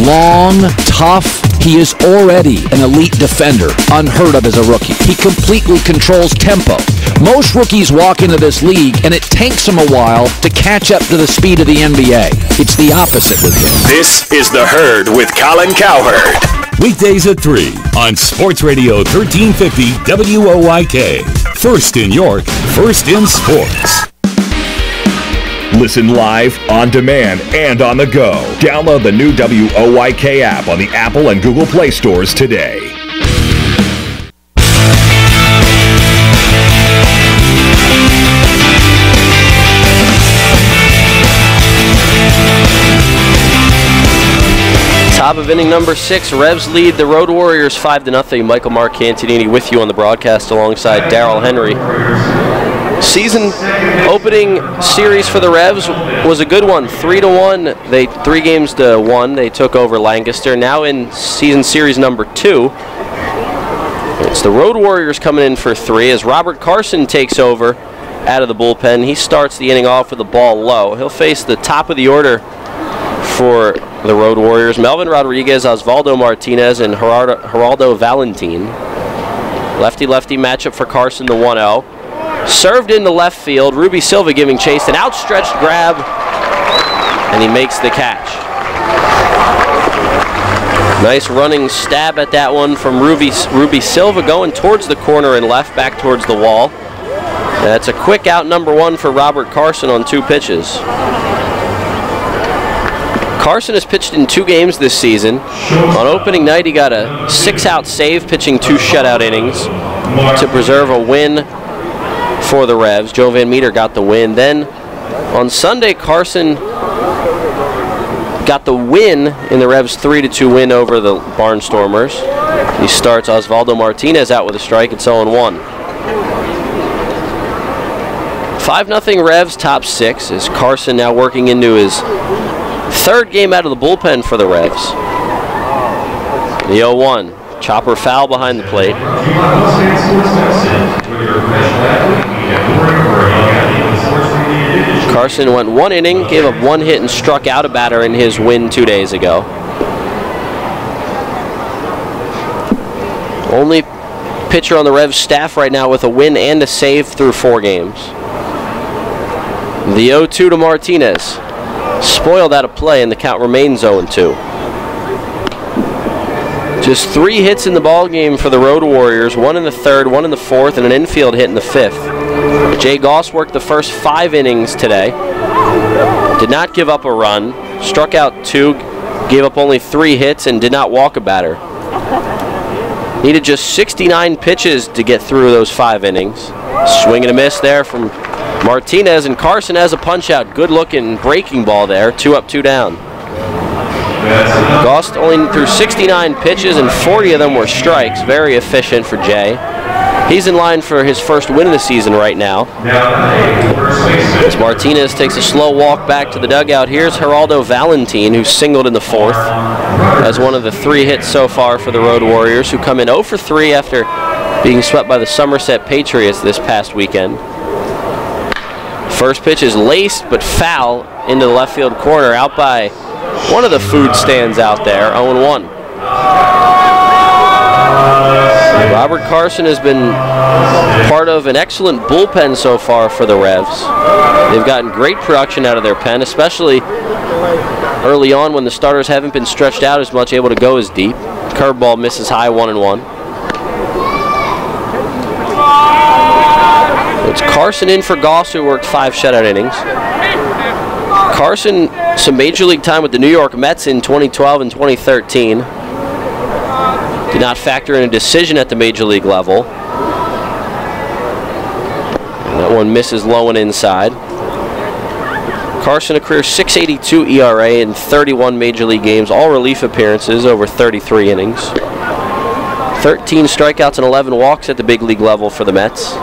Long, tough. He is already an elite defender, unheard of as a rookie. He completely controls tempo. Most rookies walk into this league, and it takes them a while to catch up to the speed of the NBA. It's the opposite with him. This is The Herd with Colin Cowherd. Weekdays at 3 on Sports Radio 1350 WOYK. First in York, first in sports. Listen live, on demand, and on the go. Download the new WOYK app on the Apple and Google Play stores today. Top of inning number 6, Revs lead the Road Warriors 5-0. Michael Mark Cantonini with you on the broadcast alongside Darryl Henry. Season opening series for the Revs was a good one, 3-1. 3 games to 1. They took over Lancaster. Now in season series number 2, it's the Road Warriors coming in for 3 as Robert Carson takes over out of the bullpen. He starts the inning off with the ball low. He'll face the top of the order for the Road Warriors: Melvin Rodriguez, Osvaldo Martinez, and Geraldo Valentin. Lefty-lefty matchup for Carson, the 1-0. Served into left field. Ruby Silva giving chase. An outstretched grab, and he makes the catch. Nice running stab at that one from Ruby Silva, going towards the corner and left, back towards the wall. And that's a quick out, number 1 for Robert Carson on 2 pitches. Carson has pitched in 2 games this season. On opening night, he got a 6-out save, pitching 2 shutout innings to preserve a win for the Revs. Joe Van Meter got the win. Then on Sunday, Carson got the win in the Revs' 3-2 win over the Barnstormers. He starts Osvaldo Martinez out with a strike. It's 0-1. 5-0 Revs, top 6, as Carson now working into his 3rd game out of the bullpen for the Revs. The 0-1. Chopper foul behind the plate. Carson went 1 inning, gave up 1 hit, and struck out a batter in his win 2 days ago. Only pitcher on the Revs staff right now with a win and a save through 4 games. The 0-2 to Martinez. Spoiled out of play, and the count remains 0-2. Just 3 hits in the ball game for the Road Warriors, 1 in the 3rd, 1 in the 4th, and an infield hit in the 5th. Jay Goss worked the first 5 innings today. Did not give up a run, struck out 2, gave up only 3 hits, and did not walk a batter. Needed just 69 pitches to get through those 5 innings. Swing and a miss there from Martinez, and Carson has a punch-out. Good-looking breaking ball there. 2 up, 2 down. Goss only threw 69 pitches, and 40 of them were strikes. Very efficient for Jay. He's in line for his first win of the season right now. As Martinez takes a slow walk back to the dugout, here's Geraldo Valentin, who singled in the fourth as one of the 3 hits so far for the Road Warriors, who come in 0 for 3 after being swept by the Somerset Patriots this past weekend. First pitch is laced but foul into the left field corner, out by one of the food stands out there, 0-1. Robert Carson has been part of an excellent bullpen so far for the Revs. They've gotten great production out of their pen, especially early on when the starters haven't been stretched out as much, able to go as deep. Curveball misses high, 1-1. It's Carson in for Goss, who worked 5 shutout innings. Carson, some major league time with the New York Mets in 2012 and 2013. Did not factor in a decision at the major league level. And that one misses low and inside. Carson, a career .682 ERA in 31 major league games, all relief appearances over 33 innings. 13 strikeouts and 11 walks at the big league level for the Mets.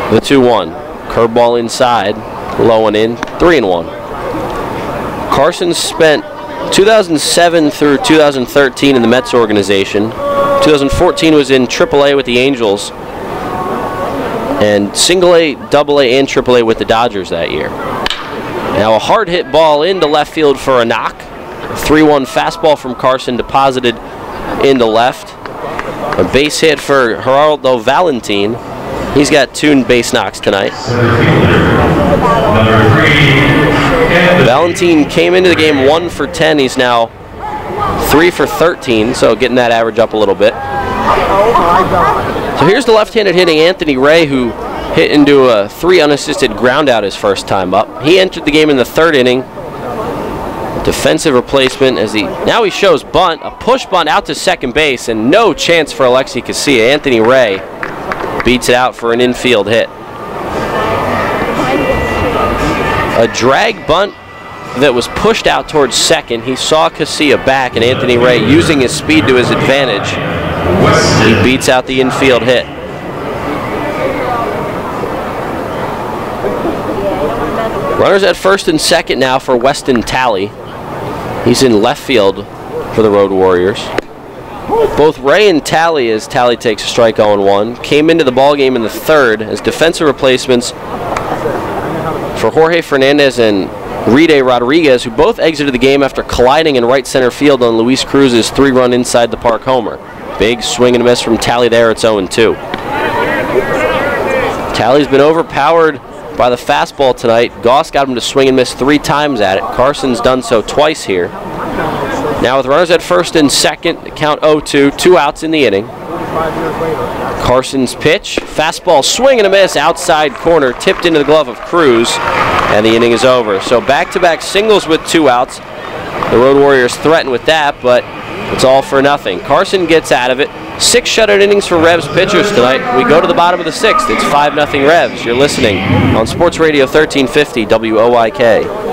The 2-1. Curveball inside, low and in, 3-1. Carson spent 2007 through 2013 in the Mets organization. 2014 was in AAA with the Angels, and single A, double A, and AAA with the Dodgers that year. Now a hard hit ball into left field for a knock. A 3-1 fastball from Carson deposited into left. A base hit for Geraldo Valentin. He's got 2 base knocks tonight. Valentin came into the game 1 for 10. He's now 3 for 13, so getting that average up a little bit. So here's the left-handed hitting Anthony Ray, who hit into a 3 unassisted ground out his first time up. He entered the game in the 3rd inning. Defensive replacement as he shows bunt, a push bunt out to second base, and no chance for Alexi Casilla. Anthony Ray beats it out for an infield hit. A drag bunt that was pushed out towards second. He saw Casilla back, and Anthony Ray, using his speed to his advantage, he beats out the infield hit. Runners at first and second now for Weston Talley. He's in left field for the Road Warriors. Both Ray and Talley, as Talley takes a strike 0-1, came into the ballgame in the 3rd as defensive replacements for Jorge Fernandez and Ride Rodriguez, who both exited the game after colliding in right center field on Luis Cruz's 3-run inside the park homer. Big swing and a miss from Talley there. It's 0-2. Talley's been overpowered by the fastball tonight. Goss got him to swing and miss 3 times at it. Carson's done so twice here. Now with runners at first and second, count 0-2, 2 outs in the inning. Carson's pitch, fastball swing and a miss, outside corner, tipped into the glove of Cruz, and the inning is over. So back-to-back singles with 2 outs. The Road Warriors threaten with that, but it's all for nothing. Carson gets out of it. 6 shutout innings for Revs pitchers tonight. We go to the bottom of the 6th. It's 5-0 Revs. You're listening on Sports Radio 1350 WOYK.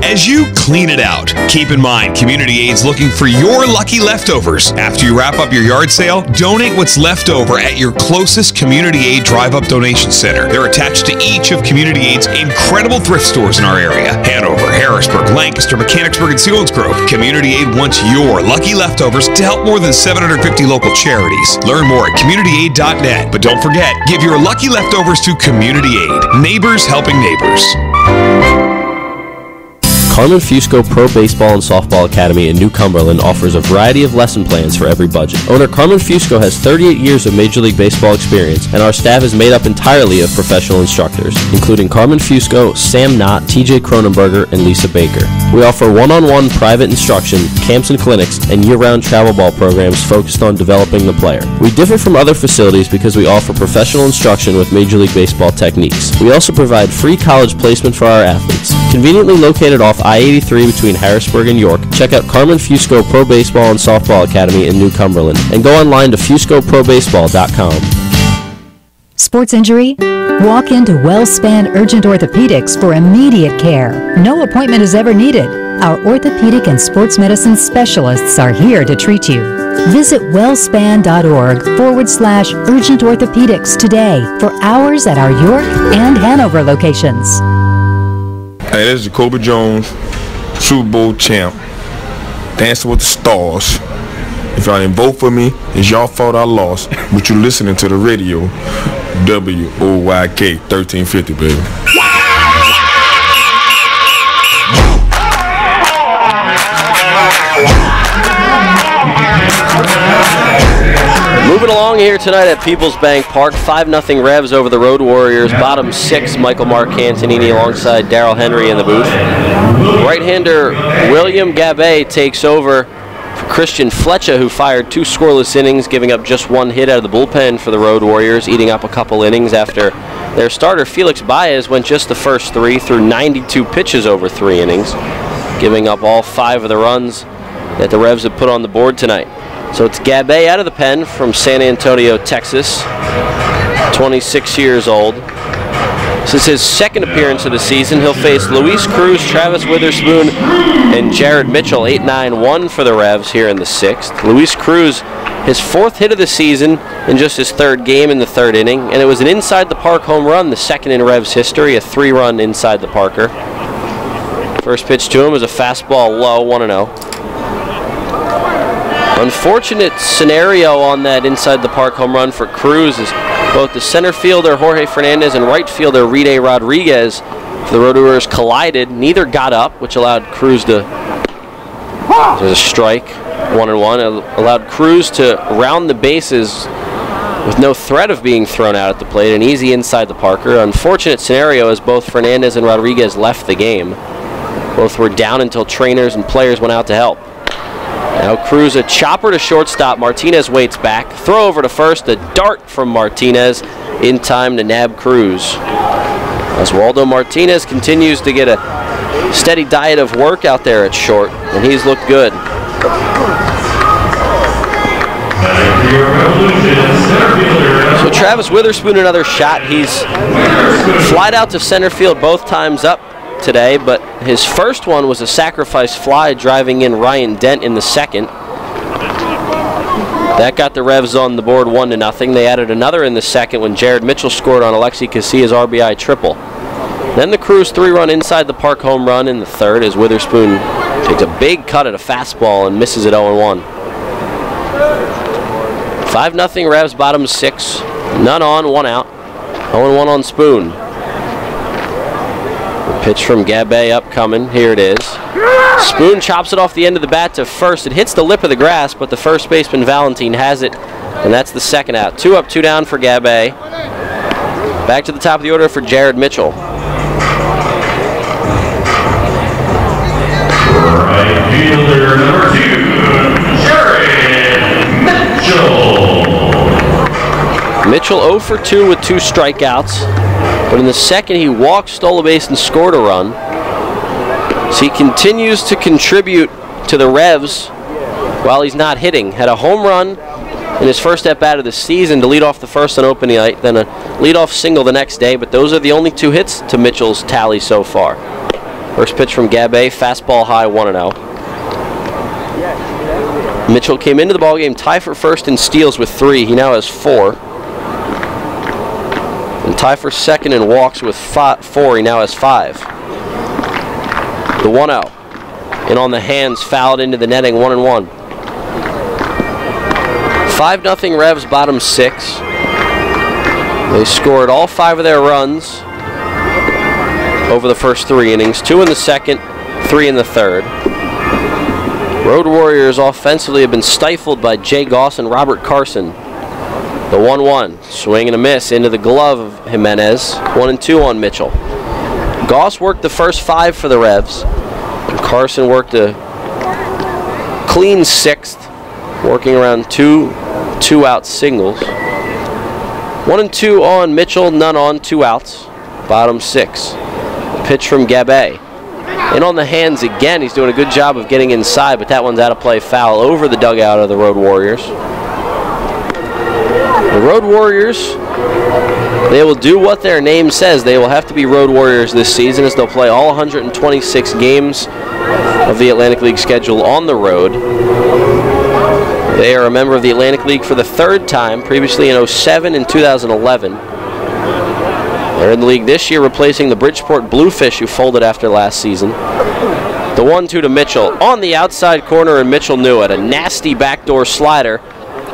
As you clean it out, keep in mind Community Aid's looking for your lucky leftovers. After you wrap up your yard sale, donate what's left over at your closest Community Aid Drive-Up Donation Center. They're attached to each of Community Aid's incredible thrift stores in our area. Hanover, Harrisburg, Lancaster, Mechanicsburg, and Selinsgrove. Community Aid wants your lucky leftovers to help more than 750 local charities. Learn more at communityaid.net. But don't forget, give your lucky leftovers to Community Aid. Neighbors helping neighbors. Carmen Fusco Pro Baseball and Softball Academy in New Cumberland offers a variety of lesson plans for every budget. Owner Carmen Fusco has 38 years of Major League Baseball experience, and our staff is made up entirely of professional instructors, including Carmen Fusco, Sam Knott, TJ Cronenberger, and Lisa Baker. We offer one-on-one private instruction, camps and clinics, and year-round travel ball programs focused on developing the player. We differ from other facilities because we offer professional instruction with Major League Baseball techniques. We also provide free college placement for our athletes. Conveniently located off I-83 between Harrisburg and York, check out Carmen Fusco Pro Baseball and Softball Academy in New Cumberland and go online to FuscoProBaseball.com. Sports injury? Walk into WellSpan Urgent Orthopedics for immediate care. No appointment is ever needed. Our orthopedic and sports medicine specialists are here to treat you. Visit wellspan.org/urgent orthopedics today for hours at our York and Hanover locations. Hey, this is Jacoby Jones, Super Bowl champ, Dancing with the Stars. If y'all didn't vote for me, it's y'all fault I lost, but you're listening to the radio, WOYK 1350, baby. Moving along here tonight at Peoples Bank Park, 5-0 Revs over the Road Warriors. Bottom 6, Michael Mark Cantonini alongside Darryl Henry in the booth. Right-hander William Gabay takes over for Christian Fletcher, who fired 2 scoreless innings, giving up just 1 hit out of the bullpen for the Road Warriors, eating up a couple innings after their starter Felix Baez went just the first 3 through 92 pitches over 3 innings, giving up all 5 of the runs that the Revs have put on the board tonight. So it's Gabay out of the pen from San Antonio, Texas, 26 years old. This is his second appearance of the season. He'll face Luis Cruz, Travis Witherspoon, and Jared Mitchell, 8-9-1 for the Revs here in the 6th. Luis Cruz, his 4th hit of the season in just his 3rd game in the 3rd inning, and it was an inside-the-park home run, the 2nd in Revs history, a 3-run inside-the-parker. First pitch to him is a fastball low, 1-0. Unfortunate scenario on that inside-the-park home run for Cruz is both the center fielder Jorge Fernandez and right fielder Ride Rodriguez for the Road Warriors collided. Neither got up, which allowed Cruz to, there's a strike, 1-1, allowed Cruz to round the bases with no threat of being thrown out at the plate, an easy inside-the-parker. Unfortunate scenario as both Fernandez and Rodriguez left the game. Both were down until trainers and players went out to help. Now Cruz, a chopper to shortstop. Martinez waits back. Throw over to first. A dart from Martinez in time to nab Cruz. Oswaldo Martinez continues to get a steady diet of work out there at short, and he's looked good. So Travis Witherspoon, another shot. He's flied out to center field both times up today, but his first one was a sacrifice fly driving in Ryan Dent in the 2nd. That got the Revs on the board 1-0. They added another in the 2nd when Jared Mitchell scored on Alexi Casillas' RBI triple. Then the Cruz 3-run inside-the-park home run in the 3rd as Witherspoon takes a big cut at a fastball and misses it 0-1. 5-0 Revs, bottom 6. None on, 1 out. 0-1 on Spoon. Pitch from Gabay upcoming. Here it is. Spoon chops it off the end of the bat to first. It hits the lip of the grass, but the first baseman Valentin has it, and that's the 2nd out. 2 up, 2 down for Gabay. Back to the top of the order for Jared Mitchell. Right fielder number 2, Jared Mitchell. Mitchell 0 for 2 with 2 strikeouts. But in the 2nd, he walked, stole a base, and scored a run. So he continues to contribute to the Revs while he's not hitting. Had a home run in his first at-bat of the season to lead off the first on opening night, then a leadoff single the next day, but those are the only 2 hits to Mitchell's tally so far. First pitch from Gabay, fastball high, 1-0. Mitchell came into the ballgame tied for first in steals with 3. He now has 4. And tie for 2nd in walks with 4. He now has 5. The 1-0. And on the hands, fouled into the netting, 1-1. 5-0 Revs, bottom 6. They scored all 5 of their runs over the first 3 innings. 2 in the 2nd, 3 in the 3rd. Road Warriors offensively have been stifled by Jay Goss and Robert Carson. The 1-1, swing and a miss into the glove of Jimenez. 1-2 on Mitchell. Goss worked the first 5 for the Revs. And Carson worked a clean 6th, working around 2 2-out singles. 1-2 on Mitchell, none on, 2 outs. Bottom 6. Pitch from Gabay. And on the hands again, he's doing a good job of getting inside, but that one's out of play, foul over the dugout of the Road Warriors. The Road Warriors, they will do what their name says. They will have to be Road Warriors this season as they'll play all 126 games of the Atlantic League schedule on the road. They are a member of the Atlantic League for the third time, previously in 07 and 2011. They're in the league this year, replacing the Bridgeport Bluefish, who folded after last season. The 1-2 to Mitchell on the outside corner, and Mitchell knew it. A nasty backdoor slider,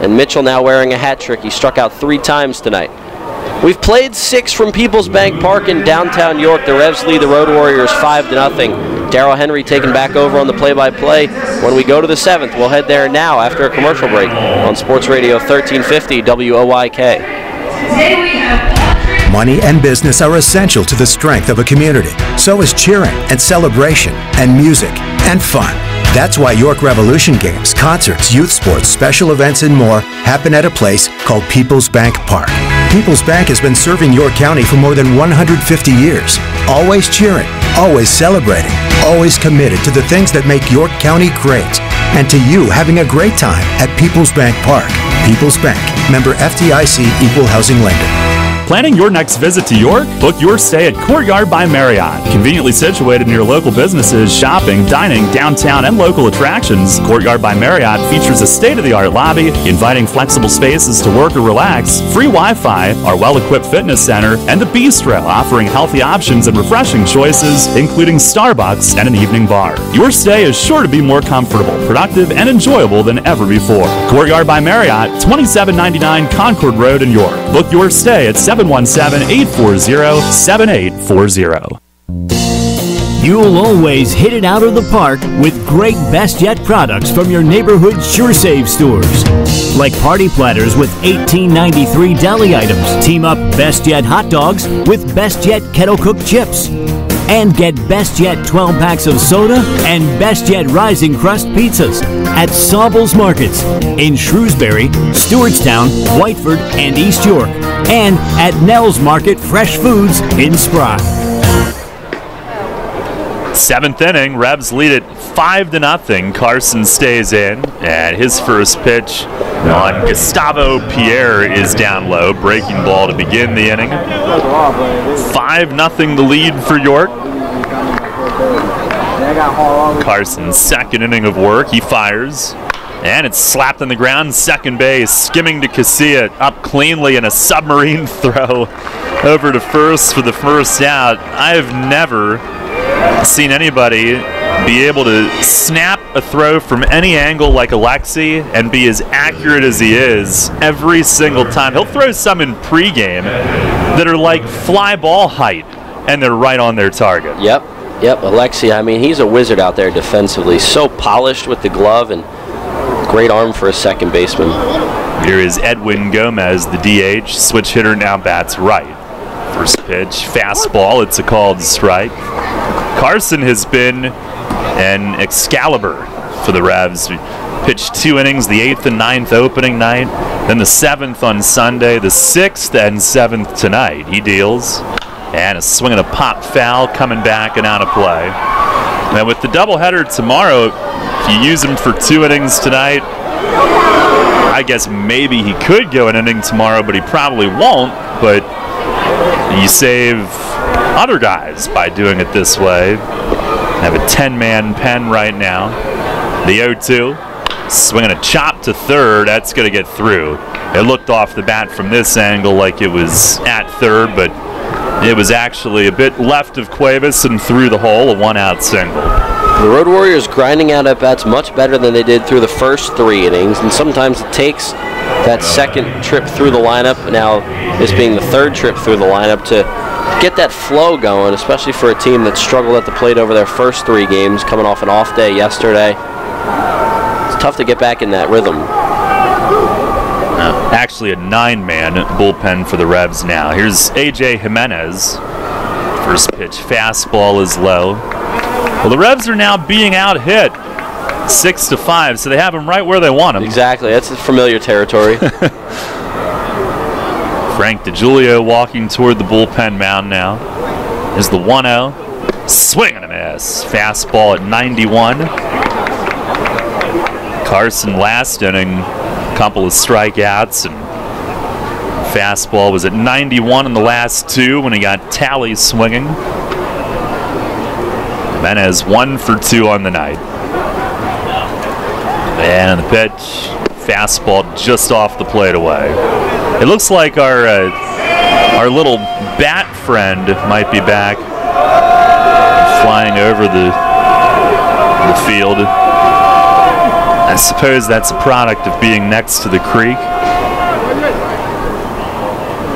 and Mitchell now wearing a hat trick. He struck out 3 times tonight. We've played 6 from Peoples Bank Park in downtown York. The Revs lead the Road Warriors 5-0. Darrell Henry taking back over on the play-by-play. When we go to the 7th, we'll head there now after a commercial break on Sports Radio 1350 WOYK. Money and business are essential to the strength of a community. So is cheering and celebration and music and fun. That's why York Revolution games, concerts, youth sports, special events, and more happen at a place called Peoples Bank Park. Peoples Bank has been serving York County for more than 150 years. Always cheering, always celebrating, always committed to the things that make York County great. And to you having a great time at Peoples Bank Park. Peoples Bank, member FDIC, equal housing lender. Planning your next visit to York? Book your stay at Courtyard by Marriott. Conveniently situated near local businesses, shopping, dining, downtown, and local attractions, Courtyard by Marriott features a state-of-the-art lobby, inviting flexible spaces to work or relax, free Wi-Fi, our well-equipped fitness center, and the bistro, offering healthy options and refreshing choices, including Starbucks and an evening bar. Your stay is sure to be more comfortable, productive, and enjoyable than ever before. Courtyard by Marriott, 2799 Concord Road in York. Book your stay at 717-840-7840. You'll always hit it out of the park with great Best Yet products from your neighborhood SureSave stores. Like party platters with $18.93 deli items. Team up Best Yet hot dogs with Best Yet kettle cooked chips. And get Best Yet 12 packs of soda and Best Yet Rising Crust pizzas at Saubles Markets in Shrewsbury, Stewartstown, Whiteford, and East York. And at Nell's Market Fresh Foods in Spry. 7th inning, Revs lead it 5-0. Carson stays in, and his first pitch on Gustavo Pierre is down low. Breaking ball to begin the inning. 5-0 the lead for York. Carson's second inning of work. He fires, and it's slapped on the ground. Second base, skimming to Casilla, up cleanly in a submarine throw over to first for the first out. I have never seen anybody be able to snap a throw from any angle like Alexi and be as accurate as he is every single time. He'll throw some in pregame that are like fly ball height, and they're right on their target. Yep, Alexi, I mean, he's a wizard out there defensively. So polished with the glove and great arm for a second baseman. Here is Edwin Gomez, the DH. Switch hitter now bats right. First pitch, fastball, it's a called strike. Carson has been an Excalibur for the Revs. Pitched 2 innings, the 8th and 9th opening night, then the 7th on Sunday, the 6th and 7th tonight. He deals, and a swing and a pop foul coming back and out of play. Now with the doubleheader tomorrow, if you use him for 2 innings tonight, I guess maybe he could go an inning tomorrow, but he probably won't. But you save other guys by doing it this way. I have a 10-man pen right now. The 0-2, swinging a chop to third. That's going to get through. It looked off the bat from this angle like it was at third, but it was actually a bit left of Cuevas and through the hole, a 1-out single. The Road Warriors grinding out at-bats much better than they did through the first 3 innings, and sometimes it takes that second trip through the lineup, now this being the 3rd trip through the lineup, to get that flow going, especially for a team that struggled at the plate over their first 3 games, coming off an off day yesterday. It's tough to get back in that rhythm. Actually a 9-man bullpen for the Revs now. Here's A.J. Jimenez. First pitch, fastball is low. Well, the Revs are now being out-hit 6-5, so they have them right where they want them. Exactly, that's familiar territory. Frank DiGiulio walking toward the bullpen mound now. There's the 1-0. Swing and a miss. Fastball at 91. Carson last inning, a couple of strikeouts, and fastball was at 91 in the last 2 when he got Talley swinging. Jimenez 1 for 2 on the night. And the pitch, fastball just off the plate away. It looks like our little bat friend might be back, flying over the field. I suppose that's a product of being next to the creek.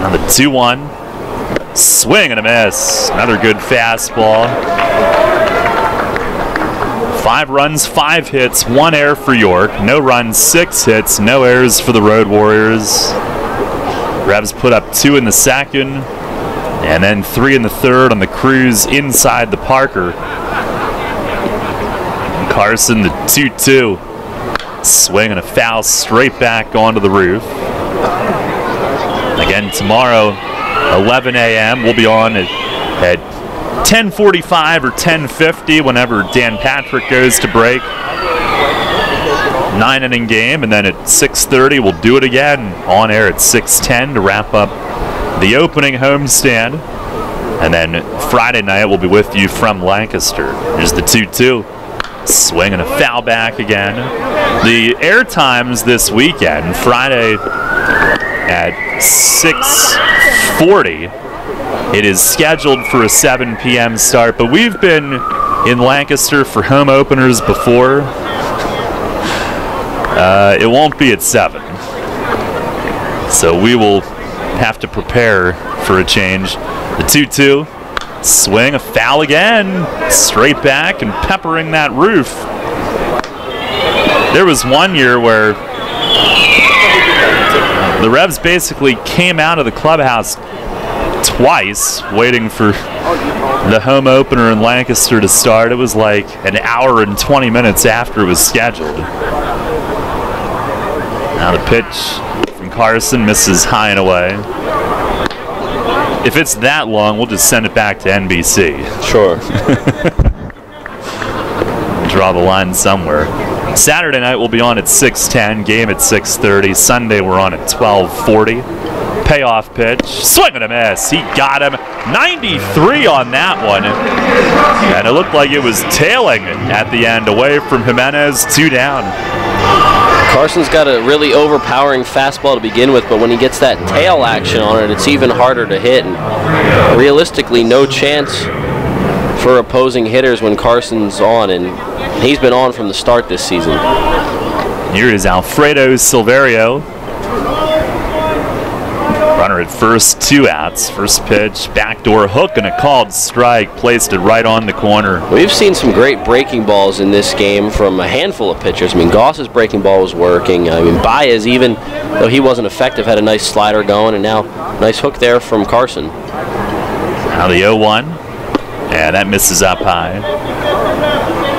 Now the 2-1. Swing and a miss. Another good fastball. 5 runs, 5 hits, 1 error for York. No runs, 6 hits, no errors for the Road Warriors. Revs put up 2 in the second, and then 3 in the third on the cruise inside the Parker. And Carson, the 2-2. Swing and a foul straight back onto the roof. Again, tomorrow, 11 a.m. We'll be on at 10:45 or 10:50 whenever Dan Patrick goes to break. 9-inning game, and then at 6:30 we'll do it again on air at 6:10 to wrap up the opening homestand. And then Friday night we'll be with you from Lancaster. There's the 2-2. Swing and a foul back again. The air times this weekend, Friday at 6:40. It is scheduled for a 7 p.m. start, but we've been in Lancaster for home openers before. It won't be at 7. So we will have to prepare for a change. The 2-2. Swing, a foul again. Straight back and peppering that roof. There was one year where the Revs basically came out of the clubhouse twice waiting for the home opener in Lancaster to start. It was like an hour and 20 minutes after it was scheduled. Now the pitch from Carson misses high and away. If it's that long, we'll just send it back to NBC. Sure. Draw the line somewhere. Saturday night we'll be on at 6:10, game at 6:30. Sunday we're on at 12:40. Payoff pitch, swing and a miss. He got him. 93 on that one. And it looked like it was tailing at the end, away from Jimenez, 2 down. Carson's got a really overpowering fastball to begin with, but when he gets that tail action on it, it's even harder to hit. And realistically, no chance for opposing hitters when Carson's on, and he's been on from the start this season. Here is Alfredo Silverio. Runner at first, 2 outs. First pitch, backdoor hook, and a called strike. Placed it right on the corner. We've seen some great breaking balls in this game from a handful of pitchers. I mean, Goss's breaking ball was working. I mean, Baez, even though he wasn't effective, had a nice slider going, and now nice hook there from Carson. Now the 0-1, and that misses up high.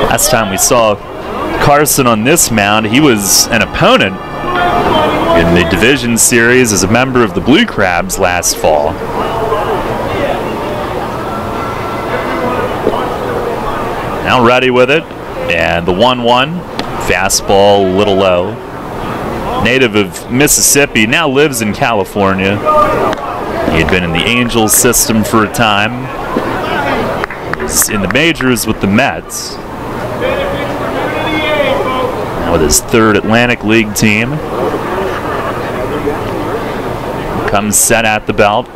Last time we saw Carson on this mound, he was an opponent in the division series as a member of the Blue Crabs last fall. Now ready with it, and the 1-1, fastball a little low. Native of Mississippi, now lives in California. He had been in the Angels system for a time. He was in the majors with the Mets. Now with his 3rd Atlantic League team. Comes set at the belt.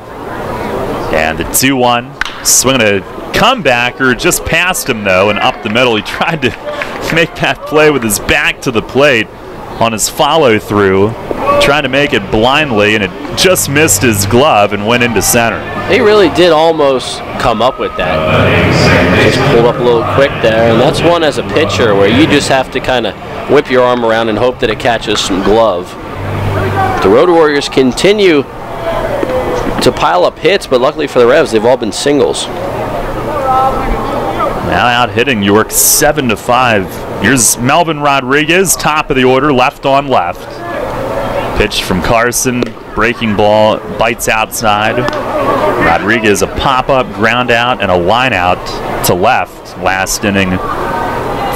And the 2-1. Swinging a comebacker, just past him though, and up the middle. He tried to make that play with his back to the plate on his follow-through. Trying to make it blindly, and it just missed his glove and went into center. He really did almost come up with that. Just pulled up a little quick there, and that's one as a pitcher where you just have to kind of whip your arm around and hope that it catches some glove. The Road Warriors continue to pile up hits, but luckily for the Revs, they've all been singles. Now out hitting York 7-5. Here's Melvin Rodriguez, top of the order, left on left. Pitch from Carson, breaking ball, bites outside. Rodriguez, a pop-up, ground out, and a line out to left. Last inning,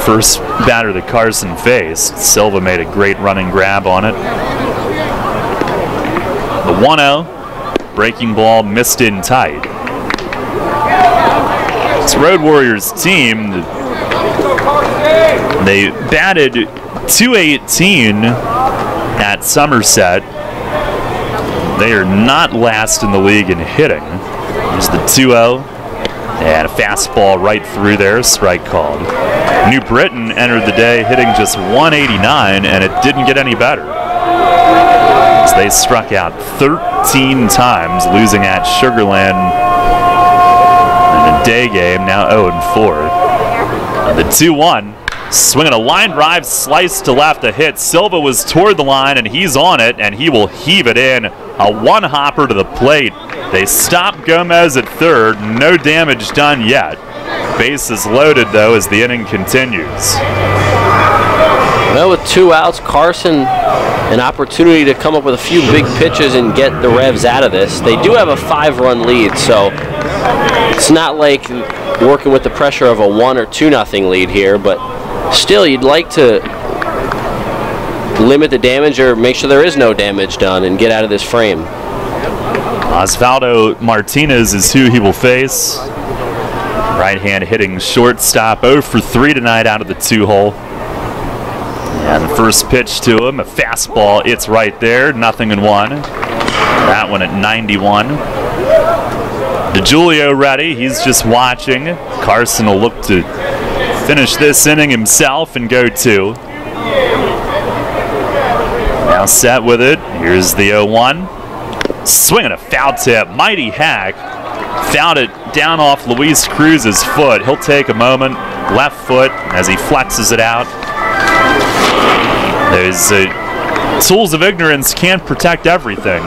first batter that Carson faced. Silva made a great running grab on it. The 1-0, breaking ball missed in tight. This Road Warriors team, they batted .218 at Somerset. They are not last in the league in hitting. There's the 2-0. And a fastball right through there, strike called. New Britain entered the day hitting just .189, and it didn't get any better. So they struck out 13 times, losing at Sugarland in a day game, now 0-4. The 2-1, swinging a line drive, slice to left, a hit. Silva was toward the line, and he's on it, and he will heave it in. A one-hopper to the plate. They stop Gomez at third. No damage done yet. Bases loaded, though, as the inning continues. Well, with 2 outs, Carson, an opportunity to come up with a few big pitches and get the Revs out of this. They do have a 5-run lead, so it's not like working with the pressure of a 1 or 2-0 lead here, but still, you'd like to limit the damage or make sure there is no damage done and get out of this frame. Osvaldo Martinez is who he will face. Right-hand hitting shortstop, 0 for 3 tonight out of the 2-hole. And the first pitch to him, a fastball, it's right there, 0-1. That one at 91. DeJulio ready, he's just watching. Carson will look to finish this inning himself and go 2. Now set with it, here's the 0-1. Swinging a foul tip, mighty hack. Fouled it down off Luis Cruz's foot. He'll take a moment, left foot, as he flexes it out. Those tools of ignorance can't protect everything.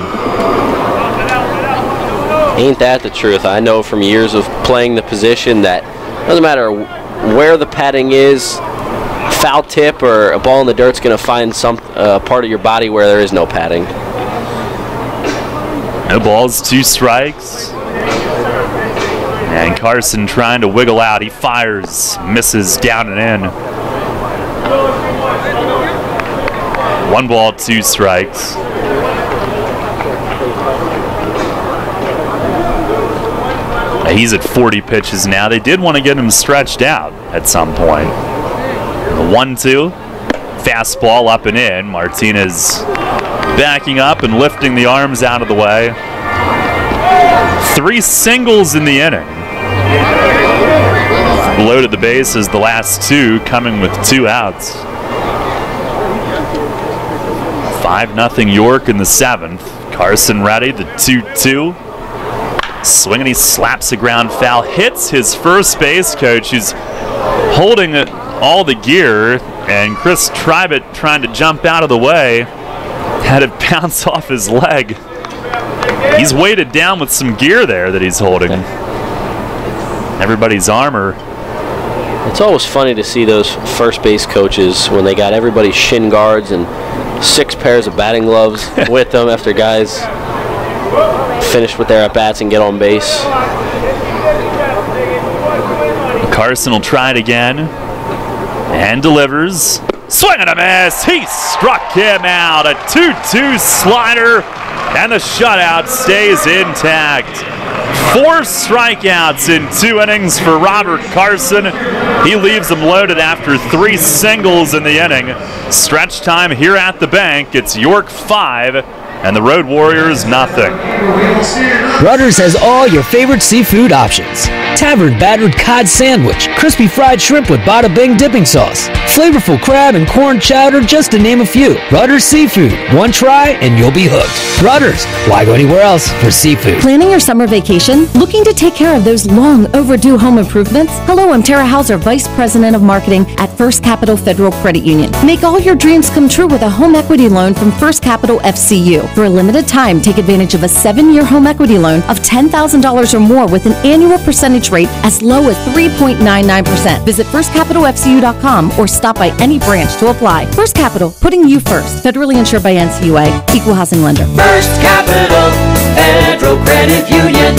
Ain't that the truth? I know from years of playing the position that doesn't matter where the padding is, foul tip or a ball in the dirt's going to find some part of your body where there is no padding. No balls, 2 strikes. And Carson trying to wiggle out. He fires, misses down and in. 1 ball, 2 strikes. He's at 40 pitches now. They did want to get him stretched out at some point. The 1-2. Fastball up and in. Martinez backing up and lifting the arms out of the way. 3 singles in the inning. Loaded the bases, the last 2 coming with 2 outs. 5-0 York in the 7th. Carson ready, the 2-2. Swinging, he slaps a ground foul, hits his first base coach, who's holding all the gear, and Chris Tribett trying to jump out of the way, had it bounce off his leg. He's weighted down with some gear there that he's holding. Everybody's armor. It's always funny to see those first base coaches when they got everybody's shin guards and 6 pairs of batting gloves with them after guys finish with their at-bats and get on base. Carson will try it again and delivers. Swing and a miss. He struck him out. A 2-2 slider, and the shutout stays intact. 4 strikeouts in 2 innings for Robert Carson. He leaves them loaded after 3 singles in the inning. Stretch time here at the bank. It's York 5 and the Road Warriors nothing. Rutter's has all your favorite seafood options. Tavern battered cod sandwich, crispy fried shrimp with bada bing dipping sauce, flavorful crab and corn chowder, just to name a few. Rutter's Seafood. One try and you'll be hooked. Rutter's. Why go anywhere else for seafood? Planning your summer vacation? Looking to take care of those long overdue home improvements? Hello, I'm Tara Hauser, Vice President of Marketing at First Capital Federal Credit Union. Make all your dreams come true with a home equity loan from First Capital FCU. For a limited time, take advantage of a 7-year home equity loan of $10,000 or more with an annual percentage rate as low as 3.99%. Visit firstcapitalfcu.com or stop by any branch to apply. First Capital, putting you first. Federally insured by NCUA. Equal housing lender. First Capital Federal Credit Union.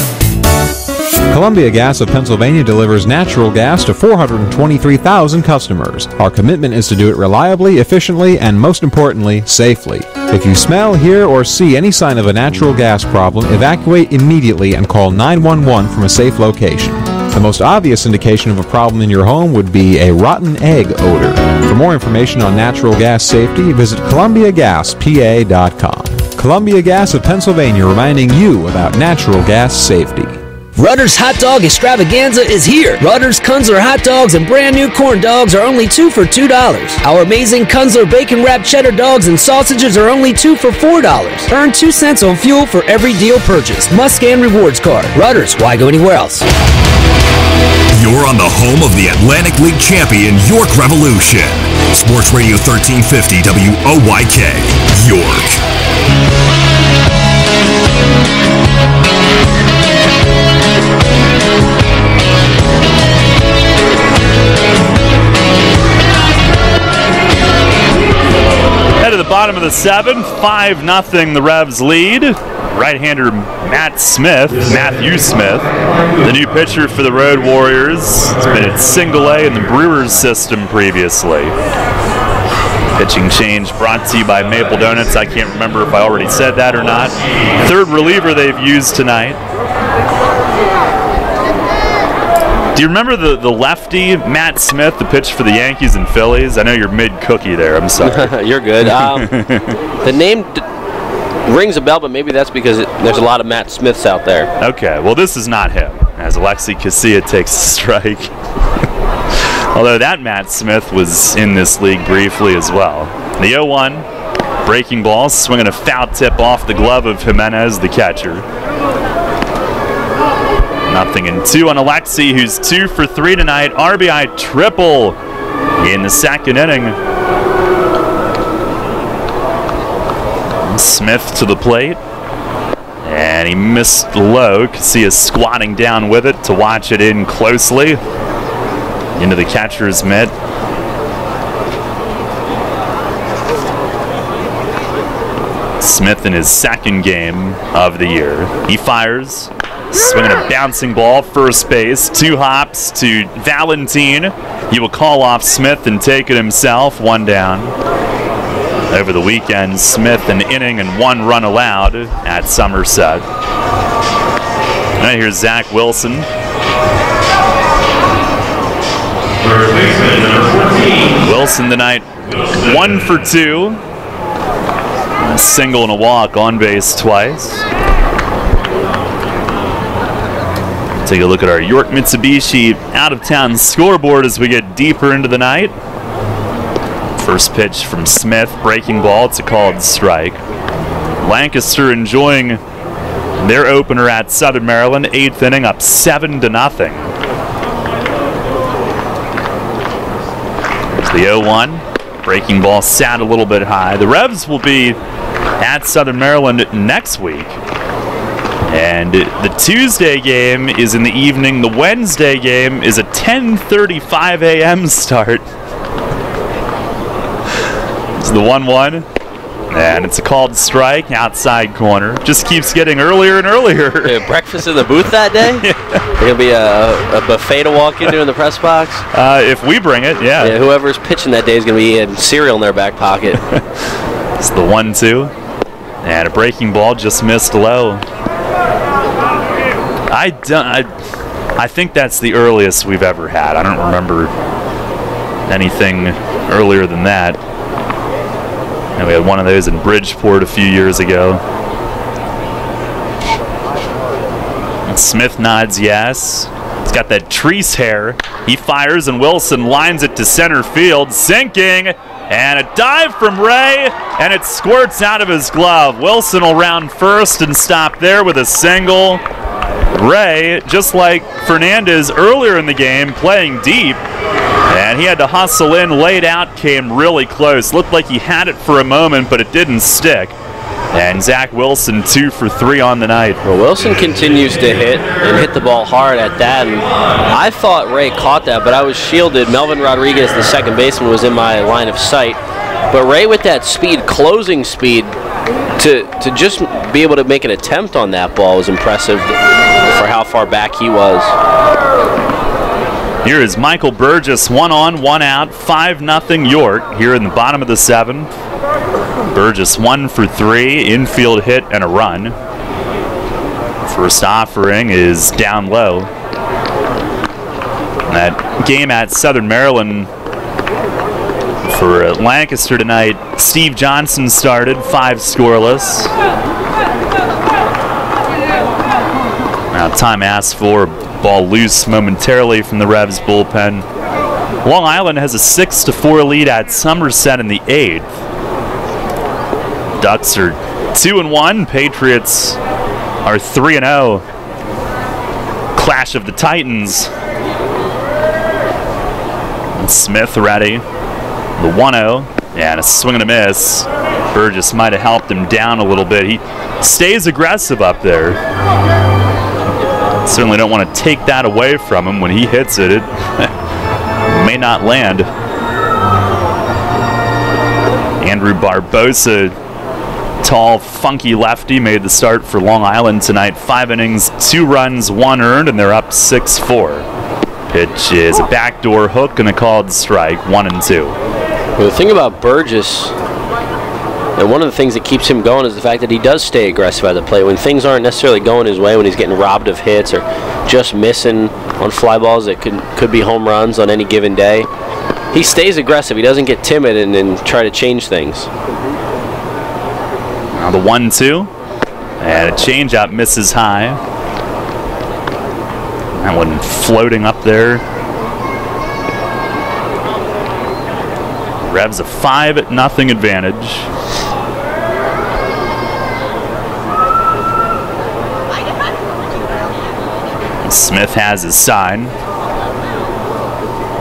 Columbia Gas of Pennsylvania delivers natural gas to 423,000 customers. Our commitment is to do it reliably, efficiently, and most importantly, safely. If you smell, hear, or see any sign of a natural gas problem, evacuate immediately and call 911 from a safe location. The most obvious indication of a problem in your home would be a rotten egg odor. For more information on natural gas safety, visit ColumbiaGasPA.com. Columbia Gas of Pennsylvania, reminding you about natural gas safety. Rutter's Hot Dog Extravaganza is here. Rutter's Kunzler hot dogs and brand new corn dogs are only 2 for $2. Our amazing Kunzler bacon wrapped cheddar dogs and sausages are only 2 for $4. Earn 2 cents on fuel for every deal purchased. Must scan rewards card. Rutter's, why go anywhere else? You're on the home of the Atlantic League champion York Revolution. Sports Radio 1350 WOYK, York. Head to the bottom of the 7th, 5-0 the Revs lead. Right-hander Matthew Smith, the new pitcher for the Road Warriors. It's been at single A in the Brewers system previously. Pitching change brought to you by Maple Donuts. I can't remember if I already said that or not. Third reliever they've used tonight. Do you remember the lefty, Matt Smith, the pitch for the Yankees and Phillies? I know you're mid-cookie there. I'm sorry. You're good. The name rings a bell, but maybe that's because there's a lot of Matt Smiths out there. Okay, well, this is not him, as Alexi Casilla takes a strike. Although that Matt Smith was in this league briefly as well. The 0-1, breaking ball, swinging a foul tip off the glove of Jimenez, the catcher. 0-2 on Alexi, who's 2 for 3 tonight. RBI triple in the second inning. Smith to the plate, and he missed low. Casilla squatting down with it to watch it in closely into the catcher's mitt. Smith in his second game of the year. He fires, swinging a bouncing ball, first base, 2 hops to Valentine. He will call off Smith and take it himself, 1 down. Over the weekend, Smith an inning and 1 run allowed at Somerset. And here's Zach Wilson. Wilson tonight 1 for 2. A single and a walk, on base twice. Take a look at our York Mitsubishi out-of-town scoreboard as we get deeper into the night. First pitch from Smith, breaking ball. It's a called strike. Lancaster enjoying their opener at Southern Maryland, 8th inning, up 7-0. There's the 0-1. Breaking ball sat a little bit high. The Revs will be at Southern Maryland next week. And the Tuesday game is in the evening. The Wednesday game is a 10:35 a.m. start. It's the 1-1, and it's a called strike, outside corner. Just keeps getting earlier and earlier. Breakfast in the booth that day? Yeah. There'll be a buffet to walk into in the press box? If we bring it, yeah. Whoever's pitching that day is going to be having cereal in their back pocket. It's the 1-2, and a breaking ball just missed low. I think that's the earliest we've ever had. I don't remember anything earlier than that. And we had one of those in Bridgeport a few years ago. And Smith nods yes. He's got that Treese hair. He fires, and Wilson lines it to center field, sinking, and a dive from Ray, and it squirts out of his glove. Wilson will round first and stop there with a single. Ray, just like Fernandez earlier in the game, playing deep. And he had to hustle in, laid out, came really close. Looked like he had it for a moment, but it didn't stick. And Zach Wilson 2 for 3 on the night. Well, Wilson continues to hit and hit the ball hard at that. And I thought Ray caught that, but I was shielded. Melvin Rodriguez, the second baseman, was in my line of sight. But Ray with that speed, closing speed, to just be able to make an attempt on that ball was impressive for how far back he was. Here is Michael Burgess, 1 on, 1 out, 5-0 York here in the bottom of the 7th. Burgess 1 for 3, infield hit and a run. First offering is down low. That game at Southern Maryland for Lancaster tonight, Steve Johnson started, 5 scoreless. Now time asked for, ball loose momentarily from the Revs bullpen. Long Island has a 6-4 lead at Somerset in the 8th. Ducks are 2-1. Patriots are 3-0. Clash of the Titans. And Smith ready. The 1-0. And a swing and a miss. Burgess might have helped him down a little bit. He stays aggressive up there. Certainly don't want to take that away from him. When he hits it, it may not land. Andrew Barbosa, tall, funky lefty, made the start for Long Island tonight. 5 innings, 2 runs, 1 earned, and they're up 6-4. Pitch is a backdoor hook and a called strike, 1-2. Well, the thing about Burgess, and one of the things that keeps him going, is the fact that he does stay aggressive at the plate. When things aren't necessarily going his way, when he's getting robbed of hits or just missing on fly balls that could be home runs on any given day, he stays aggressive. He doesn't get timid and try to change things. Now the 1-2, and a changeup misses high. That one floating up there. Revs a 5-0 advantage. Smith has his sign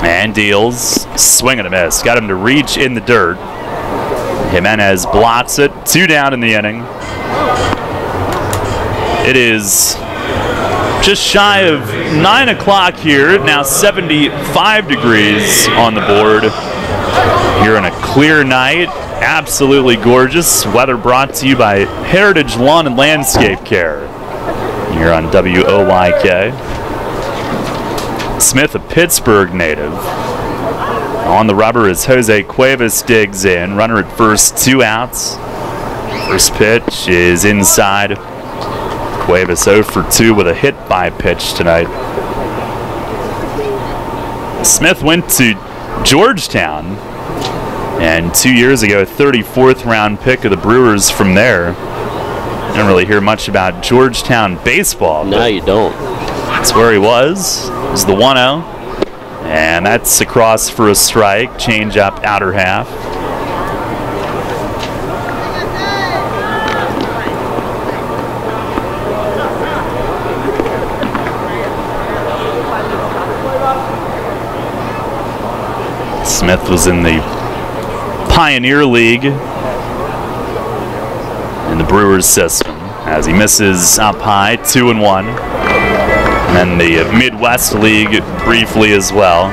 and deals. Swing and a miss. Got him to reach in the dirt. Jimenez blocks it. 2 down in the inning. It is just shy of 9 o'clock here. Now 75 degrees on the board here on a clear night. Absolutely gorgeous. Weather brought to you by Heritage Lawn and Landscape Care here on WOYK. Smith, a Pittsburgh native. On the rubber as Jose Cuevas digs in. Runner at first, 2 outs. First pitch is inside. Cuevas 0 for 2 with a hit by pitch tonight. Smith went to Georgetown, and 2 years ago, 34th round pick of the Brewers from there. Didn't really hear much about Georgetown baseball. No, you don't. That's where he was. It was the 1-0. And that's across for a strike. Change up outer half. Smith was in the Pioneer League in the Brewers system as he misses up high, 2-1. And then the Midwest League briefly as well.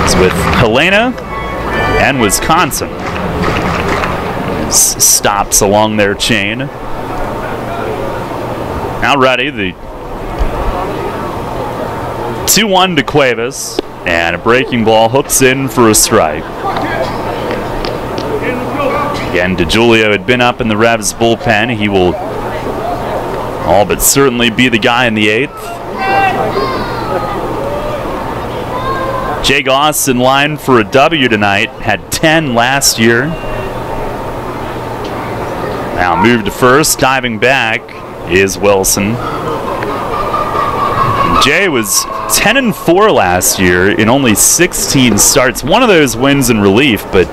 It's with Helena and Wisconsin. Stops along their chain. Now ready, the 2-1 to Cuevas, and a breaking ball hooks in for a strike. Again, DeJulio had been up in the Revs bullpen. He will all but certainly be the guy in the 8th. Jay Goss in line for a W tonight. Had 10 last year. Now moved to first. Diving back is Wilson. Jay was 10-4 last year in only 16 starts. One of those wins in relief, but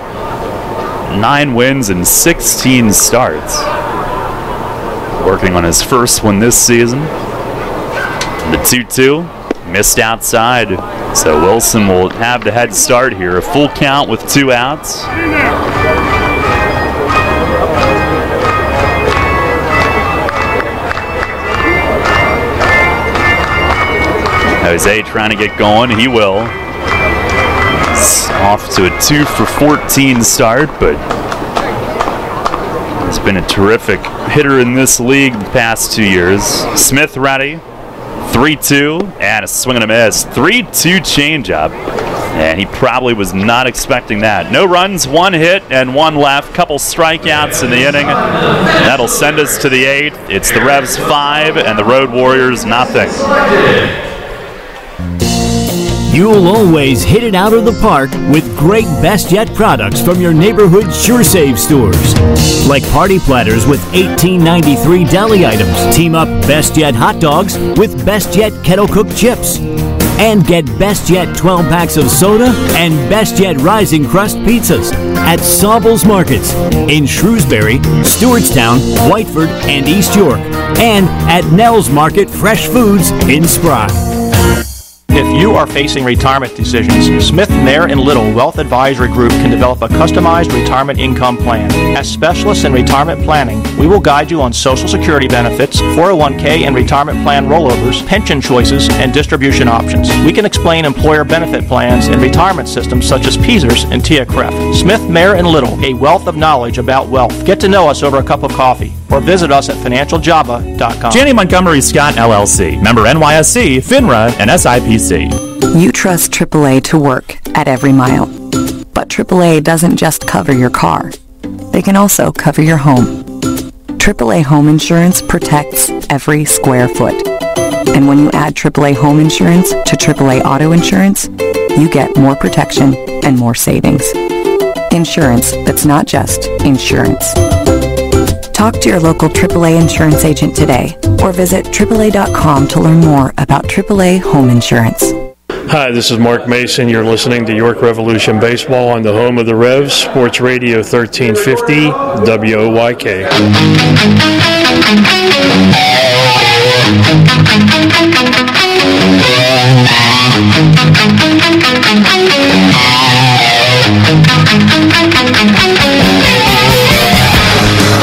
9 wins and 16 starts. Working on his first one this season. The 2-2 missed outside, so Wilson will have the head start here. A full count with 2 outs. Jose trying to get going. He will. He's off to a 2 for 14 start, but he's been a terrific hitter in this league the past 2 years. Smith ready. 3-2 and a swing and a miss. 3-2 changeup. And he probably was not expecting that. No runs, 1 hit, and 1 left. Couple strikeouts in the inning. That'll send us to the 8th. It's the Revs 5 and the Road Warriors nothing. You'll always hit it out of the park with great Best Yet products from your neighborhood SureSave stores. Like party platters with $18.93 deli items. Team up Best Yet hot dogs with Best Yet kettle cooked chips. And get Best Yet 12 packs of soda and Best Yet Rising Crust pizzas at Sobel's Markets in Shrewsbury, Stewartstown, Whiteford, and East York. And at Nell's Market Fresh Foods in Spry. If you are facing retirement decisions, Smith, Mayer & Little Wealth Advisory Group can develop a customized retirement income plan. As specialists in retirement planning, we will guide you on Social Security benefits, 401k and retirement plan rollovers, pension choices, and distribution options. We can explain employer benefit plans and retirement systems such as PESERS and TIA-CREF. Smith, Mayer & Little, a wealth of knowledge about wealth. Get to know us over a cup of coffee or visit us at financialjava.com. Janney Montgomery Scott LLC, member NYSE, FINRA, and SIPC. You trust AAA to work at every mile. But AAA doesn't just cover your car. They can also cover your home. AAA Home Insurance protects every square foot. And when you add AAA Home Insurance to AAA Auto Insurance, you get more protection and more savings. Insurance that's not just insurance. Talk to your local AAA insurance agent today or visit AAA.com to learn more about AAA Home Insurance. Hi, this is Mark Mason. You're listening to York Revolution Baseball on the home of the Revs, Sports Radio 1350, WOYK.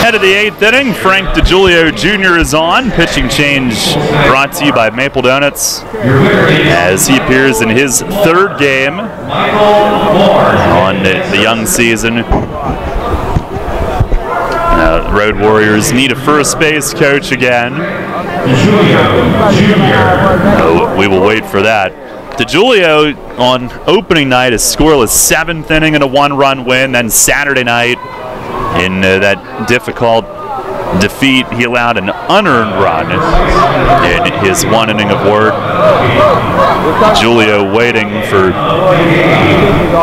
Head of the 8th inning, Frank DiGiulio Jr. is on. Pitching change brought to you by Maple Donuts as he appears in his 3rd game on the young season. Road Warriors need a first base coach again. We will wait for that. DiGiulio on opening night is scoreless 7th inning and a 1-run win. Then Saturday night, in that difficult defeat, he allowed an unearned run in his 1 inning of work. Julio waiting for,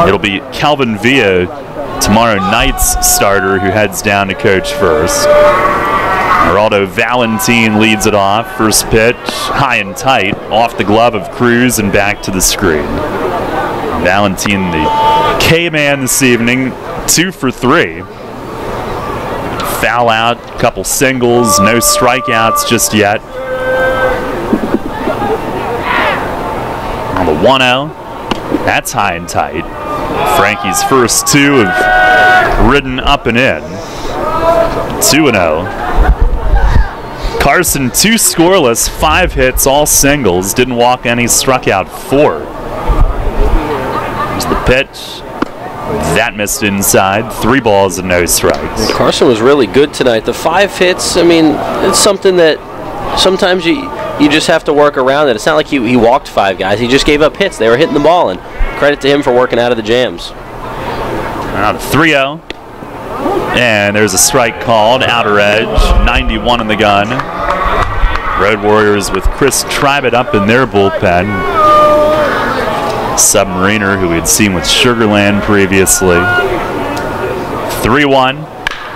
it'll be Calvin Villa, tomorrow night's starter, who heads down to coach first. Geraldo Valentin leads it off. First pitch, high and tight, off the glove of Cruz and back to the screen. Valentin, the K-man this evening, 2 for 3. Foul out, couple singles, no strikeouts just yet. On the 1-0, that's high and tight. Frankie's first 2 have ridden up and in. 2-0. Carson 2 scoreless, 5 hits, all singles, didn't walk any, struck out 4. Here's the pitch. That missed inside. 3 balls and no strikes. Carson was really good tonight. The 5 hits, I mean, it's something that sometimes you just have to work around it. It's not like he walked 5 guys. He just gave up hits. They were hitting the ball, and credit to him for working out of the jams. Now to 3-0. And there's a strike called, outer edge, 91 in the gun. Road Warriors with Chris Tribett up in their bullpen. Submariner, who we had seen with Sugarland previously. 3-1,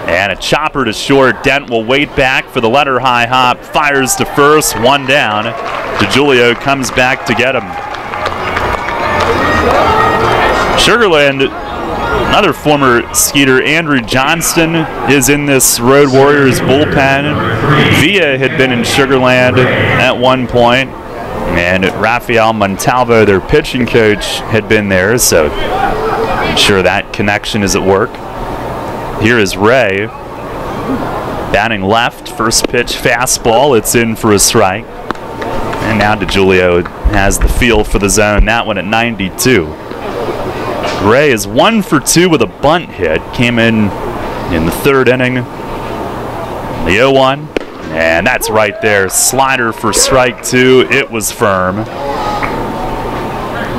and a chopper to short. Dent will wait back for the letter high hop, fires to first, 1 down. DiGiulio comes back to get him. Sugarland, another former Skeeter, Andrew Johnston, is in this Road Warriors bullpen. Villa had been in Sugarland at one point. And Rafael Montalvo, their pitching coach, had been there, so I'm sure that connection is at work. Here is Ray, batting left, first pitch fastball, it's in for a strike. And now DiGiulio has the feel for the zone, that one at 92. Ray is 1 for 2 with a bunt hit, came in the 3rd inning. The 0-1. And that's right there. Slider for strike 2. It was firm.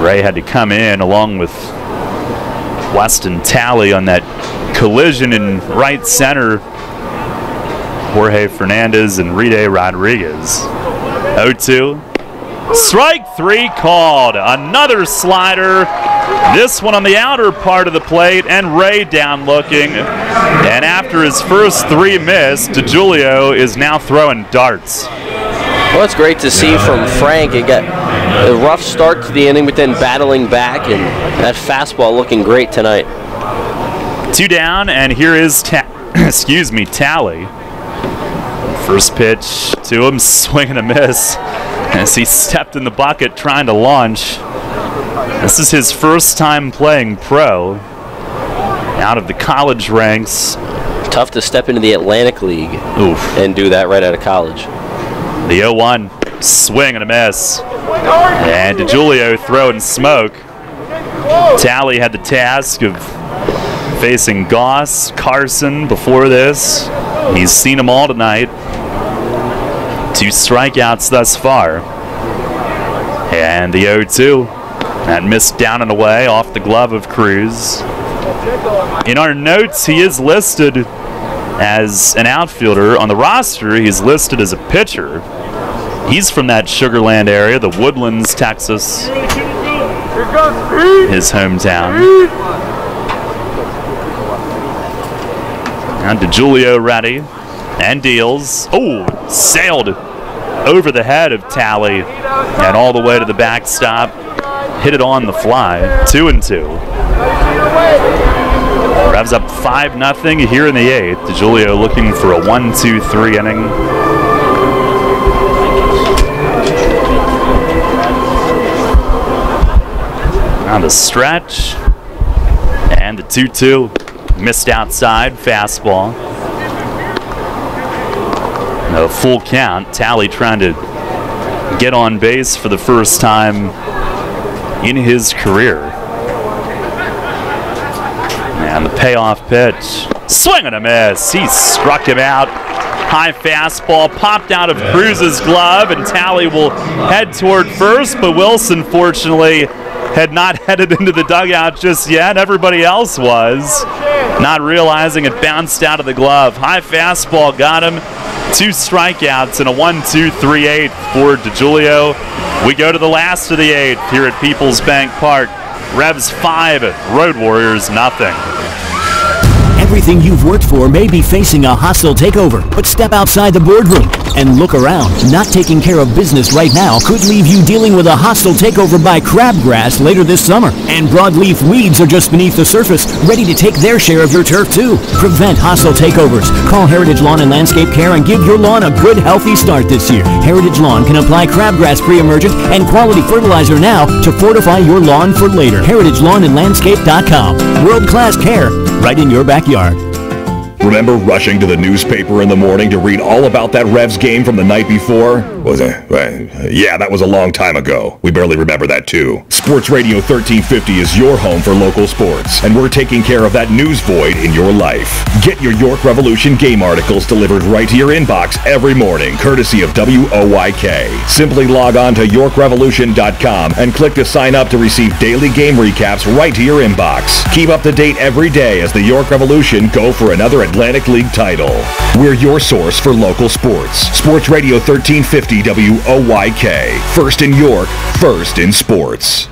Ray had to come in along with Weston Talley on that collision in right center. Jorge Fernandez and Ride Rodriguez. 0-2. Strike 3 called. Another slider. This one on the outer part of the plate, and Ray down looking. And after his first 3 missed, DeJulio is now throwing darts. Well, it's great to see from Frank. It got a rough start to the inning, but then battling back, and that fastball looking great tonight. 2 down, and here is Talley. First pitch to him, swing and a miss as he stepped in the bucket trying to launch. This is his first time playing pro out of the college ranks. Tough to step into the Atlantic League and do that right out of college. The 0-1, swing and a miss. And DeJulio throwing smoke. Talley had the task of facing Goss, Carson before this. He's seen them all tonight. 2 strikeouts thus far. And the 0-2. That missed down and away off the glove of Cruz. In our notes, he is listed as an outfielder. On the roster, he's listed as a pitcher. He's from that Sugar Land area, the Woodlands, Texas. His hometown. Now DeJulio ready and deals. Oh, sailed over the head of Talley and all the way to the backstop. Hit it on the fly. 2-2. Revs up 5-0 here in the 8th. DeJulio looking for a 1-2-3 inning. On the stretch. And the 2-2. Missed outside fastball. No full count. Talley trying to get on base for the first time in his career. And the payoff pitch. Swing and a miss. He struck him out. High fastball popped out of Cruz's glove, and Talley will head toward first, but Wilson fortunately had not headed into the dugout just yet. Everybody else was, not realizing it bounced out of the glove. High fastball got him. 2 strikeouts and a 1-2-3-8 for DeJulio. We go to the last of the 8th here at Peoples Bank Park. Revs 5, Road Warriors nothing. Everything you've worked for may be facing a hostile takeover, but step outside the boardroom and look around. Not taking care of business right now could leave you dealing with a hostile takeover by crabgrass later this summer. And broadleaf weeds are just beneath the surface, ready to take their share of your turf too. Prevent hostile takeovers. Call Heritage Lawn and Landscape Care and give your lawn a good, healthy start this year. Heritage Lawn can apply crabgrass pre-emergent and quality fertilizer now to fortify your lawn for later. HeritageLawnandLandscape.com. World-class care right in your backyard. Remember rushing to the newspaper in the morning to read all about that Revs game from the night before? Yeah, that was a long time ago. We barely remember that too. Sports Radio 1350 is your home for local sports, and we're taking care of that news void in your life. Get your York Revolution game articles delivered right to your inbox every morning, courtesy of WOYK. Simply log on to YorkRevolution.com and click to sign up to receive daily game recaps right to your inbox. Keep up to date every day as the York Revolution go for another Atlantic League title. We're your source for local sports. Sports Radio 1350 WOYK. First in York, first in sports.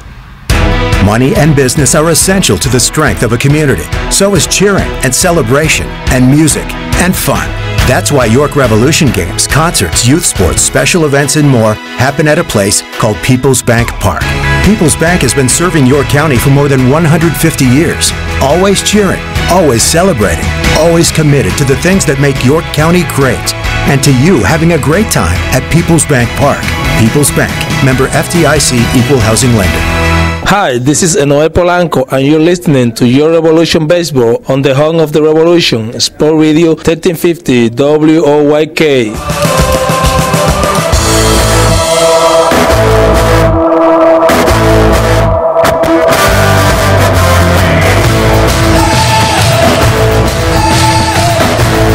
Money and business are essential to the strength of a community. So is cheering and celebration and music and fun. That's why York Revolution games, concerts, youth sports, special events, and more happen at a place called Peoples Bank Park. Peoples Bank has been serving York County for more than 150 years. Always cheering, always celebrating, always committed to the things that make York County great. And to you having a great time at Peoples Bank Park. Peoples Bank, member FDIC, equal housing lender. Hi, this is Enoel Polanco, and you're listening to Your Revolution Baseball on the home of the Revolution, Sport Radio 1350 WOYK.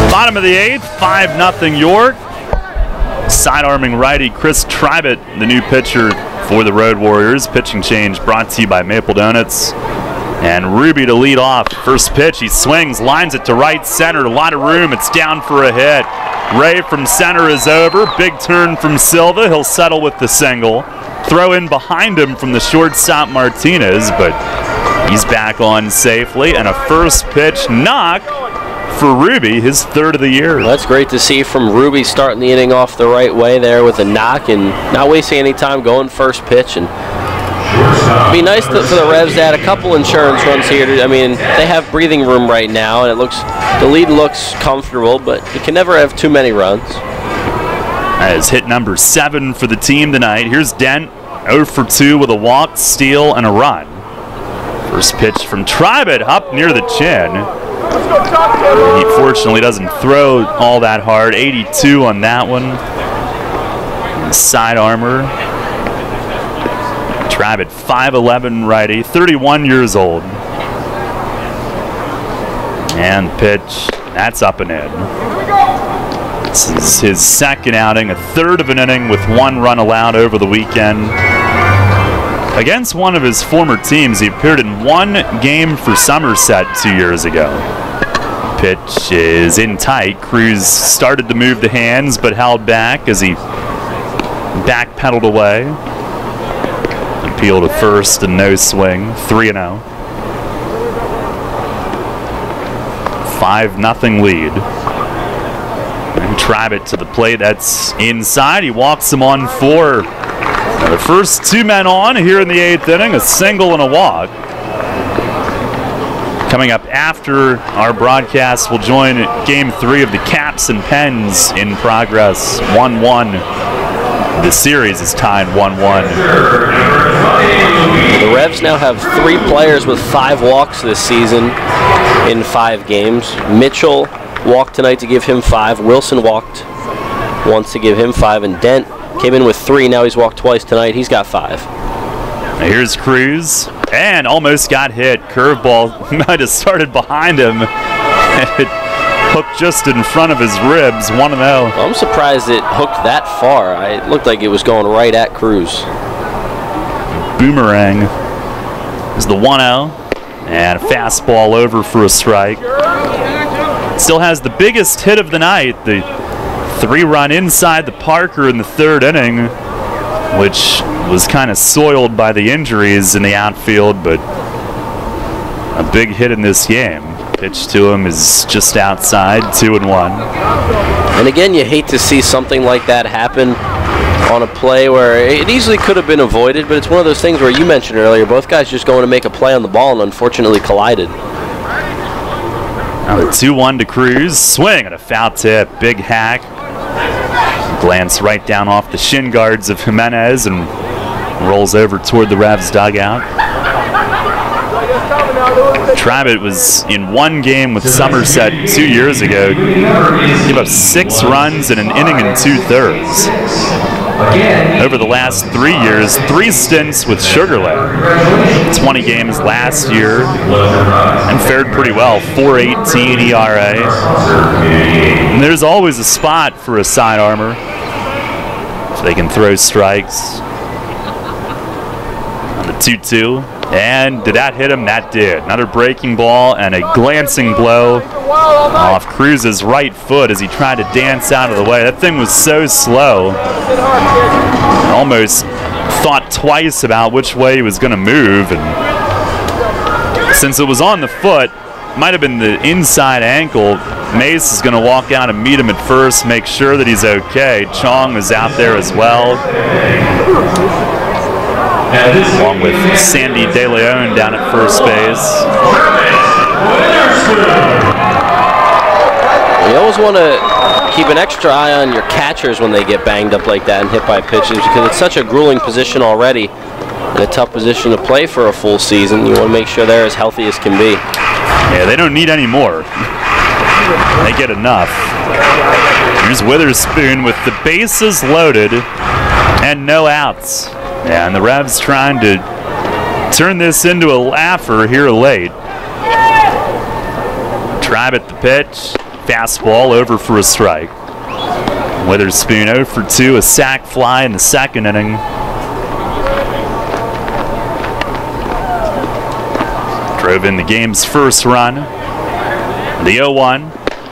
Bottom of the 8th, 5-0 York. Side-arming righty Chris Tribett, the new pitcher for the Road Warriors. Pitching change brought to you by Maple Donuts. And Ruby to lead off. First pitch, he swings, lines it to right center. A lot of room. It's down for a hit. Ray from center is over. Big turn from Silva. He'll settle with the single. Throw in behind him from the shortstop Martinez, but he's back on safely. And a first pitch knock for Ruby, his third of the year. Well, that's great to see from Ruby, starting the inning off the right way there with a knock and not wasting any time going first pitch. And it'd be nice for the Revs to add a couple insurance runs here. I mean, they have breathing room right now, and the lead looks comfortable, but you can never have too many runs. That is hit number 7 for the team tonight. Here's Dent, 0 for 2 with a walk, steal, and a run. First pitch from Tribet up near the chin. He fortunately doesn't throw all that hard. 82 on that one. Side armor. Tribet, 5'11" righty, 31 years old. And pitch, that's up and in. This is his second outing, a third of an inning with 1 run allowed over the weekend. Against one of his former teams, he appeared in 1 game for Somerset 2 years ago. Pitch is in tight. Cruz started to move the hands, but held back as he backpedaled away. Appeal to first and no swing, 3-0. 5-0 lead. And Tribet to the plate, that's inside. He walks him on 4. Now the first 2 men on here in the 8th inning, a single and a walk. Coming up after our broadcast, we'll join Game 3 of the Caps and Pens in progress, 1-1. The series is tied 1-1. The Revs now have 3 players with 5 walks this season in 5 games. Mitchell walked tonight to give him 5. Wilson walked once to give him 5. And Dent came in with 3. Now he's walked twice tonight. He's got 5. Now here's Cruz. And almost got hit. Curveball might have started behind him. And it hooked just in front of his ribs. 1-0. I'm surprised it hooked that far. It looked like it was going right at Cruz. Boomerang is the 1-0. And a fastball over for a strike. Still has the biggest hit of the night. The 3-run inside the Parker in the 3rd inning, which was kind of soiled by the injuries in the outfield, but a big hit in this game. Pitch to him is just outside, 2-1. And again, you hate to see something like that happen on a play where it easily could have been avoided, but it's one of those things where you mentioned earlier, both guys just going to make a play on the ball and unfortunately collided. Now the 2-1 to Cruz. Swing and a foul tip. Big hack. Glance right down off the shin guards of Jimenez and rolls over toward the Revs dugout. Tribet was in 1 game with Somerset 2 years ago. Gave up 6 runs in an inning and 2/3. Over the last 3 years, 3 stints with Sugar Land. 20 games last year and fared pretty well. 4.18 ERA. And there's always a spot for a side armor if they can throw strikes. On the 2-2. And did that hit him? That did. Another breaking ball and a glancing blow off Cruz's right foot as he tried to dance out of the way. That thing was so slow. I almost thought twice about which way he was going to move. And since it was on the foot, might have been the inside ankle, Mace is going to walk out and meet him at first, make sure that he's okay. Chong is out there as well, along with Sandy De Leon down at first base. You always want to keep an extra eye on your catchers when they get banged up like that and hit by pitches, because it's such a grueling position already and a tough position to play for a full season. You want to make sure they're as healthy as can be. Yeah, they don't need any more. They get enough. Here's Witherspoon with the bases loaded and no outs. Yeah, and the Revs trying to turn this into a laugher here late. Tribet the pitch. Fastball over for a strike. Witherspoon 0 for 2, a sac fly in the 2nd inning. drove in the game's first run. The 0-1,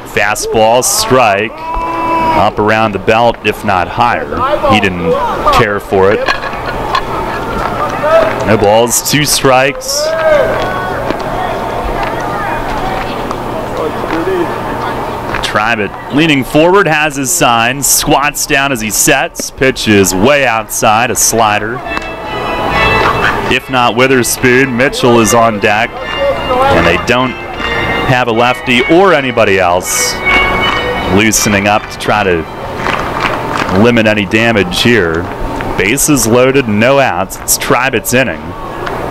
fastball, strike, up around the belt, if not higher. He didn't care for it. No balls, 2 strikes. Tribet leaning forward, has his sign, squats down as he sets. Pitch is way outside, a slider. If not Witherspoon, Mitchell is on deck, and they don't have a lefty or anybody else loosening up to try to limit any damage here. Bases loaded, no outs. It's Tribet's inning.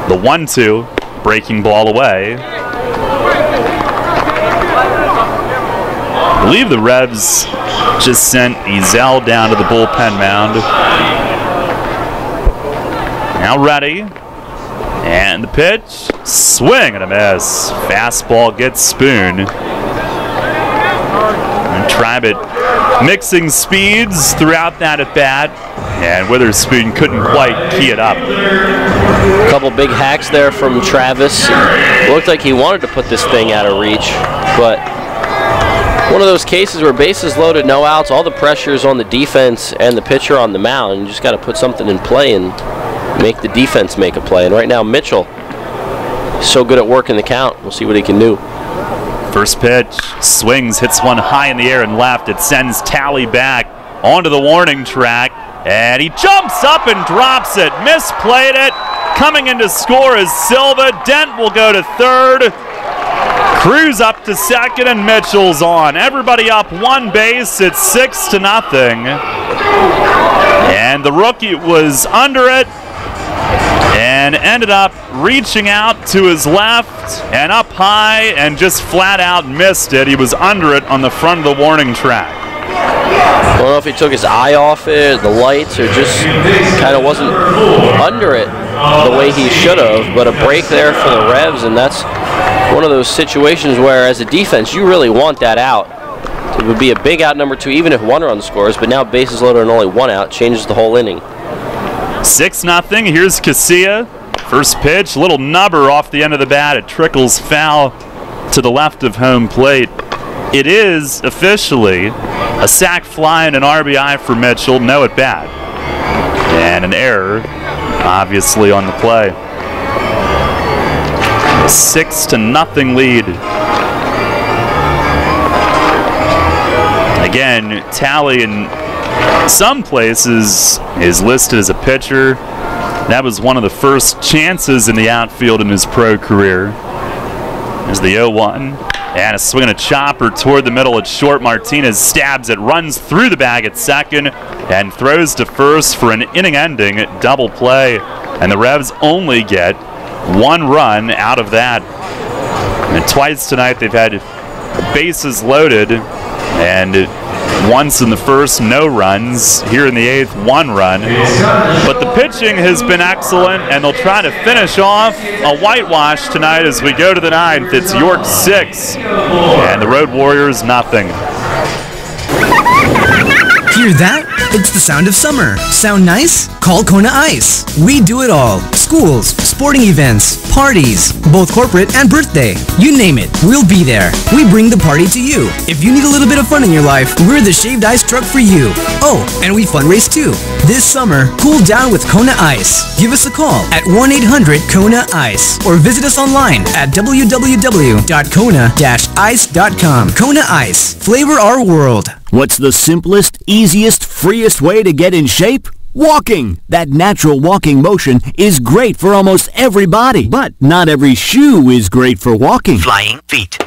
The 1-2, breaking ball away. I believe the Revs just sent Ezel down to the bullpen mound. Now ready. And the pitch. Swing and a miss. Fastball gets Spoon. And Tribet mixing speeds throughout that at bat. And Witherspoon couldn't quite key it up. A couple big hacks there from Travis. Looked like he wanted to put this thing out of reach, but one of those cases where bases loaded, no outs, all the pressure is on the defense and the pitcher on the mound. You just got to put something in play and make the defense make a play. And right now, Mitchell is so good at working the count. We'll see what he can do. First pitch, swings, hits one high in the air and left. It sends Talley back onto the warning track, and he jumps up and drops it. Misplayed it. Coming in to score is Silva. Dent will go to third. Cruz up to second, and Mitchell's on. Everybody up one base. It's 6-0. And the rookie was under it and ended up reaching out to his left and up high and just flat out missed it. He was under it on the front of the warning track. I don't know if he took his eye off it, the lights, or just kind of wasn't under it the way he should have. But a break there for the Revs, and that's one of those situations where, as a defense, you really want that out. It would be a big out, number 2, even if 1 run scores, but now bases loaded and only 1 out changes the whole inning. 6-0. Here's Casilla. First pitch, little nubber off the end of the bat. It trickles foul to the left of home plate. It is officially a sac fly and an RBI for Mitchell. No at bat. And an error, obviously, on the play. 6-0 lead. Again, Talley in some places is listed as a pitcher. That was one of the first chances in the outfield in his pro career. There's the 0-1. And a swing and a chopper toward the middle at short. Martinez stabs it, runs through the bag at second, and throws to first for an inning-ending double play. And the Revs only get 1 run out of that. And twice tonight they've had bases loaded, and once in the first, no runs. Here in the 8th, 1 run. But the pitching has been excellent, and they'll try to finish off a whitewash tonight as we go to the 9th. It's York 6, and the Road Warriors nothing. Hear that? It's the sound of summer. Sound nice? Call Kona Ice. We do it all. Schools, sporting events, parties, both corporate and birthday. You name it, we'll be there. We bring the party to you. If you need a little bit of fun in your life, we're the shaved ice truck for you. Oh, and we fundraise too. This summer, cool down with Kona Ice. Give us a call at 1-800-KONA-ICE or visit us online at www.kona-ice.com. Kona Ice. Flavor our world. What's the simplest, easiest, freest way to get in shape? Walking! That natural walking motion is great for almost every body, but not every shoe is great for walking. Flying feet.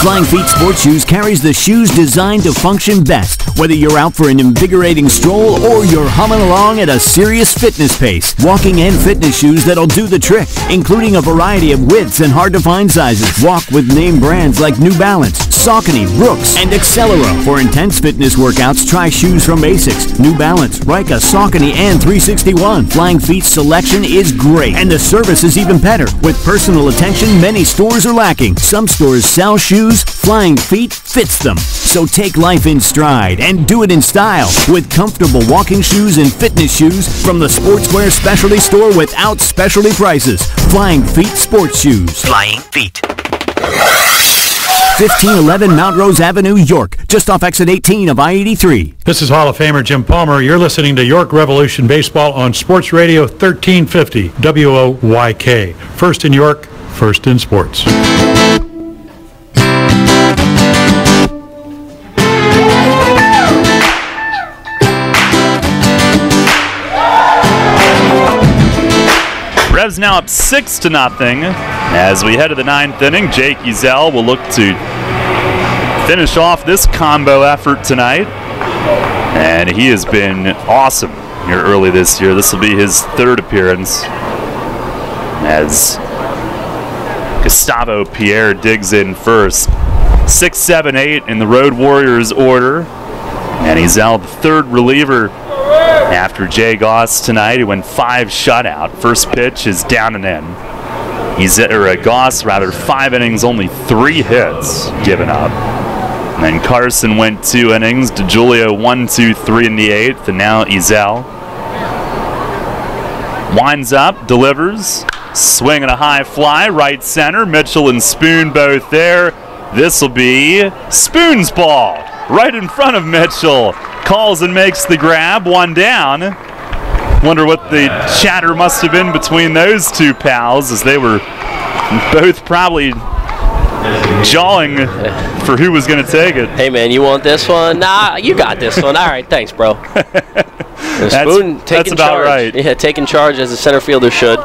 Flying Feet Sports Shoes carries the shoes designed to function best, whether you're out for an invigorating stroll or you're humming along at a serious fitness pace. Walking and fitness shoes that'll do the trick, including a variety of widths and hard-to-find sizes. Walk with name brands like New Balance, Saucony, Brooks, and Accelero. For intense fitness workouts, try shoes from Asics, New Balance, Rika, Saucony, and 361. Flying Feet's selection is great, and the service is even better. With personal attention many stores are lacking. Some stores sell shoes, Flying Feet fits them. So take life in stride and do it in style with comfortable walking shoes and fitness shoes from the Sportswear Specialty Store without specialty prices. Flying Feet Sports Shoes. Flying Feet. 1511 Mount Rose Avenue, York, just off exit 18 of I-83. This is Hall of Famer Jim Palmer. You're listening to York Revolution Baseball on Sports Radio 1350 WOYK. First in York, first in sports. Revs now up 6-0 as we head to the 9th inning. Jake Ezel will look to finish off this combo effort tonight, and he has been awesome here early this year. This will be his 3rd appearance as Gustavo Pierre digs in first. 6, 7, 8 in the Road Warriors order, and Ezel the 3rd reliever after Jay Goss tonight. He went 5 shutout. First pitch is down and in. Goss, 5 innings, only 3 hits given up. And then Carson went 2 innings. DeJulio 1, 2, 3 in the 8th, and now Ezel winds up, delivers, swing and a high fly, right center. Mitchell and Spoon both there. This will be Spoon's ball, right in front of Mitchell. Calls and makes the grab, 1 down. Wonder what the chatter must have been between those two pals, as they were both probably jawing for who was going to take it. Hey man, you want this one? Nah, you got this one. All right, thanks, bro. Spoon taking about charge. Right. Yeah, taking charge as a center fielder should.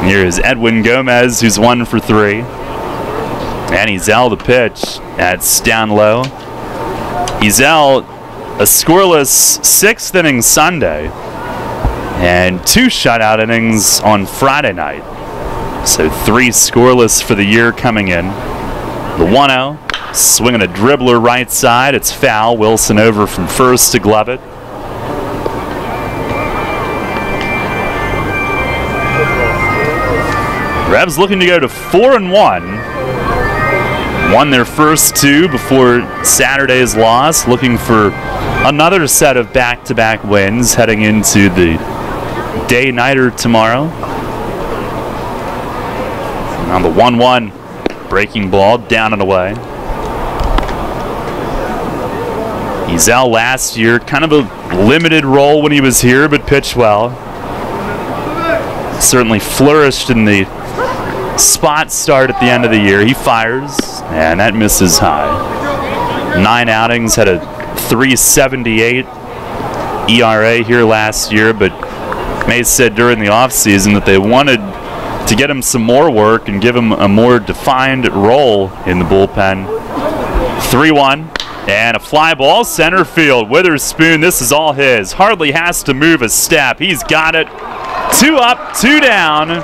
Here is Edwin Gomez, who's 1 for 3. And Ezel the pitch. That's down low. Ezel, a scoreless 6th inning Sunday and 2 shutout innings on Friday night. So 3 scoreless for the year coming in. The 1-0, swinging a dribbler right side. It's foul. Wilson over from first to glove it. Revs looking to go to 4-1. Won their first 2 before Saturday's loss, looking for another set of back-to-back wins heading into the day-nighter tomorrow. Now the 1-1 breaking ball down and away. Ezel last year, kind of a limited role when he was here, but pitched well. Certainly flourished in the spot start at the end of the year. He fires, and that misses high. 9 outings, had a 3.78 ERA here last year, but Mays said during the offseason that they wanted to get him some more work and give him a more defined role in the bullpen. 3-1, and a fly ball center field. Witherspoon, this is all his. Hardly has to move a step. He's got it. 2 up, 2 down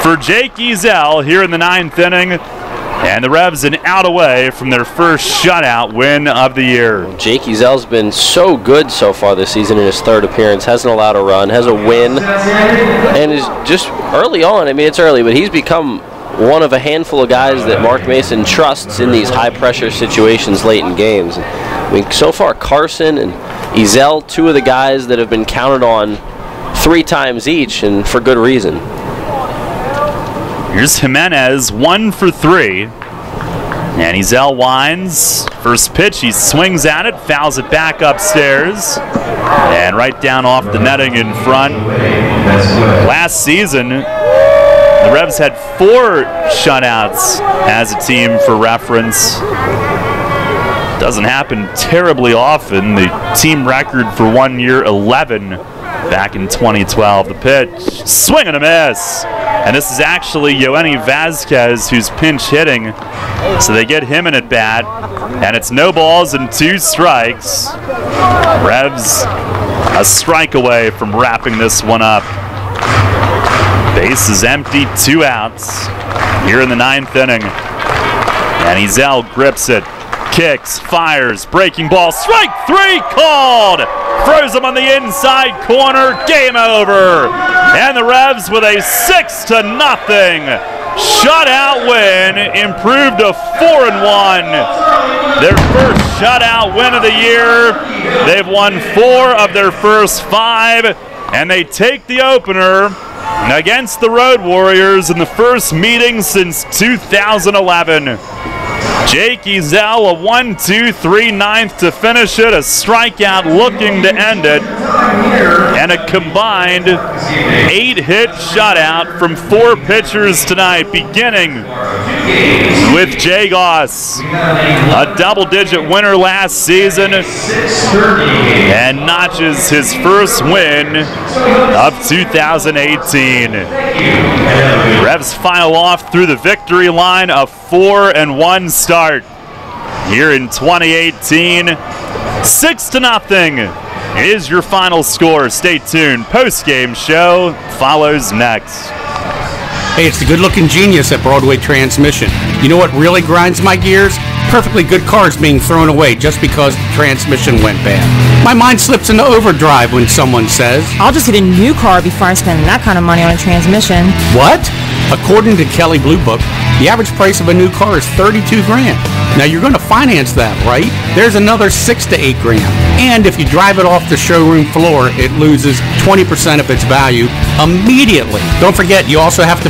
for Jake Ezel here in the 9th inning, and the Revs an out away from their first shutout win of the year. Jake Ezel's been so good so far this season in his 3rd appearance. Hasn't allowed a run, has a win, and is just early on. I mean, it's early, but he's become one of a handful of guys that Mark Mason trusts in these high-pressure situations late in games. I mean, so far Carson and Ezel, 2 of the guys that have been counted on 3 times each, and for good reason. Here's Jimenez, 1 for 3. And Ezel winds. First pitch, he swings at it, fouls it back upstairs, and right down off the netting in front. Last season, the Revs had 4 shutouts as a team, for reference. Doesn't happen terribly often. The team record for 1 year, 11 back in 2012. The pitch, swing and a miss. And this is actually Yoeni Vasquez who's pinch hitting. So they get him in at bat. And it's no balls and 2 strikes. Revs a strike away from wrapping this one up. Base is empty, 2 outs here in the 9th inning. And Ezel grips it, kicks, fires, breaking ball, strike 3 called! Throws him on the inside corner, game over! And the Revs with a 6-0 shutout win, improved to 4-1. Their first shutout win of the year. They've won 4 of their first 5, and they take the opener against the Road Warriors in the first meeting since 2011. Jake Ezel, a 1-2-3 ninth to finish it, a strikeout looking to end it, and a combined 8-hit shutout from 4 pitchers tonight, beginning with Jay Goss, a double-digit winner last season, and notches his first win of 2018. Revs file off through the victory line, a 4-1 start here in 2018. 6-0 is your final score. Stay tuned. Post-game show follows next. Hey, it's the good-looking genius at Broadway Transmission. You know what really grinds my gears? Perfectly good cars being thrown away just because the transmission went bad. My mind slips into overdrive when someone says, I'll just get a new car before I spend that kind of money on a transmission. What? According to Kelley Blue Book, the average price of a new car is $32 grand. Now you're going to finance that, right? There's another $6 to $8 grand. And if you drive it off the showroom floor, it loses 20% of its value immediately. Don't forget, you also have to